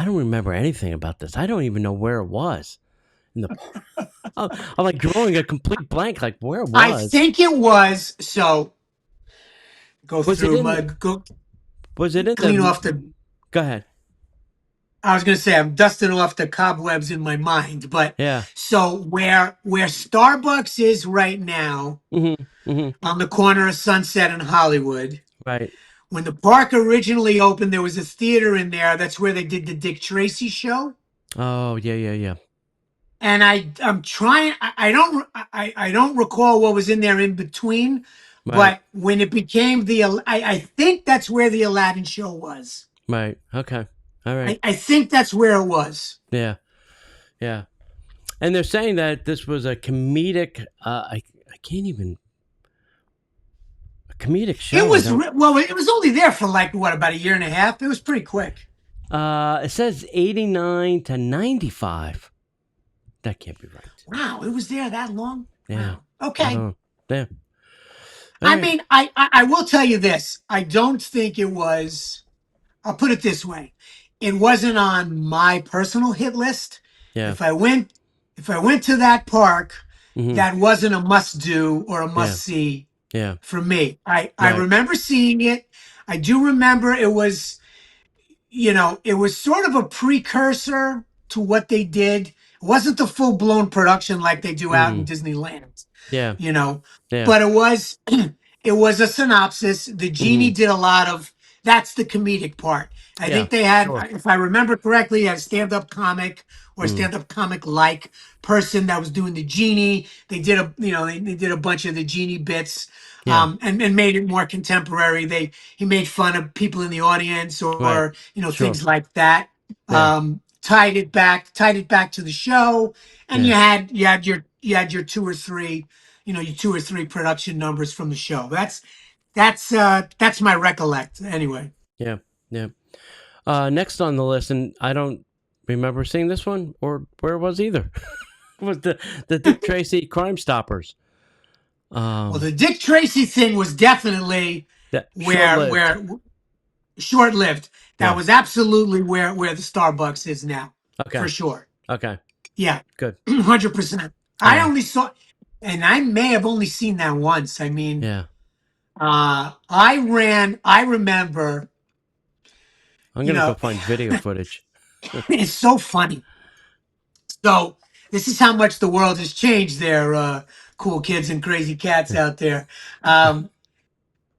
Speaker 2: don't remember anything about this. I don't even know where it was in the. I'm like drawing a complete blank. Like where it
Speaker 3: I
Speaker 2: was.
Speaker 3: think it was so. Go
Speaker 2: Was it
Speaker 3: through
Speaker 2: in?
Speaker 3: my go
Speaker 2: Was it in
Speaker 3: clean
Speaker 2: the?
Speaker 3: off the
Speaker 2: Go ahead.
Speaker 3: I was gonna say I'm dusting off the cobwebs in my mind, but
Speaker 2: Yeah.
Speaker 3: so where Starbucks is right now
Speaker 2: Mhm. Mhm.
Speaker 3: on the corner of Sunset and Hollywood,
Speaker 2: Right.
Speaker 3: when the park originally opened, there was a theater in there. That's where they did the Dick Tracy show.
Speaker 2: Oh yeah yeah yeah.
Speaker 3: And I'm trying. I don't recall what was in there in between,
Speaker 2: Right.
Speaker 3: but when it became I think that's where the Aladdin show was.
Speaker 2: Right. Okay. All right.
Speaker 3: I think that's where it was.
Speaker 2: Yeah. Yeah. And they're saying that this was a comedic. I can't even a comedic
Speaker 3: It
Speaker 2: show. I
Speaker 3: was
Speaker 2: don't.
Speaker 3: well. It was only there for like what, about a year and a half. It was pretty quick.
Speaker 2: It says 89 to 95. That can't be right.
Speaker 3: Wow, it was there that long.
Speaker 2: Yeah.
Speaker 3: Wow.
Speaker 2: I
Speaker 3: Okay.
Speaker 2: don't. Yeah. All
Speaker 3: I
Speaker 2: right.
Speaker 3: mean, I will tell you this. I don't think it was. I'll put it this way. It wasn't on my personal hit list.
Speaker 2: Yeah.
Speaker 3: If I went, if I went to that park,
Speaker 2: Mhm.
Speaker 3: that wasn't a must do or a must
Speaker 2: Yeah.
Speaker 3: see
Speaker 2: Yeah.
Speaker 3: for me. I
Speaker 2: Right.
Speaker 3: remember seeing it. I do remember it was. It was sort of a precursor to what they did. It wasn't the full blown production like they do out in
Speaker 2: Mm.
Speaker 3: Disneyland,
Speaker 2: Yeah.
Speaker 3: you know,
Speaker 2: Yeah.
Speaker 3: but it was it was a synopsis. The genie
Speaker 2: Mhm.
Speaker 3: did a lot of that's the comedic part. I
Speaker 2: Yeah.
Speaker 3: think they had,
Speaker 2: Sure.
Speaker 3: if I remember correctly, a stand-up comic or
Speaker 2: Mm.
Speaker 3: stand-up comic like person that was doing the genie. They did they did a bunch of the genie bits,
Speaker 2: Yeah.
Speaker 3: and made it more contemporary. He made fun of people in the audience
Speaker 2: Right.
Speaker 3: or
Speaker 2: Sure.
Speaker 3: things like that.
Speaker 2: Yeah.
Speaker 3: Tied it back to the show, and
Speaker 2: Yeah.
Speaker 3: you had your two or three production numbers from the show. That's my recollect anyway.
Speaker 2: Yeah. Yeah. Next on the list, and I don't remember seeing this one or where it was either. Was the Dick Tracy Crime Stoppers?
Speaker 3: Well,
Speaker 2: Um.
Speaker 3: the Dick Tracy thing was definitely
Speaker 2: That short
Speaker 3: where
Speaker 2: lived.
Speaker 3: where short lived. That
Speaker 2: Yeah.
Speaker 3: was absolutely where the Starbucks is now,
Speaker 2: Okay.
Speaker 3: for sure.
Speaker 2: Okay.
Speaker 3: Yeah,
Speaker 2: Good.
Speaker 3: 100%. I
Speaker 2: Yeah.
Speaker 3: only saw, and I may have only seen that once. I mean,
Speaker 2: Yeah.
Speaker 3: I remember,
Speaker 2: I'm
Speaker 3: you
Speaker 2: gonna go
Speaker 3: know,
Speaker 2: find video footage.
Speaker 3: it's so funny. So this is how much the world has changed there, cool kids and crazy cats out there. Um,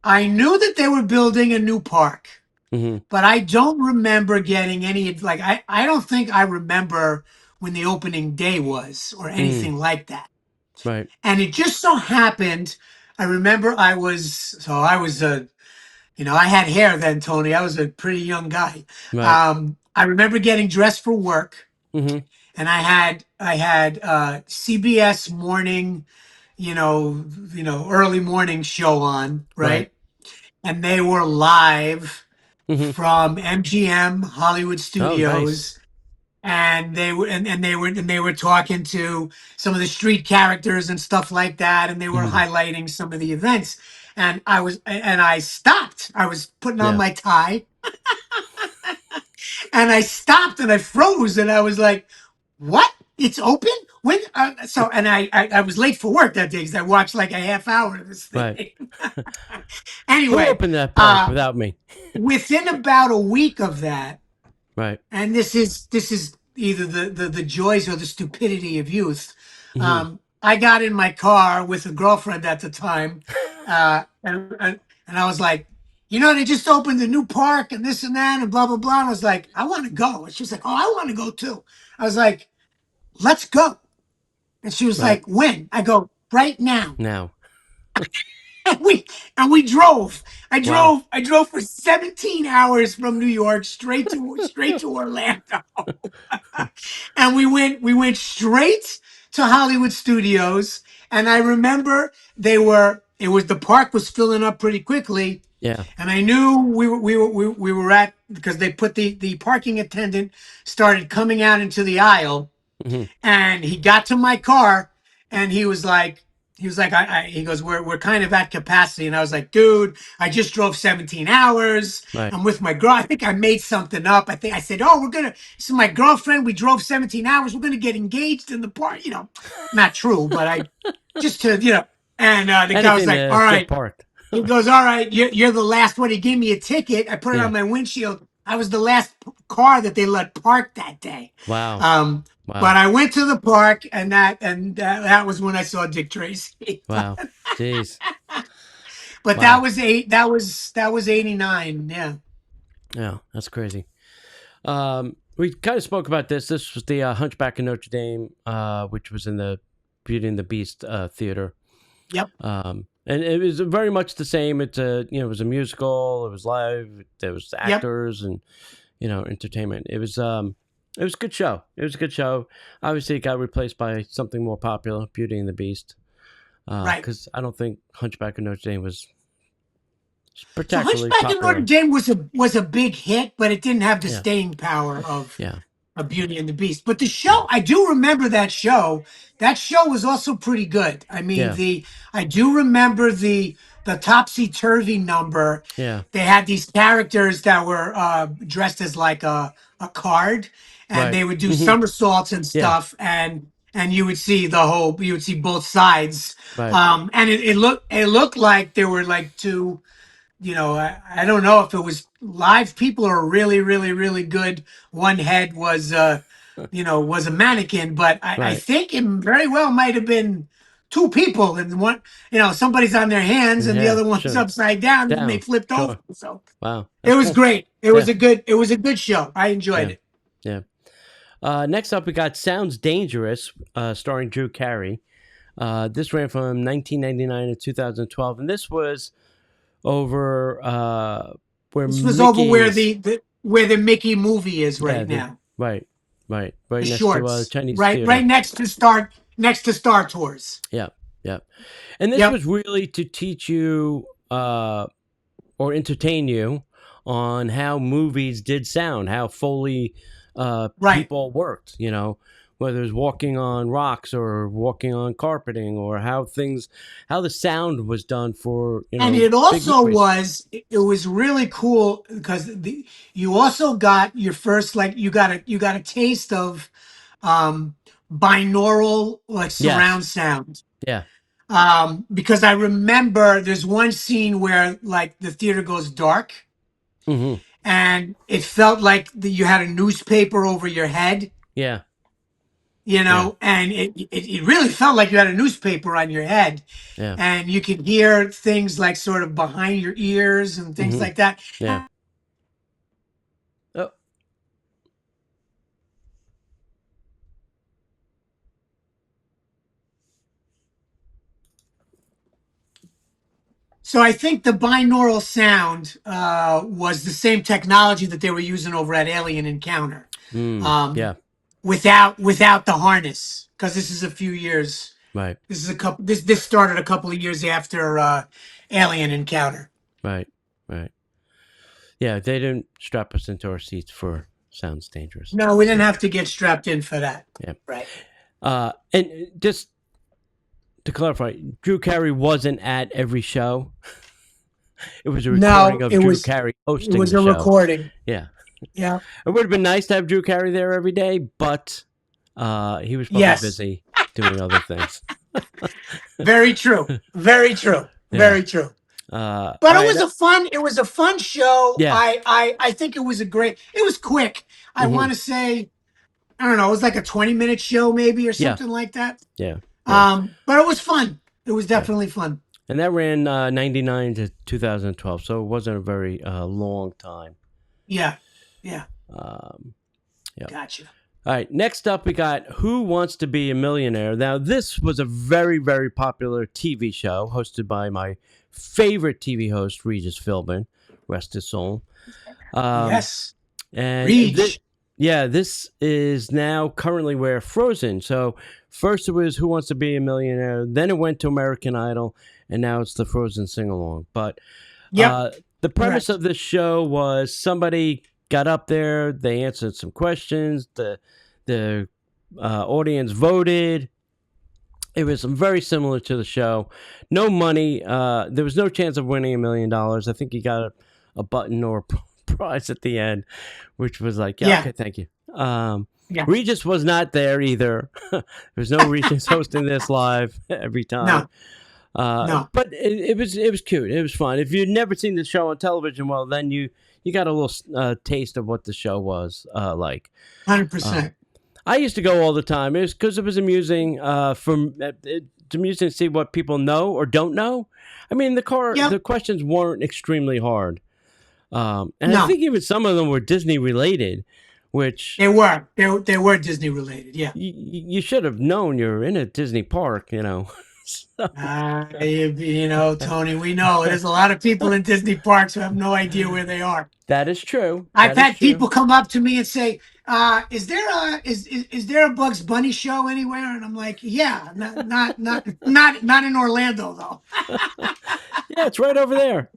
Speaker 3: I knew that they were building a new park,
Speaker 2: Mm-hmm.
Speaker 3: but I don't remember getting any, like, I don't think I remember when the opening day was or
Speaker 2: Mm.
Speaker 3: anything like that.
Speaker 2: Right.
Speaker 3: And it just so happened, I remember I had hair then, Tony. I was a pretty young guy.
Speaker 2: Right.
Speaker 3: I remember getting dressed for work,
Speaker 2: Mm-hmm.
Speaker 3: and I had CBS morning, early morning show on,
Speaker 2: Right.
Speaker 3: right? And they were live
Speaker 2: Mm-hmm.
Speaker 3: from MGM Hollywood
Speaker 2: Oh, nice.
Speaker 3: Studios, and they were talking to some of the street characters and stuff like that, and they were
Speaker 2: Mm.
Speaker 3: highlighting some of the events. and I stopped. I was putting on my tie, and I stopped, and I froze, and I was like, "What? It's open? When?" And I was late for work that day because I watched like a half hour of this thing.
Speaker 2: Right. Who
Speaker 3: Anyway,
Speaker 2: opened that park without me?
Speaker 3: within about a week of that,
Speaker 2: Right.
Speaker 3: and this is either the joys or the stupidity of youth. I got in my car with a girlfriend at the time, and I was like, they just opened a new park and this and that and blah blah blah. And I was like, I want to go. And she was like, oh, I want to go too. I was like, let's go. And she was
Speaker 2: Right.
Speaker 3: like, when? I go, right now.
Speaker 2: Now.
Speaker 3: And we drove. I
Speaker 2: Wow.
Speaker 3: drove. I drove for 17 hours from New York straight to Orlando. And we went straight to Hollywood Studios. And I remember the park was filling up pretty quickly.
Speaker 2: Yeah.
Speaker 3: And I knew we were at, because they put the parking attendant started coming out into the aisle, and he got to my car, and he goes, we're kind of at capacity. And I was like, dude, I just drove 17 hours.
Speaker 2: Right.
Speaker 3: I'm with my girl. I think I made something up. I think I said, oh, this is my girlfriend. We drove 17 hours. We're going to get engaged in the park. Not true, but I just to, and the guy was like, all right.
Speaker 2: Parked.
Speaker 3: He goes, all right, you're the last one. He gave me a ticket. I put it on my windshield. I was the last car that they let park that day.
Speaker 2: Wow. Wow.
Speaker 3: But I went to the park, and that was when I saw Dick Tracy.
Speaker 2: Wow. Jeez.
Speaker 3: But
Speaker 2: Wow.
Speaker 3: that was 89. Yeah.
Speaker 2: Yeah, that's crazy. We kind of spoke about this. This was the Hunchback of Notre Dame, which was in the Beauty and the Beast theater.
Speaker 3: Yep.
Speaker 2: And it was very much the same. It was a musical. It was live. There was actors and entertainment. It was a good show. It was a good show. Obviously, it got replaced by something more popular, Beauty and the Beast.
Speaker 3: Right.
Speaker 2: Because I don't think Hunchback of Notre Dame was
Speaker 3: So
Speaker 2: particularly
Speaker 3: Hunchback of
Speaker 2: popular.
Speaker 3: Notre Dame was a big hit, but it didn't have the staying power of Beauty and the Beast. But the show, I do remember that show. That show was also pretty good. I mean, I do remember the topsy-turvy number.
Speaker 2: Yeah.
Speaker 3: They had these characters that were dressed as like a card, and they would do somersaults and stuff, and you would see both sides.
Speaker 2: Right.
Speaker 3: And it looked like there were like two. I don't know if it was live people or really, really, really good. One head was was a mannequin, but I think it very well might have been two people, and one, somebody's on their hands and the other one's upside down, and they flipped over. So
Speaker 2: wow,
Speaker 3: it was great. It was a good show. I enjoyed it.
Speaker 2: Yeah. Next up, we got Sounds Dangerous, starring Drew Carey. This ran from 1999 to 2012, and this was over where
Speaker 3: the Mickey movie is right now.
Speaker 2: Right next
Speaker 3: shorts.
Speaker 2: to Chinese
Speaker 3: right
Speaker 2: theater.
Speaker 3: Right next to Star Tours.
Speaker 2: Yeah. And this was really to teach you or entertain you on how movies did sound, how Foley people worked, whether it's walking on rocks or walking on carpeting, or how the sound was done for,
Speaker 3: and it also was really cool because you also got your first, like, you got a taste of binaural, like, surround sound.
Speaker 2: Yeah.
Speaker 3: Because I remember there's one scene where, like, the theater goes dark, and it felt like you had a newspaper over your head.
Speaker 2: Yeah.
Speaker 3: And it really felt like you had a newspaper on your head.
Speaker 2: Yeah.
Speaker 3: And you could hear things like sort of behind your ears and things like that.
Speaker 2: Yeah. Oh.
Speaker 3: So I think the binaural sound was the same technology that they were using over at Alien Encounter. Without the harness, because this is a few years.
Speaker 2: Right.
Speaker 3: This started a couple of years after Alien Encounter.
Speaker 2: Right. Yeah, they didn't strap us into our seats for Sounds Dangerous.
Speaker 3: No, we didn't have to get strapped in for that.
Speaker 2: Yeah.
Speaker 3: Right.
Speaker 2: And just to clarify, Drew Carey wasn't at every show. It was a recording
Speaker 3: No,
Speaker 2: of
Speaker 3: it
Speaker 2: Drew
Speaker 3: was
Speaker 2: Carey
Speaker 3: it
Speaker 2: hosting
Speaker 3: was
Speaker 2: the
Speaker 3: a
Speaker 2: show.
Speaker 3: recording.
Speaker 2: Yeah.
Speaker 3: Yeah.
Speaker 2: It would have been nice to have Drew Carey there every day, but he was probably
Speaker 3: Yes.
Speaker 2: busy doing other things.
Speaker 3: Very true. Very true.
Speaker 2: Yeah.
Speaker 3: Very true.
Speaker 2: All
Speaker 3: But
Speaker 2: right.
Speaker 3: it was a fun show.
Speaker 2: Yeah.
Speaker 3: I think it was it was quick. I
Speaker 2: Hmm.
Speaker 3: want to say, I don't know, it was like a 20-minute show maybe or
Speaker 2: Yeah.
Speaker 3: something like that.
Speaker 2: Yeah. Yeah.
Speaker 3: But it was fun. It was
Speaker 2: Yeah.
Speaker 3: definitely fun.
Speaker 2: And that ran 99 to 2012, so it wasn't a very long time.
Speaker 3: Yeah. Yeah.
Speaker 2: Yeah.
Speaker 3: Gotcha.
Speaker 2: All right. Next up, we got Who Wants to Be a Millionaire? Now, this was a very, very popular TV show hosted by my favorite TV host, Regis Philbin. Rest his soul.
Speaker 3: Yes.
Speaker 2: And
Speaker 3: Reach.
Speaker 2: this is now currently where Frozen. So first it was Who Wants to Be a Millionaire, then it went to American Idol, and now it's the Frozen sing along. But
Speaker 3: Yep.
Speaker 2: the premise
Speaker 3: Correct.
Speaker 2: of this show was somebody got up there, they answered some questions, the audience voted. It was very similar to the show. No money. There was no chance of winning $1 million. I think you got a button or a prize at the end, which was like, yeah. Okay, thank you.
Speaker 3: Yeah.
Speaker 2: Regis was not there either. There's no Regis hosting this live every time.
Speaker 3: No.
Speaker 2: But it was cute. It was fun. If you'd never seen the show on television, well, then you got a little taste of what the show was like.
Speaker 3: 100%.
Speaker 2: I used to go all the time. It was because it was amusing. It's amusing to see what people know or don't know. I mean, the questions weren't extremely hard, and I think even some of them were Disney related, which
Speaker 3: they were Disney related. Yeah,
Speaker 2: you should have known. You're in a Disney park, you know.
Speaker 3: You know, Tony, we know there's a lot of people in Disney parks who have no idea where they are.
Speaker 2: That is true.
Speaker 3: I've had people come up to me and say, is there a Bugs Bunny show anywhere? And I'm like, yeah, not in Orlando though.
Speaker 2: Yeah, it's right over there.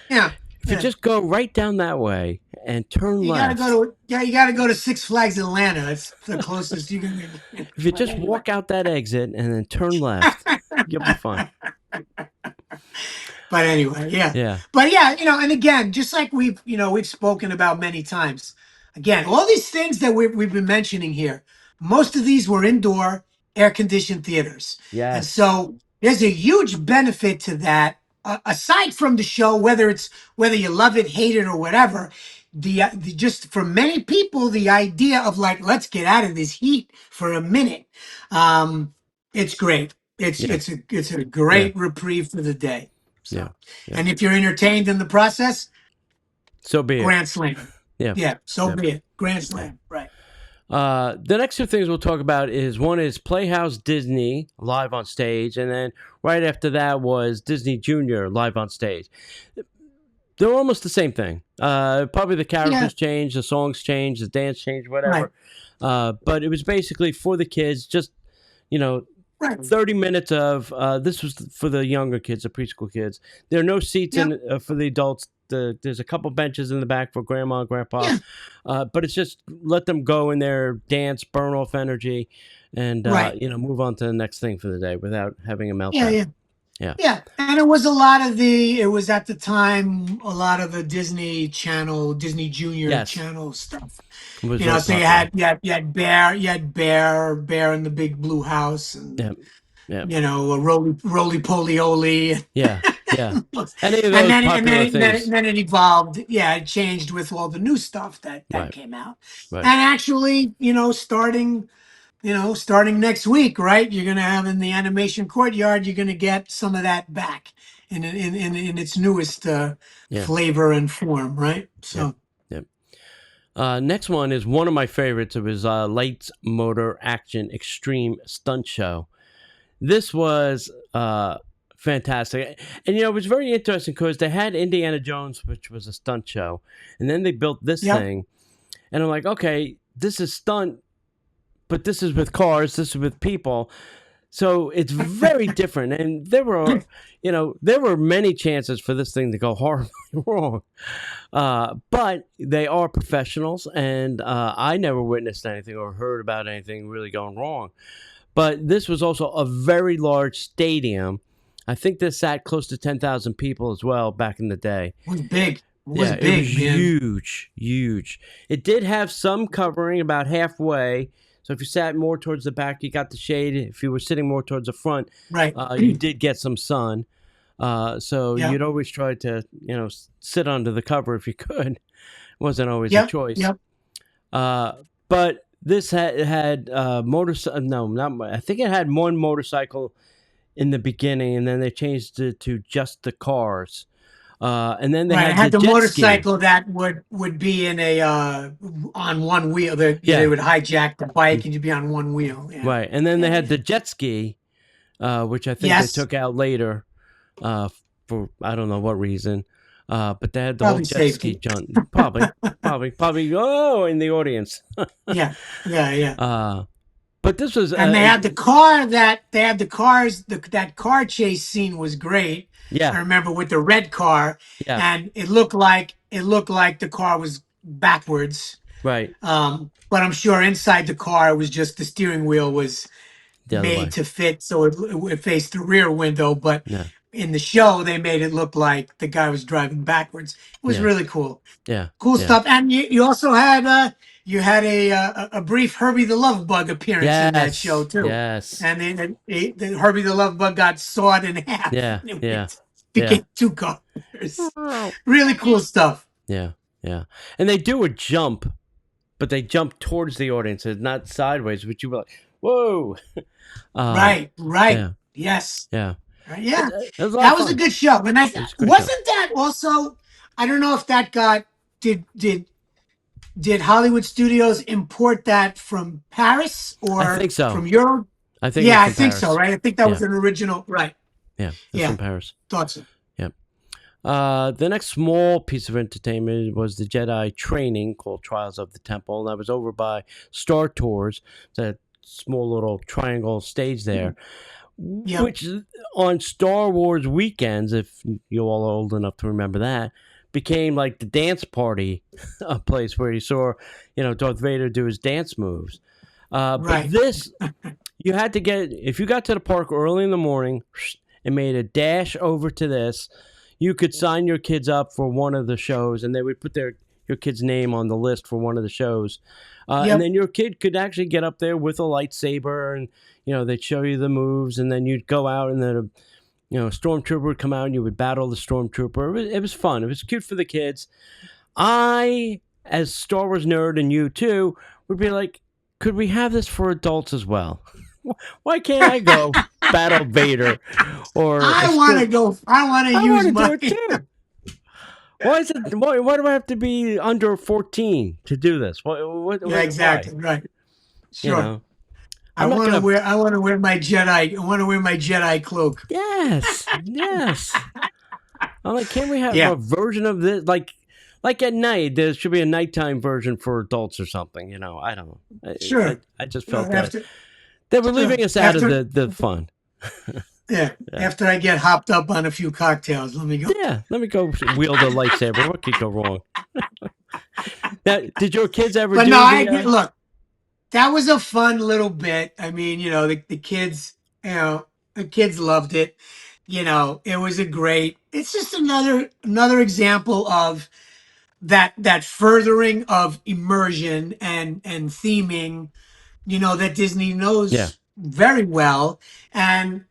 Speaker 3: Yeah.
Speaker 2: If you just go right down that way and turn left.
Speaker 3: You gotta go to Six Flags Atlanta. It's the closest you can get.
Speaker 2: If you just walk out that exit and then turn left, you'll be fine.
Speaker 3: But anyway,
Speaker 2: Yeah.
Speaker 3: But yeah, you know, and again, just like we've spoken about many times, again, all these things that we've been mentioning here, most of these were indoor, air-conditioned theaters.
Speaker 2: Yes.
Speaker 3: And so there's a huge benefit to that, aside from the show, whether you love it, hate it, or whatever. The just for many people, the idea of like, let's get out of this heat for a minute, it's great. It's a great reprieve for the day. So, and if you're entertained in the process,
Speaker 2: so be it.
Speaker 3: Grand slam. Yeah. So be it. Grand slam. Right.
Speaker 2: The next two things we'll talk about is one is Playhouse Disney live on stage, and then right after that was Disney Junior live on stage. They're almost the same thing. Probably the characters changed, the songs changed, the dance changed, whatever. Right. But it was basically for the kids, just 30 minutes of this was for the younger kids, the preschool kids. There are no seats for the adults. There's a couple benches in the back for grandma and grandpa, but it's just let them go in there, dance, burn off energy, and move on to the next thing for the day without having a meltdown.
Speaker 3: Yeah, and it was at the time a lot of the Disney Channel, Disney Junior Channel stuff. So you had Bear in the Big Blue House, and Roly Poly Oly.
Speaker 2: And
Speaker 3: then it evolved. Yeah, it changed with all the new stuff that came out. Right. And actually, starting next week, right? You're going to have in the animation courtyard, you're going to get some of that back in its newest flavor and form, right? So.
Speaker 2: Next one is one of my favorites. It was Lights, Motor, Action, Extreme Stunt Show. This was fantastic. And, it was very interesting because they had Indiana Jones, which was a stunt show. And then they built this thing. And I'm like, okay, this is stunt, but this is with cars, this is with people. So it's very different. And there were many chances for this thing to go horribly wrong. But they are professionals, and I never witnessed anything or heard about anything really going wrong. But this was also a very large stadium. I think this sat close to 10,000 people as well back in the day.
Speaker 3: It was big. It was
Speaker 2: Yeah, it was
Speaker 3: big, man.
Speaker 2: huge, huge. It did have some covering about halfway. So if you sat more towards the back, you got the shade. If you were sitting more towards the front,
Speaker 3: Right.
Speaker 2: you did get some sun. So
Speaker 3: Yep.
Speaker 2: you'd always try to, sit under the cover if you could. It wasn't always a
Speaker 3: Yep.
Speaker 2: choice.
Speaker 3: Yep.
Speaker 2: But this had motorcycle. No, not. I think it had one motorcycle in the beginning, and then they changed it to just the cars. And then they
Speaker 3: Right. I
Speaker 2: had
Speaker 3: had
Speaker 2: the
Speaker 3: the
Speaker 2: jet
Speaker 3: motorcycle
Speaker 2: ski.
Speaker 3: that would be in a on one wheel. They
Speaker 2: Yeah,
Speaker 3: would hijack the bike and you'd be on one wheel. Yeah.
Speaker 2: right. And then they
Speaker 3: Yeah.
Speaker 2: had the jet ski, which I think they
Speaker 3: Yes.
Speaker 2: took out later for I don't know what reason. But they had the whole
Speaker 3: Probably
Speaker 2: jet ski
Speaker 3: safety.
Speaker 2: jump. Probably. Oh, in the audience.
Speaker 3: Yeah. Yeah. Yeah.
Speaker 2: But this was
Speaker 3: And they had the car that car chase scene was great. I
Speaker 2: yeah,
Speaker 3: remember with the red car,
Speaker 2: yeah,
Speaker 3: and it looked like the car was backwards.
Speaker 2: right.
Speaker 3: But I'm sure inside the car it was just the steering wheel was
Speaker 2: The other
Speaker 3: made
Speaker 2: way.
Speaker 3: to fit, so it faced the rear window. But
Speaker 2: Yeah,
Speaker 3: in the show, they made it look like the guy was driving backwards. It was
Speaker 2: yeah,
Speaker 3: really cool.
Speaker 2: yeah,
Speaker 3: Cool
Speaker 2: yeah.
Speaker 3: stuff. And you also had a brief Herbie the Love Bug appearance in that show
Speaker 2: Yes,
Speaker 3: too.
Speaker 2: yes.
Speaker 3: And then the Herbie the Love Bug got sawed in half.
Speaker 2: Yeah,
Speaker 3: And
Speaker 2: yeah,
Speaker 3: it
Speaker 2: yeah.
Speaker 3: became two cars. Really cool stuff.
Speaker 2: Yeah, yeah. And they do a jump, but they jump towards the audience, it's not sideways, but you were like, whoa.
Speaker 3: Right.
Speaker 2: Yeah,
Speaker 3: Yes.
Speaker 2: yeah.
Speaker 3: Yeah.
Speaker 2: It was a lot
Speaker 3: That
Speaker 2: of
Speaker 3: was a
Speaker 2: fun.
Speaker 3: good show. And
Speaker 2: It was a great show.
Speaker 3: wasn't that also, I don't know if that got, did Hollywood Studios import that from Paris
Speaker 2: I
Speaker 3: or
Speaker 2: think so.
Speaker 3: from Europe?
Speaker 2: I think it
Speaker 3: Yeah,
Speaker 2: was
Speaker 3: I
Speaker 2: from
Speaker 3: think so,
Speaker 2: Paris.
Speaker 3: right? I think that was
Speaker 2: Yeah.
Speaker 3: an original, right?
Speaker 2: Yeah, it was
Speaker 3: Yeah.
Speaker 2: from Paris.
Speaker 3: Thought so.
Speaker 2: Yep. The next small piece of entertainment was the Jedi training called Trials of the Temple, and that was over by Star Tours, that small little triangle stage there,
Speaker 3: Yep.
Speaker 2: which on Star Wars weekends, if you all are old enough to remember that, became like the dance party a place where you saw, Darth Vader do his dance moves. But
Speaker 3: Right.
Speaker 2: this, you had to if you got to the park early in the morning and made a dash over to this, you could sign your kids up for one of the shows, and they would put your kid's name on the list for one of the shows.
Speaker 3: Yep.
Speaker 2: And then your kid could actually get up there with a lightsaber, and they'd show you the moves, and then you'd go out, and then a stormtrooper would come out, and you would battle the stormtrooper. It was fun. It was cute for the kids. I, as Star Wars nerd, and you too, would be like, could we have this for adults as well? Why can't I go battle Vader? Or
Speaker 3: I want to go. I want to use
Speaker 2: do
Speaker 3: my.
Speaker 2: it too. Why is it? Why do I have to be under 14 to do this?
Speaker 3: Yeah, exactly.
Speaker 2: Why?
Speaker 3: Right. Sure. I
Speaker 2: I'm not
Speaker 3: want to
Speaker 2: gonna.
Speaker 3: wear. I want to wear my Jedi. I want to wear my Jedi cloak.
Speaker 2: Yes, yes. I'm like, can't we have
Speaker 3: Yeah.
Speaker 2: a version of this? Like at night, there should be a nighttime version for adults or something. I don't know.
Speaker 3: Sure.
Speaker 2: I just felt
Speaker 3: After,
Speaker 2: that they were leaving us out of
Speaker 3: after-
Speaker 2: the fun.
Speaker 3: yeah. After I get hopped up on a few cocktails, let me go.
Speaker 2: Yeah, let me go wield a lightsaber. What could go wrong? Now, did your kids ever
Speaker 3: But
Speaker 2: do
Speaker 3: no,
Speaker 2: the?
Speaker 3: I agree. Look, that was a fun little bit. I mean, the kids, the kids loved it. It was a great. It's just another example of that furthering of immersion and theming, that Disney knows
Speaker 2: Yeah.
Speaker 3: very well. And,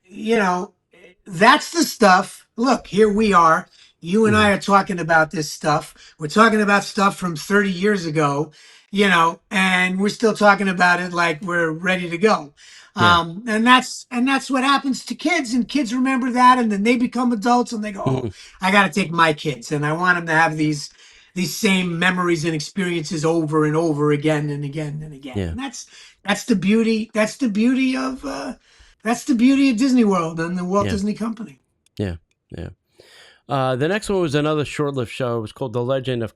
Speaker 3: that's the stuff. Look, here we are. You and I are talking about this stuff. We're talking about stuff from 30 years ago, and we're still talking about it like we're ready to go.
Speaker 2: Yeah.
Speaker 3: And that's what happens to kids, and kids remember that, and then they become adults and they go, oh, I got to take my kids, and I want them to have these same memories and experiences over and over again and again and again.
Speaker 2: Yeah.
Speaker 3: And that's the beauty. That's the beauty of Disney World and the Walt Disney Company.
Speaker 2: Yeah, yeah. The next one was another short-lived show. It was called The Legend of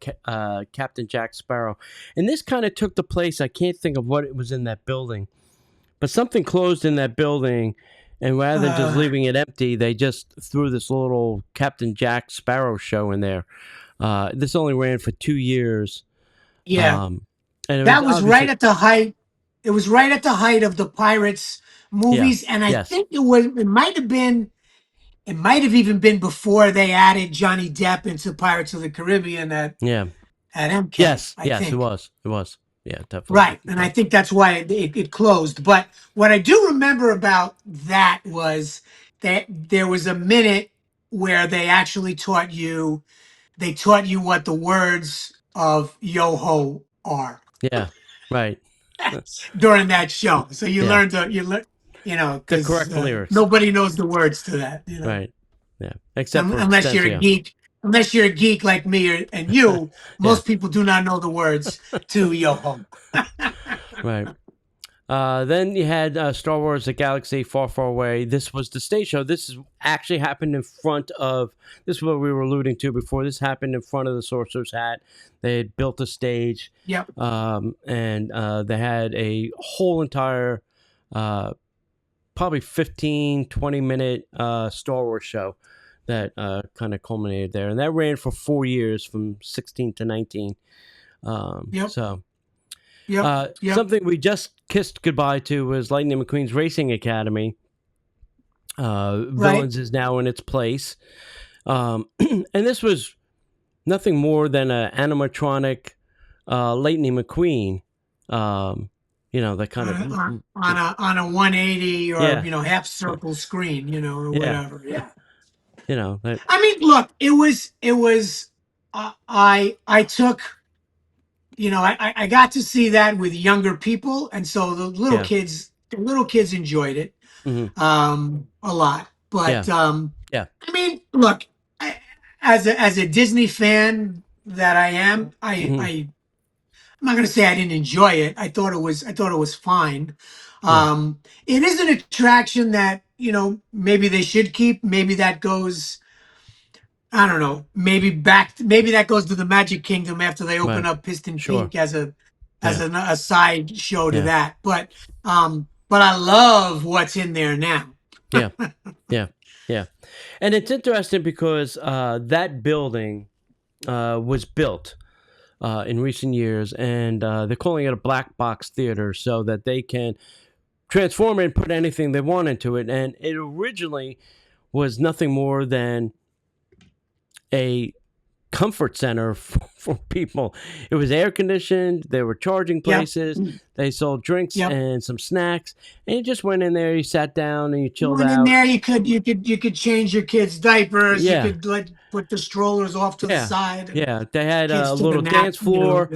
Speaker 2: Captain Jack Sparrow. And this kind of took the place, I can't think of what it was in that building, but something closed in that building, and rather than just leaving it empty, they just threw this little Captain Jack Sparrow show in there. This only ran for 2 years.
Speaker 3: Yeah.
Speaker 2: And
Speaker 3: that was right at the height. It was right at the height of the Pirates movies.
Speaker 2: Yeah,
Speaker 3: And I think it might have been it might have even been before they added Johnny Depp into Pirates of the Caribbean at MK,
Speaker 2: Yes,
Speaker 3: I
Speaker 2: yes, it
Speaker 3: think.
Speaker 2: was. It was. Yeah, definitely
Speaker 3: Right. And I
Speaker 2: before.
Speaker 3: think that's why it closed. But what I do remember about that was that there was a minute where they taught you what the words of yo ho are
Speaker 2: Yeah, right.
Speaker 3: during that show. So
Speaker 2: Yeah,
Speaker 3: you learn,
Speaker 2: the
Speaker 3: because
Speaker 2: correct lyrics.
Speaker 3: nobody knows the words to that.
Speaker 2: Right. Yeah, except for
Speaker 3: Unless you're a
Speaker 2: Extensio.
Speaker 3: geek. Unless you're a geek like me and you,
Speaker 2: Yeah,
Speaker 3: most people do not know the words to yo ho.
Speaker 2: right. Then you had Star Wars: The Galaxy Far, Far Away. This was the stage show. This is actually happened in front of. This is what we were alluding to before. This happened in front of the Sorcerer's Hat. They had built a stage,
Speaker 3: Yep.
Speaker 2: and they had a whole entire, probably 15, 20-minute Star Wars show that kind of culminated there. And that ran for 4 years from 16 to 19.
Speaker 3: Yep.
Speaker 2: So.
Speaker 3: Yep.
Speaker 2: Something we just kissed goodbye to was Lightning McQueen's Racing Academy.
Speaker 3: Right.
Speaker 2: Villains is now in its place. And this was nothing more than an animatronic Lightning McQueen. That kind of
Speaker 3: on a 180 or
Speaker 2: yeah,
Speaker 3: half circle screen, or
Speaker 2: yeah,
Speaker 3: whatever. Yeah.
Speaker 2: that,
Speaker 3: I mean, look, it was I took, I got to see that with younger people, and so
Speaker 2: yeah,
Speaker 3: the little kids enjoyed it
Speaker 2: hmm
Speaker 3: a lot.
Speaker 2: yeah,
Speaker 3: But
Speaker 2: yeah,
Speaker 3: I mean, look, as a Disney fan that I am,
Speaker 2: hmm
Speaker 3: I'm not going to say I didn't enjoy it. I thought it was fine.
Speaker 2: yeah,
Speaker 3: It is an attraction that, maybe they should keep. Maybe that goes, I don't know, maybe that goes to the Magic Kingdom after they open
Speaker 2: right,
Speaker 3: up Piston
Speaker 2: sure,
Speaker 3: Peak as
Speaker 2: yeah,
Speaker 3: a side show to
Speaker 2: yeah,
Speaker 3: that. But I love what's in there now.
Speaker 2: yeah, yeah, yeah. And it's interesting because that building was built in recent years, and they're calling it a black box theater so that they can transform it and put anything they want into it. And it originally was nothing more than a comfort center for people. It was air conditioned. There were charging
Speaker 3: Yep.
Speaker 2: places. They sold drinks
Speaker 3: Yep.
Speaker 2: and some snacks. And you just went in there. You sat down and you
Speaker 3: You
Speaker 2: chilled
Speaker 3: went in
Speaker 2: out.
Speaker 3: there, you could change your kids' diapers. You
Speaker 2: Yeah,
Speaker 3: could put the strollers off to the
Speaker 2: yeah,
Speaker 3: side and
Speaker 2: yeah. They had
Speaker 3: kids
Speaker 2: a
Speaker 3: took a
Speaker 2: little
Speaker 3: nap.
Speaker 2: dance floor.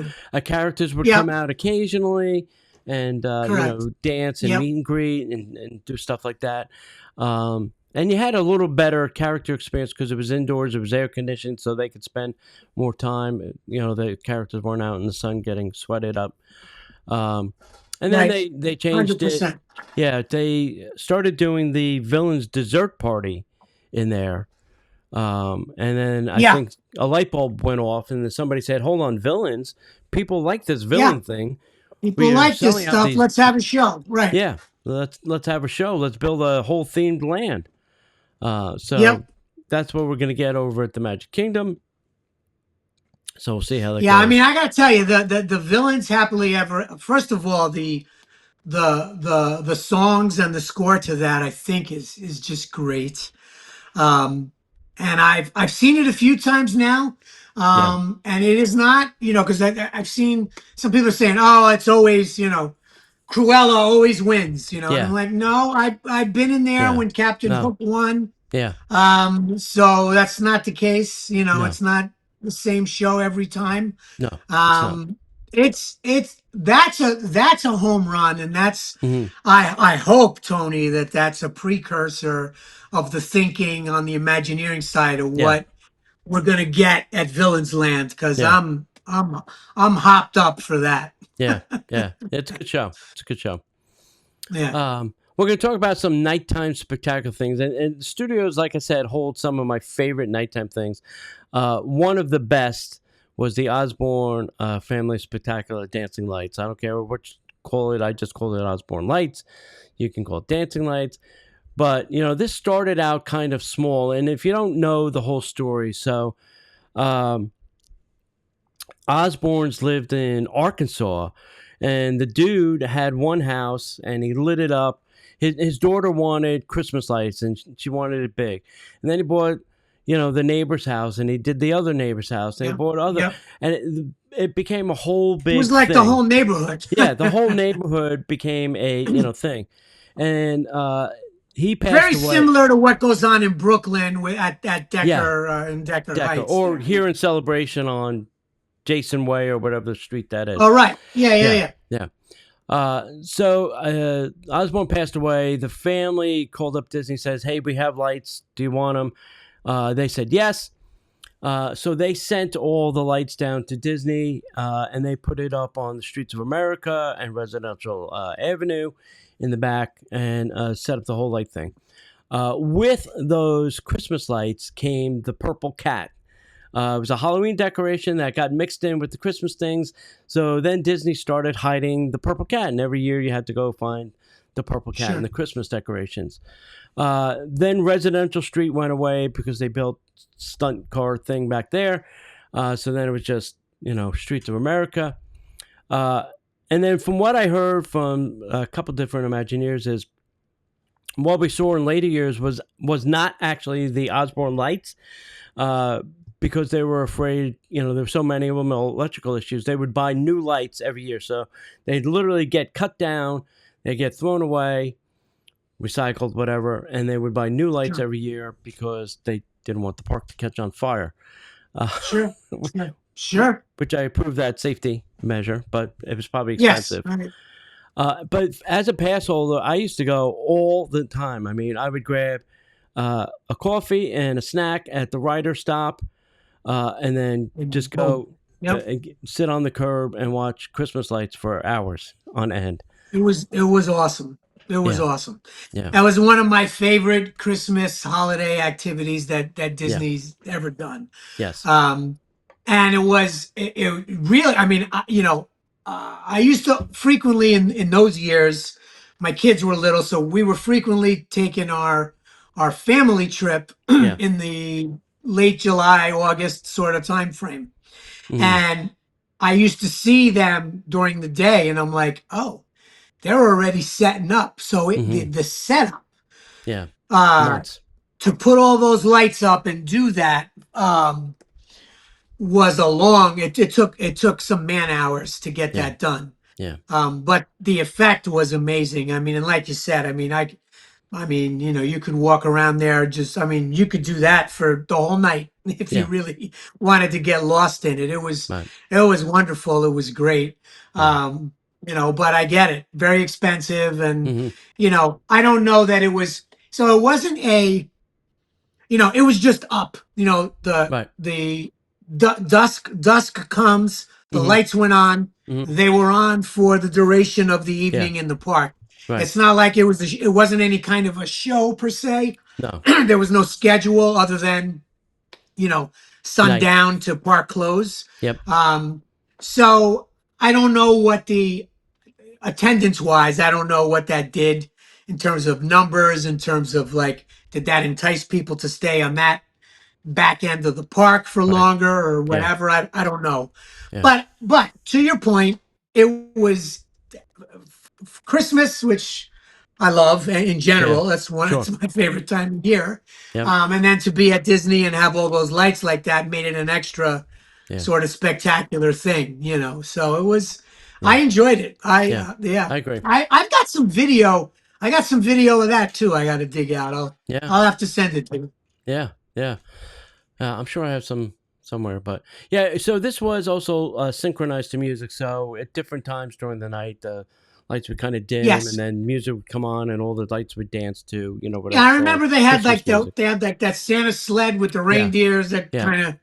Speaker 2: Characters would come
Speaker 3: Yep.
Speaker 2: out occasionally and
Speaker 3: Correct.
Speaker 2: dance and
Speaker 3: Yep.
Speaker 2: meet and greet and do stuff like that. And you had a little better character experience because it was indoors, it was air conditioned, so they could spend more time. The characters weren't out in the sun getting sweated up. And then
Speaker 3: Right.
Speaker 2: they changed it.
Speaker 3: 100%.
Speaker 2: Yeah, they started doing the villains dessert party in there. And then I
Speaker 3: Yeah.
Speaker 2: think a light bulb went off, and then somebody said, "Hold on, villains! People like this
Speaker 3: Yeah.
Speaker 2: villain thing.
Speaker 3: People
Speaker 2: We are
Speaker 3: like this
Speaker 2: selling out
Speaker 3: stuff.
Speaker 2: these.
Speaker 3: Let's have a show. Right.
Speaker 2: Yeah, let's have a show. Let's build a whole themed land." So
Speaker 3: Yep.
Speaker 2: that's what we're gonna get over at the Magic Kingdom. So we'll see how that
Speaker 3: Yeah. I mean,
Speaker 2: goes.
Speaker 3: I got to tell you, the villains happily ever. First of all, the songs and the score to that, I think, is just great. Um, and I've seen it a few times now.
Speaker 2: Yeah,
Speaker 3: And it is not, because I've seen some people saying, "Oh, it's always, Cruella always wins," and I'm
Speaker 2: yeah,
Speaker 3: like, "No, I've been in there
Speaker 2: yeah.
Speaker 3: when Captain
Speaker 2: No,
Speaker 3: Hook won."
Speaker 2: yeah,
Speaker 3: So that's not the case.
Speaker 2: no,
Speaker 3: It's not the same show every time.
Speaker 2: no. It's not.
Speaker 3: Um, that's a home run, and
Speaker 2: Hmm
Speaker 3: I hope, Tony, that's a precursor of the thinking on the Imagineering side of
Speaker 2: Yeah,
Speaker 3: what we're gonna get at Villains Land, because
Speaker 2: yeah,
Speaker 3: I'm hopped up for that.
Speaker 2: yeah, yeah. It's a good show. It's a good show.
Speaker 3: Yeah.
Speaker 2: We're going to talk about some nighttime spectacular things. And studios, like I said, hold some of my favorite nighttime things. One of the best was the Osborne Family Spectacular Dancing Lights. I don't care what you call it. I just call it Osborne Lights. You can call it Dancing Lights. But, this started out kind of small. And if you don't know the whole story, so Osborne's lived in Arkansas. And the dude had one house and he lit it up. his daughter wanted Christmas lights, and she wanted it big. And then he bought, the neighbor's house, and he did the other neighbor's house, and he bought other, and it became a whole big.
Speaker 3: It was like
Speaker 2: thing.
Speaker 3: the whole neighborhood.
Speaker 2: Yeah, the whole neighborhood became a thing, and he passed
Speaker 3: very
Speaker 2: away.
Speaker 3: Similar to what goes on in Brooklyn at Decker in Decker Heights,
Speaker 2: or here in Celebration on Jason Way or whatever the street that is.
Speaker 3: Oh right, yeah.
Speaker 2: So Osborne passed away. The family called up Disney, says, "Hey, we have lights. Do you want them?" They said yes. So they sent all the lights down to Disney, and they put it up on the streets of America and Residential Avenue in the back, and set up the whole light thing. With those Christmas lights came the purple cat. It was a Halloween decoration that got mixed in with the Christmas things. So then Disney started hiding the purple cat, and every year you had to go find the purple cat in the Christmas decorations. Then Residential Street went away because they built stunt car thing back there. So then it was just, Streets of America. And then from what I heard from a couple different Imagineers is what we saw in later years was not actually the Osborne lights, because they were afraid, there were so many of them, electrical issues. They would buy new lights every year. So they'd literally get cut down, they get thrown away, recycled, whatever, and they would buy new lights every year because they didn't want the park to catch on fire.
Speaker 3: Sure.
Speaker 2: Which I approve that safety measure, but it was probably expensive.
Speaker 3: Yes.
Speaker 2: But as a pass holder, I used to go all the time. I mean, I would grab a coffee and a snack at the rider stop, and then just go and sit on the curb and watch Christmas lights for hours on end.
Speaker 3: It was awesome. It was awesome.
Speaker 2: Yeah.
Speaker 3: That was one of my favorite Christmas holiday activities that Disney's ever done.
Speaker 2: Yes.
Speaker 3: And it really, I mean, I used to frequently in those years, my kids were little, so we were frequently taking our family trip in the late July, August sort of time frame. Mm-hmm. And I used to see them during the day, and I'm like, oh, they're already setting up. So the setup, to put all those lights up and do that, was a long. It took some man hours to get that done.
Speaker 2: Yeah.
Speaker 3: But the effect was amazing. I mean, and like you said, I mean, you could walk around there. You could do that for the whole night if you really wanted to get lost in it. It was wonderful. It was great. But I get it. Very expensive. And, I don't know that it was, so it wasn't it was just up, the dusk comes, the lights went on, they were on for the duration of the evening in the park. Right. It's not like it wasn't any kind of a show per se.
Speaker 2: No.
Speaker 3: There was no schedule other than, sundown to park close.
Speaker 2: Yep.
Speaker 3: So I don't know what the attendance wise, I don't know what that did in terms of numbers, in terms of did that entice people to stay on that back end of the park for longer or whatever? I don't know. Yeah. But to your point, it was Christmas, which I love in general. That's it's my favorite time of year. Yep. And then to be at Disney and have all those lights like that made it an extra sort of spectacular thing, So it was. I enjoyed it. I
Speaker 2: agree.
Speaker 3: I've got some video. I got some video of that too. I got to dig out. I'll have to send it to you.
Speaker 2: Yeah. I'm sure I have some somewhere, but so this was also synchronized to music. So at different times during the night, the lights would kind of dim, and then music would come on, and all the lights would dance to whatever.
Speaker 3: Yeah, I remember they had that Santa sled with the reindeers that kind of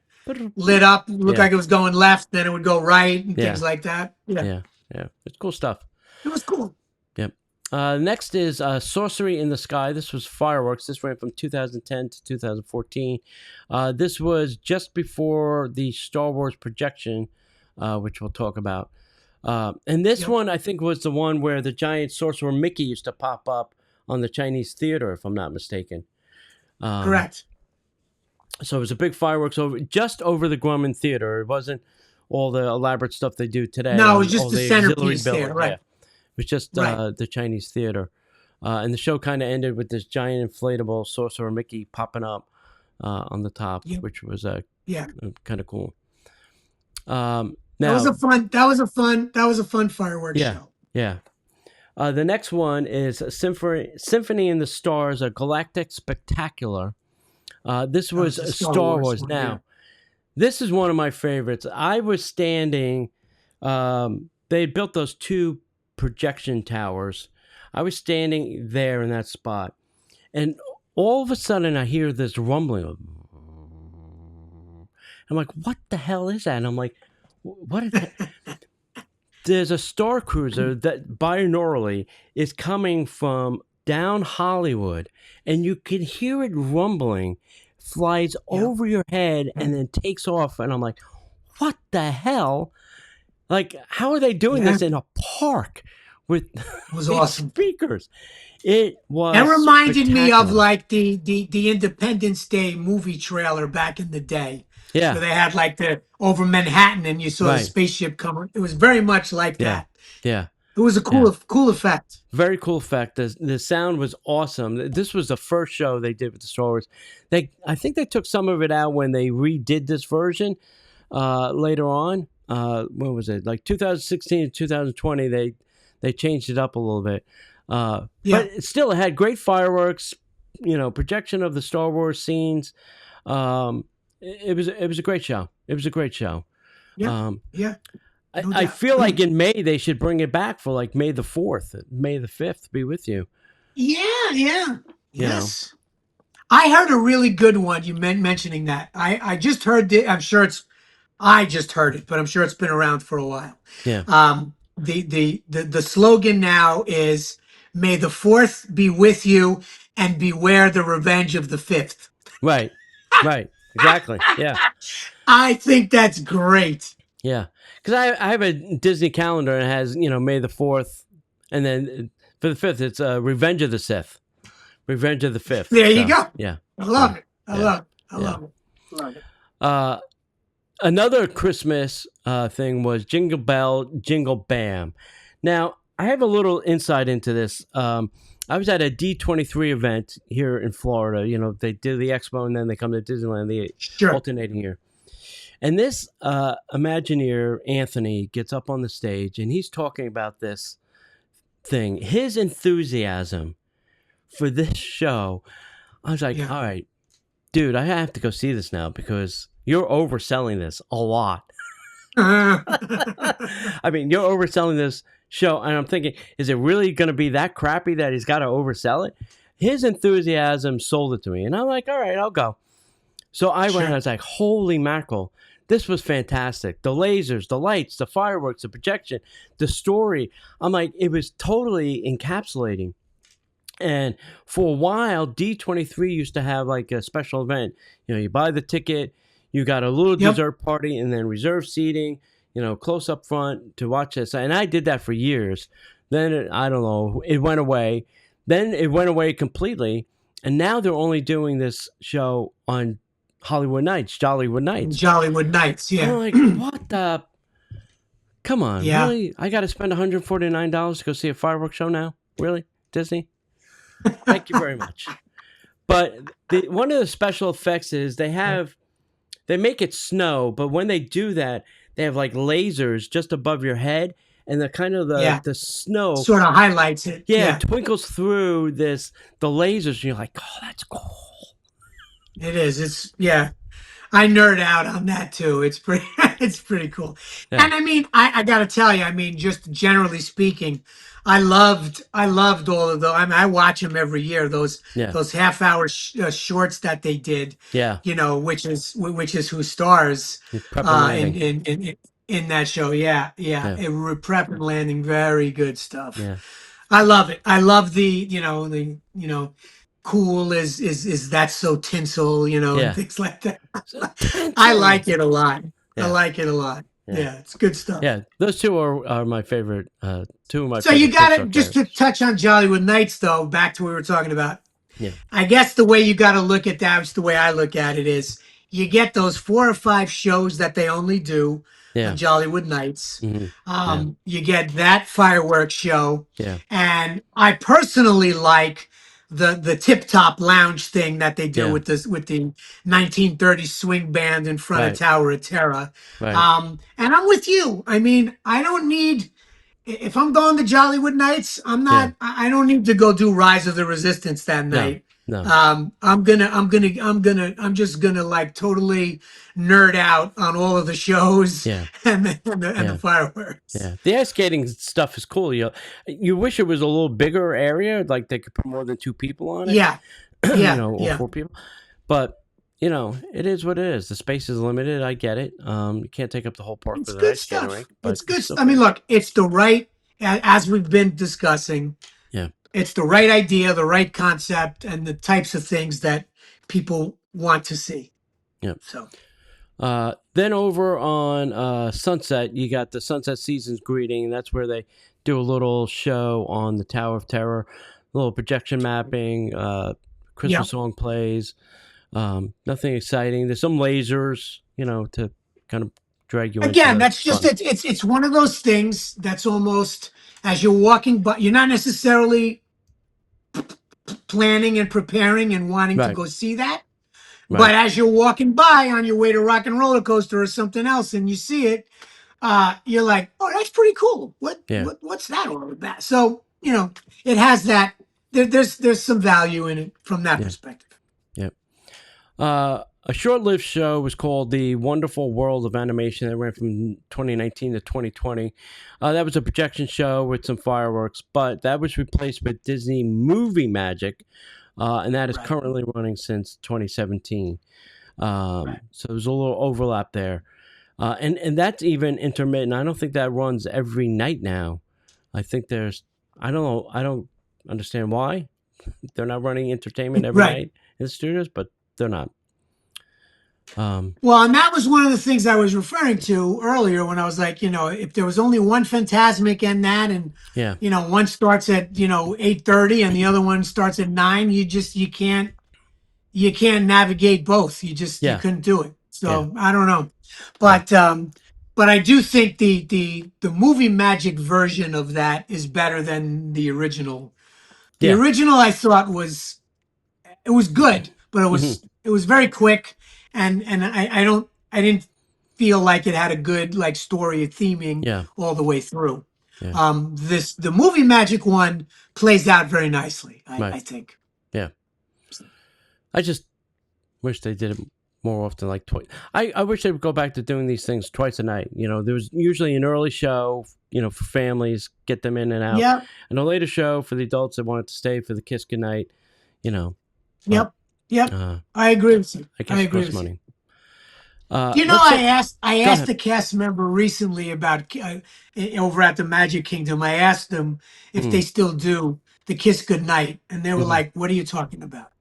Speaker 3: lit up, looked like it was going left, then it would go right, and things like that.
Speaker 2: Yeah, it's cool stuff.
Speaker 3: It was cool.
Speaker 2: Yep. Next is Sorcery in the Sky. This was fireworks. This ran from 2010 to 2014. This was just before the Star Wars projection, which we'll talk about. And this one, I think, was the one where the giant sorcerer Mickey used to pop up on the Chinese theater, if I'm not mistaken.
Speaker 3: Correct.
Speaker 2: So it was a big fireworks just over the Grumman Theater. It wasn't all the elaborate stuff they do today.
Speaker 3: No, it was just the centerpiece there, right?
Speaker 2: Yeah. It was just the Chinese theater. And the show kind of ended with this giant inflatable Sorcerer Mickey popping up on the top, which was kind of cool. Now,
Speaker 3: that was a fun fireworks show.
Speaker 2: Yeah. The next one is Symphony in the Stars, a Galactic Spectacular. This was a Star Wars. Now, this is one of my favorites. I was standing. They built those 2 projection towers. I was standing there in that spot, and all of a sudden I hear this rumbling. I'm like, what the hell is that? And I'm like, what is that? There's a Star Cruiser that binaurally is coming from down Hollywood, and you can hear it rumbling, flies over your head, and then takes off. And I'm like, what the hell? Like, how are they doing this in a park with awesome speakers? It was.
Speaker 3: It reminded me of like the Independence Day movie trailer back in the day.
Speaker 2: Yeah.
Speaker 3: So they had like the over Manhattan, and you saw the spaceship coming. It was very much like that.
Speaker 2: Yeah.
Speaker 3: It was a cool effect.
Speaker 2: Very cool effect. The sound was awesome. This was the first show they did with the Star Wars. I think they took some of it out when they redid this version later on. When was it? Like 2016 and 2020, they changed it up a little bit. But still, it had great fireworks, projection of the Star Wars scenes. It was a great show. It was a great show.
Speaker 3: Yeah. No
Speaker 2: I feel like in May they should bring it back for like May the 4th, May the 5th, be with you.
Speaker 3: Yeah. Yes. I heard a really good one. You mentioning that. I just heard it. I just heard it, but I'm sure it's been around for a while.
Speaker 2: Yeah.
Speaker 3: The slogan now is "May the 4th be with you, and beware the revenge of the 5th."
Speaker 2: Right. Exactly. Yeah.
Speaker 3: I think that's great.
Speaker 2: Yeah, because I have a Disney calendar and it has May the 4th, and then for the 5th it's Revenge of the Sith, Revenge of the 5th.
Speaker 3: There you go.
Speaker 2: Yeah,
Speaker 3: I love it. I love it.
Speaker 2: Another Christmas thing was Jingle Bell, Jingle Bam. Now I have a little insight into this. I was at a D23 event here in Florida. They do the expo and then they come to Disneyland the alternating year. And this Imagineer, Anthony, gets up on the stage and he's talking about this thing. His enthusiasm for this show. I was like, all right, dude, I have to go see this now because you're overselling this a lot. I mean, you're overselling this show. And I'm thinking, is it really going to be that crappy that he's got to oversell it? His enthusiasm sold it to me. And I'm like, all right, I'll go. So I went and I was like, holy mackerel. This was fantastic. The lasers, the lights, the fireworks, the projection, the story. I'm like, it was totally encapsulating. And for a while, D23 used to have like a special event. You buy the ticket, you got a little dessert party, and then reserved seating, close up front to watch this. And I did that for years. Then, I don't know, it went away. Then it went away completely. And now they're only doing this show on Hollywood Nights, Jollywood Nights.
Speaker 3: Jollywood Nights, yeah.
Speaker 2: I'm like, what the? Come on, really? I got to spend $149 to go see a fireworks show now? Really? Disney? Thank you very much. But one of the special effects is they make it snow, but when they do that, they have like lasers just above your head, and the snow
Speaker 3: sort of highlights it.
Speaker 2: Yeah, it twinkles through the lasers, and you're like, oh, that's cool.
Speaker 3: It is. I nerd out on that too. It's pretty cool. Yeah. And I mean, I got to tell you, just generally speaking, I loved all of those. I watch them every year. Those half-hour shorts that they did.
Speaker 2: Yeah.
Speaker 3: Which is who stars in that show. Yeah. Prep and Landing, very good stuff.
Speaker 2: Yeah.
Speaker 3: I love it. I love the cool is that so tinsel, and things like that. I like it a lot. I like it a lot. Yeah, it's good stuff.
Speaker 2: Yeah, those two are my favorite. Two of my.
Speaker 3: So you got to just to touch on Jollywood Nights, though. Back to what we were talking about.
Speaker 2: Yeah.
Speaker 3: I guess the way you got to look at that, the way I look at it, is you get those 4 or 5 shows that they only do.
Speaker 2: Yeah.
Speaker 3: on Jollywood Nights.
Speaker 2: Hmm. Yeah.
Speaker 3: You get that fireworks show,
Speaker 2: Yeah.
Speaker 3: and I personally like the tip top lounge thing that they do
Speaker 2: Yeah.
Speaker 3: with the 1930s swing band in front of
Speaker 2: Right.
Speaker 3: Tower of Terror.
Speaker 2: Right.
Speaker 3: And I'm with you. I mean, I don't need if I'm going to Jollywood Nights,
Speaker 2: Yeah.
Speaker 3: I don't need to go do Rise of the Resistance that
Speaker 2: No.
Speaker 3: night.
Speaker 2: No.
Speaker 3: I'm just gonna like totally nerd out on all of the shows
Speaker 2: Yeah.
Speaker 3: and the
Speaker 2: Yeah.
Speaker 3: fireworks.
Speaker 2: Yeah. The ice skating stuff is cool. You wish it was a little bigger area, like they could put more than two people on it,
Speaker 3: Yeah, yeah,
Speaker 2: or
Speaker 3: yeah.
Speaker 2: four people. But it is what it is. The space is limited. I get it. You can't take up the whole park
Speaker 3: It's
Speaker 2: with an
Speaker 3: good
Speaker 2: ice skating
Speaker 3: stuff.
Speaker 2: rink, but
Speaker 3: It's
Speaker 2: it's
Speaker 3: good.
Speaker 2: still
Speaker 3: I mean,
Speaker 2: cool.
Speaker 3: look, it's the right as we've been discussing.
Speaker 2: Yeah.
Speaker 3: It's the right idea, the right concept, and the types of things that people want to see.
Speaker 2: Yeah.
Speaker 3: So.
Speaker 2: Then over on Sunset, you got the Sunset Seasons greeting. That's where they do a little show on the Tower of Terror, a little projection mapping, Christmas song plays. Nothing exciting. There's some lasers, to kind of drag you into
Speaker 3: Again,
Speaker 2: the
Speaker 3: that's just
Speaker 2: fun.
Speaker 3: it's one of those things that's almost as you're walking, but you're not necessarily planning and preparing and wanting to
Speaker 2: Right.
Speaker 3: go see that.
Speaker 2: Right.
Speaker 3: But as you're walking by on your way to Rock and Roller Coaster or something else, and you see it, you're like, "Oh, that's pretty cool.
Speaker 2: Yeah.
Speaker 3: What's that all about?" So it has that. There's some value in it from that
Speaker 2: Yeah.
Speaker 3: perspective.
Speaker 2: Yeah. A short-lived show was called The Wonderful World of Animation that ran from 2019 to 2020. That was a projection show with some fireworks, but that was replaced with Disney Movie Magic, and that is currently running since 2017. So there's a little overlap there. And that's even intermittent. I don't think that runs every night now. I think I don't know. I don't understand why they're not running entertainment every night in the studios, but they're not.
Speaker 3: Well, and that was one of the things I was referring to earlier when I was like, if there was only one Phantasmic and that, and
Speaker 2: Yeah.
Speaker 3: one starts at 8:30 and the other one starts at 9, you can't navigate both. You couldn't do it. So I don't know, but I do think the movie magic version of that is better than the original. The original I thought was good, but it was very quick, and I didn't feel like it had a good like story or theming all the way through.
Speaker 2: Yeah.
Speaker 3: The movie magic one plays out very nicely. I think.
Speaker 2: Yeah. I just wish they did it more often, like twice. I wish they would go back to doing these things twice a night. There was usually an early show, for families, get them in and out.
Speaker 3: Yeah.
Speaker 2: And a later show for the adults that wanted to stay for the kiss goodnight.
Speaker 3: Yep. I agree with you.
Speaker 2: I guess it costs money.
Speaker 3: I asked the cast member recently about over at the Magic Kingdom. I asked them if they still do the Kiss Goodnight, and they were like, "What are you talking about?"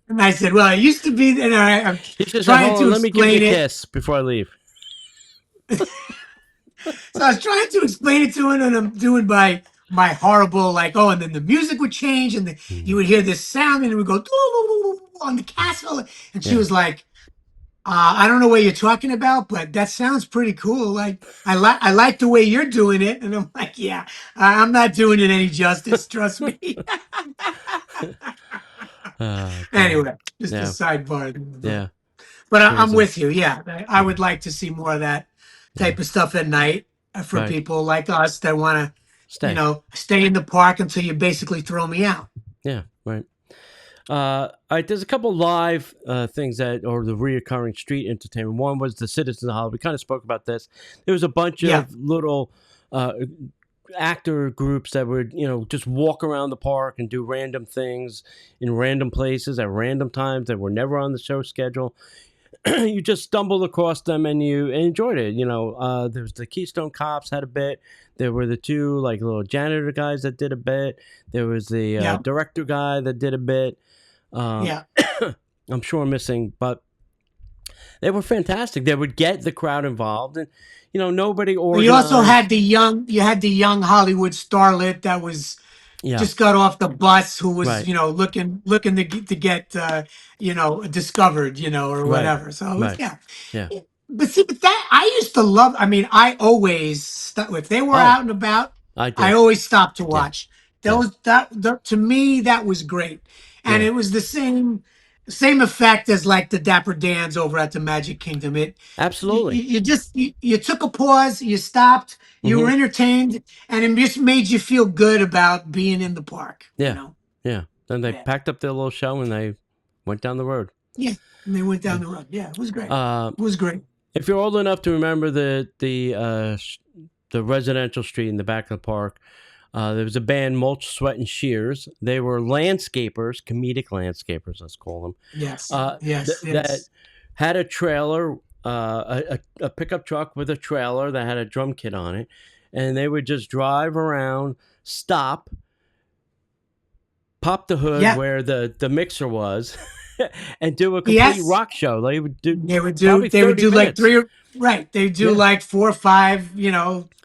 Speaker 3: And I said, "Well, it used to be." And I'm trying to
Speaker 2: let me give
Speaker 3: explain
Speaker 2: you a
Speaker 3: it.
Speaker 2: kiss before I leave.
Speaker 3: So I was trying to explain it to him, and I'm doing my horrible, like, and then the music would change, and you would hear this sound, and it would go on the castle, and she was like, "I don't know what you're talking about, but that sounds pretty cool. Like, I like the way you're doing it." And I'm like, "Yeah, I'm not doing it any justice. Trust me." Anyway, just a sidebar.
Speaker 2: Yeah.
Speaker 3: But I'm with you. Yeah, I would like to see more of that type of stuff at night for people like us that want to, stay in the park until you basically throw me out.
Speaker 2: Yeah, right. All right, there's a couple live things or the reoccurring street entertainment. One was the Citizens Hall. We kind of spoke about this. There was a bunch of little actor groups that would, just walk around the park and do random things in random places at random times that were never on the show schedule. You just stumbled across them and you enjoyed it. There was the Keystone Cops had a bit. There were the two like little janitor guys that did a bit. There was the director guy that did a bit. I'm sure I'm missing, but they were fantastic. They would get the crowd involved, and nobody organized.
Speaker 3: You also had the young Hollywood starlet that was just got off the bus, who was looking to get discovered, or whatever. So but that I used to love. I mean, I always if they were
Speaker 2: Oh,
Speaker 3: out and about,
Speaker 2: I
Speaker 3: I
Speaker 2: did.
Speaker 3: always stopped to
Speaker 2: Yeah,
Speaker 3: watch.
Speaker 2: yeah.
Speaker 3: To me that was great, and
Speaker 2: Yeah,
Speaker 3: it was the same effect as like the Dapper Dans over at the Magic Kingdom.
Speaker 2: absolutely.
Speaker 3: You took a pause, you stopped, you
Speaker 2: Hmm.
Speaker 3: were entertained, and it just made you feel good about being in the park. You
Speaker 2: Yeah,
Speaker 3: know,
Speaker 2: yeah. Then they
Speaker 3: yeah,
Speaker 2: packed up their little show and they went down the road.
Speaker 3: yeah. And they went
Speaker 2: Yeah.
Speaker 3: down the road. Yeah, it was great.
Speaker 2: Uh,
Speaker 3: It was great.
Speaker 2: if you're old enough to remember the residential street in the back of the park, there was a band, Mulch, Sweat, and Shears. They were landscapers, comedic landscapers, let's call them.
Speaker 3: Yes, yes,
Speaker 2: That
Speaker 3: yes.
Speaker 2: had a trailer, a pickup truck with a trailer that had a drum kit on it, and they would just drive around, stop, pop the hood
Speaker 3: Yeah.
Speaker 2: where the mixer was, and do a complete
Speaker 3: Yes.
Speaker 2: rock show. They would do
Speaker 3: They would do
Speaker 2: probably
Speaker 3: they would
Speaker 2: 30
Speaker 3: do like
Speaker 2: minutes.
Speaker 3: three right. They do
Speaker 2: Yeah.
Speaker 3: like 4 or 5,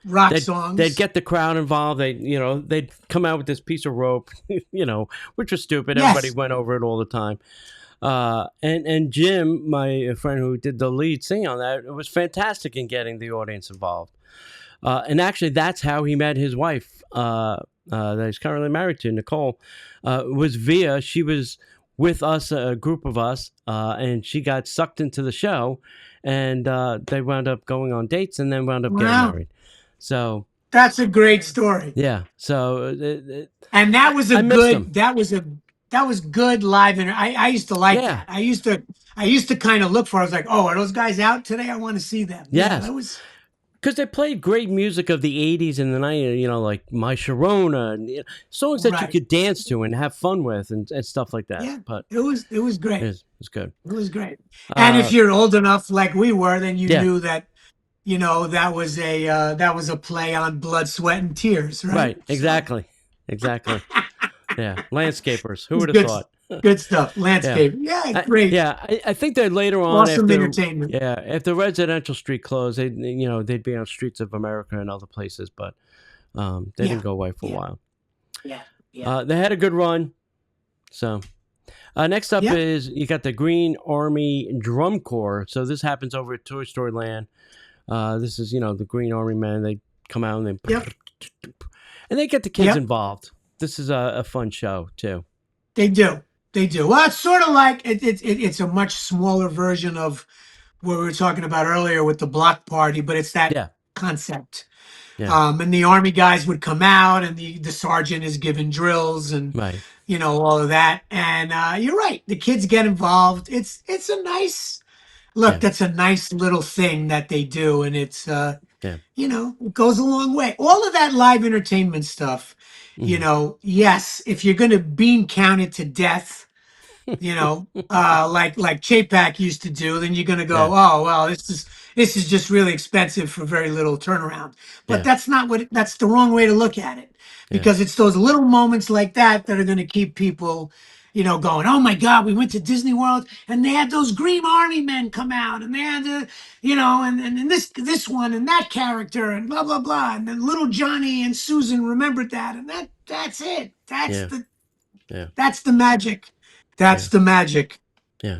Speaker 3: rock
Speaker 2: They'd
Speaker 3: songs.
Speaker 2: get the crowd involved. They'd come out with this piece of rope, which was stupid. Everybody
Speaker 3: Yes.
Speaker 2: went over it all the time. And Jim, my friend who did the lead singing on that, it was fantastic in getting the audience involved. And actually, that's how he met his wife, that he's currently married to, Nicole. She was with us, a group of us, and she got sucked into the show, and they wound up going on dates and then wound up getting
Speaker 3: Wow.
Speaker 2: married. So
Speaker 3: That's a great story.
Speaker 2: yeah, so
Speaker 3: And that was a
Speaker 2: I missed him.
Speaker 3: good that was good live I used to like
Speaker 2: Yeah,
Speaker 3: that. I used to kind of look for I was like, "Oh, are those guys out today? I want to see them." Yeah,
Speaker 2: yes,
Speaker 3: that was
Speaker 2: because they played great music of the '80s and the '90s. Like My Sharona, and songs that you
Speaker 3: right.
Speaker 2: could dance to and have fun with and stuff like that.
Speaker 3: Yeah.
Speaker 2: But
Speaker 3: It was great.
Speaker 2: it's good.
Speaker 3: It was great. And if
Speaker 2: Uh,
Speaker 3: you're old enough like we were, then you
Speaker 2: yeah,
Speaker 3: knew that that was a play on Blood, Sweat, and Tears, right?
Speaker 2: right,
Speaker 3: So
Speaker 2: exactly. Yeah, landscapers. Who
Speaker 3: it's
Speaker 2: would have
Speaker 3: good,
Speaker 2: thought?
Speaker 3: good stuff.
Speaker 2: Yeah,
Speaker 3: Landscape, yeah, great,
Speaker 2: I think that later on,
Speaker 3: awesome entertainment.
Speaker 2: after residential street closed, they'd be on Streets of America and other places, but they didn't
Speaker 3: Yeah,
Speaker 2: go away for a
Speaker 3: yeah,
Speaker 2: while.
Speaker 3: yeah, yeah,
Speaker 2: They had a good run. So next up
Speaker 3: yeah,
Speaker 2: is you got the Green Army Drum Corps. So this happens over at Toy Story Land. This is the Green Army men. They come out and
Speaker 3: yep,
Speaker 2: they get the kids
Speaker 3: yep.
Speaker 2: involved. This is a fun show too.
Speaker 3: They do, they do. Well, it's sort of like it's a much smaller version of what we were talking about earlier with the block party, but it's that
Speaker 2: Yeah,
Speaker 3: concept.
Speaker 2: yeah,
Speaker 3: And the army guys would come out, and the sergeant is giving drills, and
Speaker 2: right.
Speaker 3: all of that. And you're right, the kids get involved. It's a nice look.
Speaker 2: Yeah,
Speaker 3: That's a nice little thing that they do, and it's
Speaker 2: yeah.
Speaker 3: it goes a long way. All of that live entertainment stuff.
Speaker 2: Hmm.
Speaker 3: Yes, if you're gonna bean count it to death, like Chapek used to do, then you're gonna go,
Speaker 2: Yeah,
Speaker 3: oh well, this is just really expensive for very little turnaround. But
Speaker 2: yeah,
Speaker 3: that's the wrong way to look at it,
Speaker 2: yeah,
Speaker 3: because it's those little moments like that are gonna keep people, going, oh my God, we went to Disney World and they had those Green Army men come out and they had and this one and that character and blah blah blah, and then little Johnny and Susan remembered that, and that's it. That's
Speaker 2: yeah,
Speaker 3: the
Speaker 2: yeah,
Speaker 3: that's the magic. That's
Speaker 2: yeah,
Speaker 3: the magic.
Speaker 2: yeah.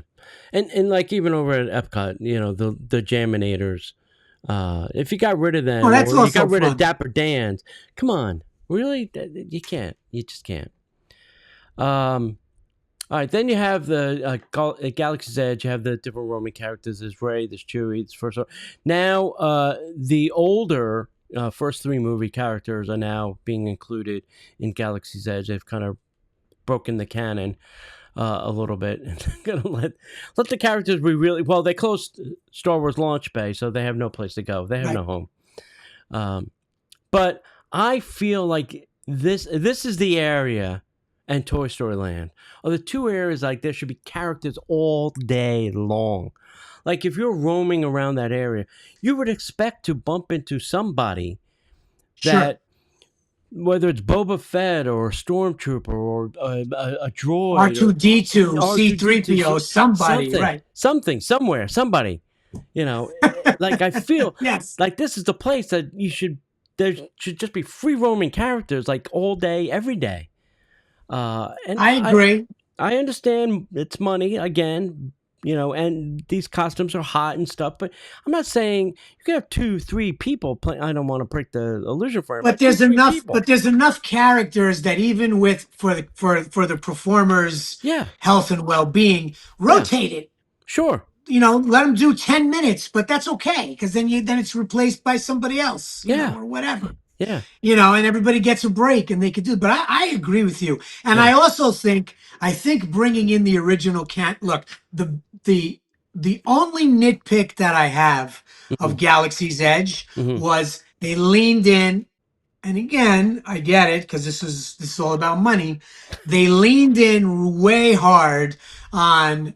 Speaker 2: And like even over at Epcot, the Jaminators. If you got rid of
Speaker 3: Oh,
Speaker 2: them
Speaker 3: that's
Speaker 2: or you
Speaker 3: also
Speaker 2: got rid of
Speaker 3: fun.
Speaker 2: Dapper Dans, come on, really? You can't. You just can't. Um, all right, then you have the Galaxy's Edge. You have the different Roman characters. There's Ray, there's Chewie, there's First. Now, the older first three movie characters are now being included in Galaxy's Edge. They've kind of broken the canon a little bit. Gonna let the characters we really well. They closed Star Wars Launch Bay, so they have no place to go. They have
Speaker 3: Right.
Speaker 2: no home. But I feel like this is the area, and Toy Story Land are the two areas like there should be characters all day long. Like if you're roaming around that area, you would expect to bump into somebody
Speaker 3: Sure.
Speaker 2: that, whether it's Boba Fett or a stormtrooper or a droid or
Speaker 3: R2D2,
Speaker 2: R2D2,
Speaker 3: C3PO, somebody,
Speaker 2: something,
Speaker 3: right.
Speaker 2: somewhere, somebody. Like I feel
Speaker 3: Yes.
Speaker 2: like this is the place that there should just be free roaming characters like all day, every day. And
Speaker 3: I agree.
Speaker 2: I understand it's money again, and these costumes are hot and stuff. But I'm not saying you can have 2-3 people play. I don't want to break the illusion for him,
Speaker 3: But
Speaker 2: but two,
Speaker 3: there's
Speaker 2: three
Speaker 3: enough.
Speaker 2: people.
Speaker 3: But there's enough characters that even with for the performers'
Speaker 2: Yeah,
Speaker 3: health and well being,
Speaker 2: yeah,
Speaker 3: rotate it.
Speaker 2: sure.
Speaker 3: Let them do 10 minutes, but that's okay because then it's replaced by somebody else,
Speaker 2: Yeah,
Speaker 3: or whatever.
Speaker 2: yeah,
Speaker 3: And everybody gets a break and they could do. But I agree with you, and
Speaker 2: yeah.
Speaker 3: I also think bringing in the original can't look the the only nitpick that I have
Speaker 2: Hmm.
Speaker 3: of Galaxy's Edge
Speaker 2: Hmm.
Speaker 3: was they leaned in, and again I get it because this is all about money. They leaned in way hard on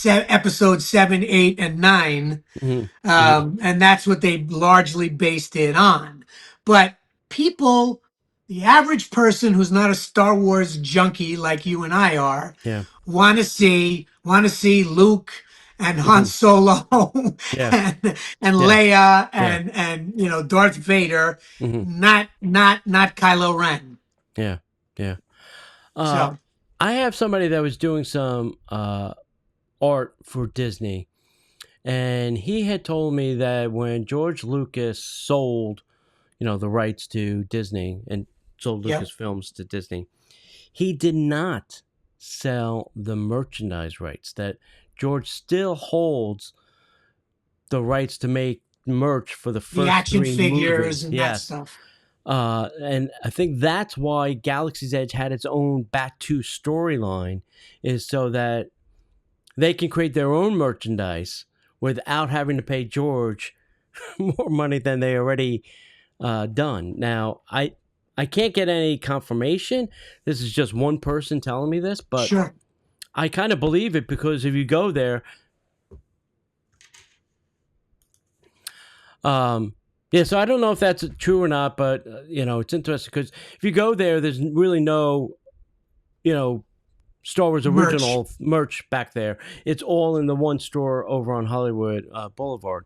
Speaker 3: episode 7, 8, and 9,
Speaker 2: Hmm. Hmm.
Speaker 3: and that's what they largely based it on. But people, the average person who's not a Star Wars junkie like you and I are,
Speaker 2: Yeah.
Speaker 3: want to see Luke and Han
Speaker 2: Hmm.
Speaker 3: Solo
Speaker 2: Yeah.
Speaker 3: and
Speaker 2: Yeah.
Speaker 3: Leia
Speaker 2: Yeah.
Speaker 3: and Darth Vader,
Speaker 2: Hmm.
Speaker 3: not Kylo Ren.
Speaker 2: Yeah. Yeah. Uh,
Speaker 3: So
Speaker 2: I have somebody that was doing some art for Disney, and he had told me that when George Lucas sold, the rights to Disney and sold
Speaker 3: yep,
Speaker 2: Lucasfilms to Disney, he did not sell the merchandise rights. That George still holds the rights to make merch for the
Speaker 3: the
Speaker 2: first
Speaker 3: action
Speaker 2: 3
Speaker 3: figures
Speaker 2: movies.
Speaker 3: and that
Speaker 2: Yes.
Speaker 3: stuff.
Speaker 2: And I think that's why Galaxy's Edge had its own Batuu storyline, is so that they can create their own merchandise without having to pay George more money than they already done. Now, I can't get any confirmation. This is just one person telling me this, but
Speaker 3: Sure.
Speaker 2: I kind of believe it because if you go there, yeah, so I don't know if that's true or not, but it's interesting because if you go there, there's really no, Star Wars
Speaker 3: Merch.
Speaker 2: original merch back there. It's all in the one store over on Hollywood Boulevard,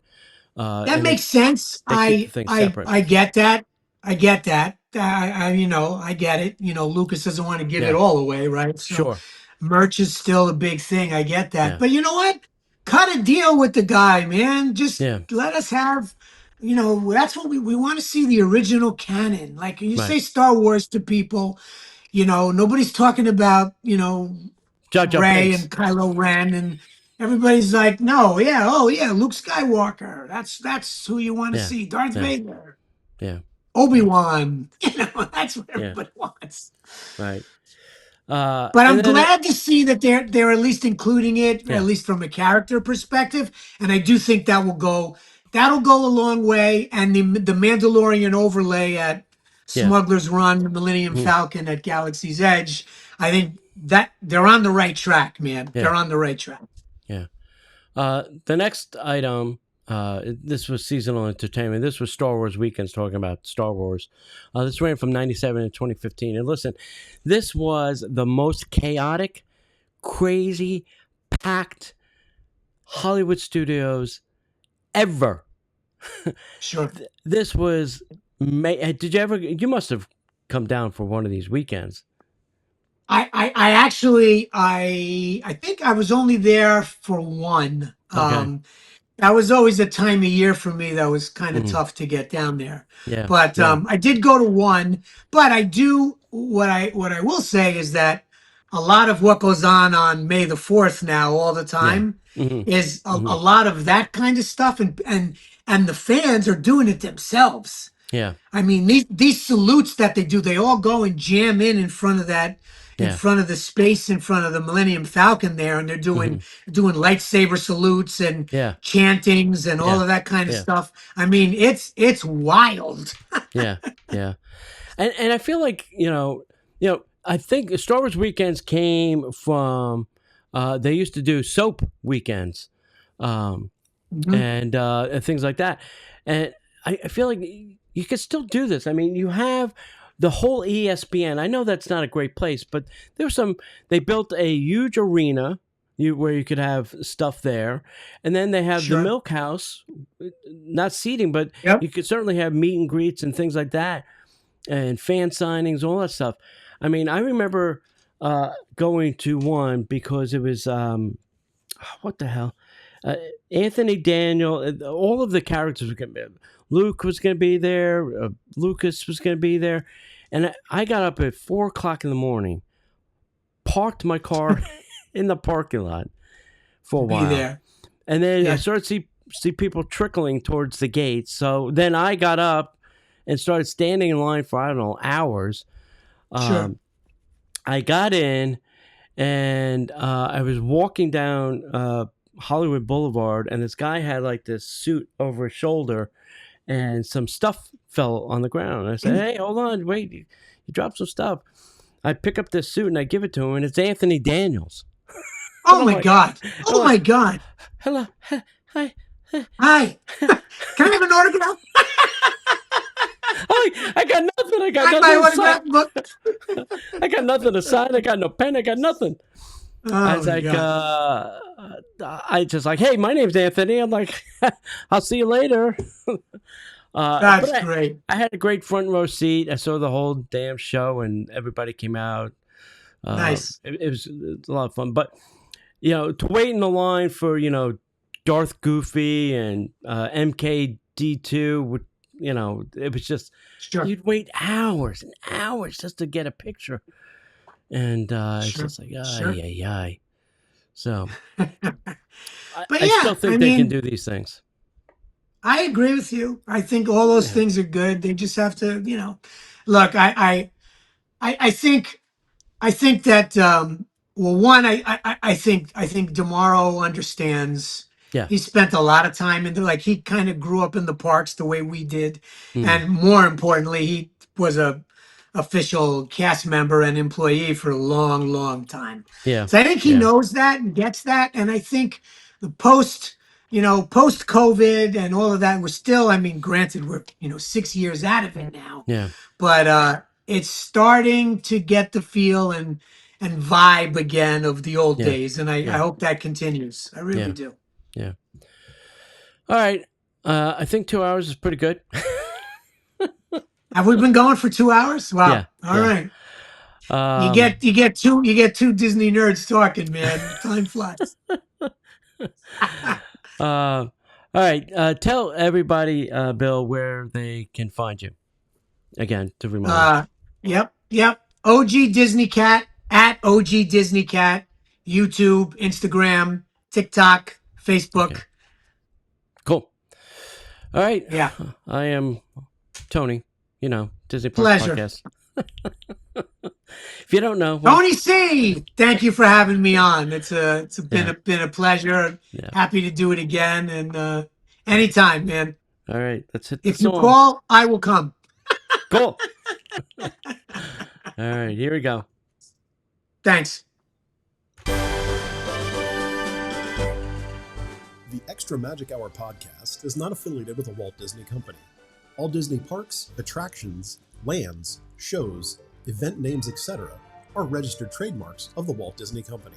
Speaker 3: That
Speaker 2: and
Speaker 3: makes sense.
Speaker 2: they keep the
Speaker 3: I
Speaker 2: things
Speaker 3: I
Speaker 2: separate.
Speaker 3: I get that. I get that. I get it. Lucas doesn't want to give it
Speaker 2: Yeah,
Speaker 3: all away, right? So
Speaker 2: sure.
Speaker 3: merch is still a big thing. I get that.
Speaker 2: Yeah,
Speaker 3: But you know what? Cut a deal with the guy, man. Just
Speaker 2: yeah,
Speaker 3: let us have, that's what we want to see, the original canon. Like you
Speaker 2: right.
Speaker 3: say Star Wars to people, nobody's talking about,
Speaker 2: Jar Jar
Speaker 3: Ray
Speaker 2: Binks.
Speaker 3: and Kylo Ren, and everybody's like, no, yeah, oh yeah, Luke Skywalker. That's who you want to
Speaker 2: Yeah,
Speaker 3: see. Darth
Speaker 2: yeah,
Speaker 3: Vader,
Speaker 2: yeah, yeah,
Speaker 3: Obi-Wan. That's what
Speaker 2: yeah.
Speaker 3: everybody wants.
Speaker 2: Right.
Speaker 3: But
Speaker 2: And
Speaker 3: I'm
Speaker 2: then
Speaker 3: glad to see that they're at least including it, at
Speaker 2: yeah,
Speaker 3: least from a character perspective. And I do think that'll go a long way. And the Mandalorian overlay at
Speaker 2: yeah,
Speaker 3: Smuggler's Run, the Millennium
Speaker 2: mhm,
Speaker 3: Falcon at Galaxy's Edge, I think that they're on the right track, man.
Speaker 2: yeah,
Speaker 3: They're on the right track.
Speaker 2: yeah. The next item, this was seasonal entertainment. This was Star Wars Weekends talking about Star Wars. This ran from 97 to 2015. And listen, this was the most chaotic, crazy, packed Hollywood studios ever.
Speaker 3: Sure.
Speaker 2: This was, did you ever, you must have come down for one of these weekends.
Speaker 3: I actually I think I was only there for one.
Speaker 2: Okay.
Speaker 3: That was always a time of year for me that was kind of
Speaker 2: Mhm.
Speaker 3: tough to get down there.
Speaker 2: Yeah.
Speaker 3: But
Speaker 2: Yeah.
Speaker 3: I did go to one. But I do what I will say is that a lot of what goes on May the 4th now all the
Speaker 2: Yeah.
Speaker 3: time
Speaker 2: Hmm.
Speaker 3: is a
Speaker 2: Hmm.
Speaker 3: lot of that kind of stuff, and the fans are doing it themselves.
Speaker 2: Yeah.
Speaker 3: I mean, these salutes that they do, they all go and jam in front of in
Speaker 2: Yeah.
Speaker 3: front of the space, in front of the Millennium Falcon there, and they're
Speaker 2: Hmm.
Speaker 3: doing lightsaber salutes and
Speaker 2: Yeah.
Speaker 3: chantings and all
Speaker 2: Yeah.
Speaker 3: of that kind of
Speaker 2: Yeah.
Speaker 3: stuff. I mean, it's wild.
Speaker 2: Yeah. Yeah. And I feel like I think Star Wars weekends came from they used to do soap weekends, um,
Speaker 3: Mhm.
Speaker 2: and things like that, and I feel like you can still do this. I mean, you have the whole ESPN. I know that's not a great place, but there was some. They built a huge arena. Where you could have stuff there, and then they have the
Speaker 3: Sure.
Speaker 2: Milk House, not seating, but
Speaker 3: Yep.
Speaker 2: you could certainly have meet and greets and things like that and fan signings, all that stuff. I mean, I remember going to one because it was what the hell? Anthony Daniel, all of the characters were going to be. Luke was going to be there. Lucas was going to be there, and I got up at 4:00 in the morning, parked my car in the parking lot for a while,
Speaker 3: there.
Speaker 2: and then I started to see people trickling towards the gates. So then I got up and started standing in line for, I don't know, hours.
Speaker 3: Sure.
Speaker 2: I got in, and I was walking down Hollywood Boulevard, and this guy had like this suit over his shoulder, and some stuff fell on the ground. I said, "Hey, hold on, wait, you dropped some stuff." I pick up this suit and I give it to him, and it's Anthony Daniels.
Speaker 3: Oh my God! Oh my God!
Speaker 2: Hello, hi.
Speaker 3: Hi. Can I have an autograph?
Speaker 2: I got nothing. I got nothing. I got nothing to sign. I got no pen. I got nothing. I was like, I just like, hey, my name's Anthony. I'm like, I'll see you later.
Speaker 3: That's great.
Speaker 2: I had a great front row seat. I saw the whole damn show, and everybody came out.
Speaker 3: Nice.
Speaker 2: It was a lot of fun. But, to wait in the line for, Darth Goofy and MKD2, it was just, you'd wait hours and hours just to get a picture. And it's just like, ay. So, I still think they can do these things.
Speaker 3: I agree with you. I think all those things are good. They just have to, look, I think that, well, one, I think DeMauro understands.
Speaker 2: Yeah.
Speaker 3: He spent a lot of time in there. He kind of grew up in the parks the way we did. And more importantly, he was a official cast member and employee for a long, long time.
Speaker 2: Yeah.
Speaker 3: So I think he knows that and gets that. And I think the post COVID and all of that, we're still, granted, we're, 6 years out of it now.
Speaker 2: Yeah.
Speaker 3: But it's starting to get the feel and vibe again of the old days. And I hope that continues. I really do.
Speaker 2: Yeah. All right. I think 2 hours is pretty good.
Speaker 3: Have we been going for 2 hours? Wow.
Speaker 2: Yeah.
Speaker 3: All right. You get two Disney nerds talking, man. Time flies.
Speaker 2: All right. Tell everybody, Bill, where they can find you. Again, to remind.
Speaker 3: Yep. OG Disney Cat at OG Disney Cat. YouTube, Instagram, TikTok, Facebook.
Speaker 2: Okay. Cool. All right.
Speaker 3: Yeah.
Speaker 2: I am Tony. Disney Parks
Speaker 3: Pleasure.
Speaker 2: Podcast. If you don't know,
Speaker 3: Tony C, thank you for having me on. It's been a pleasure.
Speaker 2: Yeah.
Speaker 3: Happy to do it again, and anytime, man.
Speaker 2: All right, let's hit the
Speaker 3: If
Speaker 2: song.
Speaker 3: you call, I will come.
Speaker 2: Cool. All right, here we go.
Speaker 3: Thanks.
Speaker 1: The Extra Magic Hour podcast is not affiliated with the Walt Disney Company. All Disney parks, attractions, lands, shows, event names, etc. are registered trademarks of the Walt Disney Company.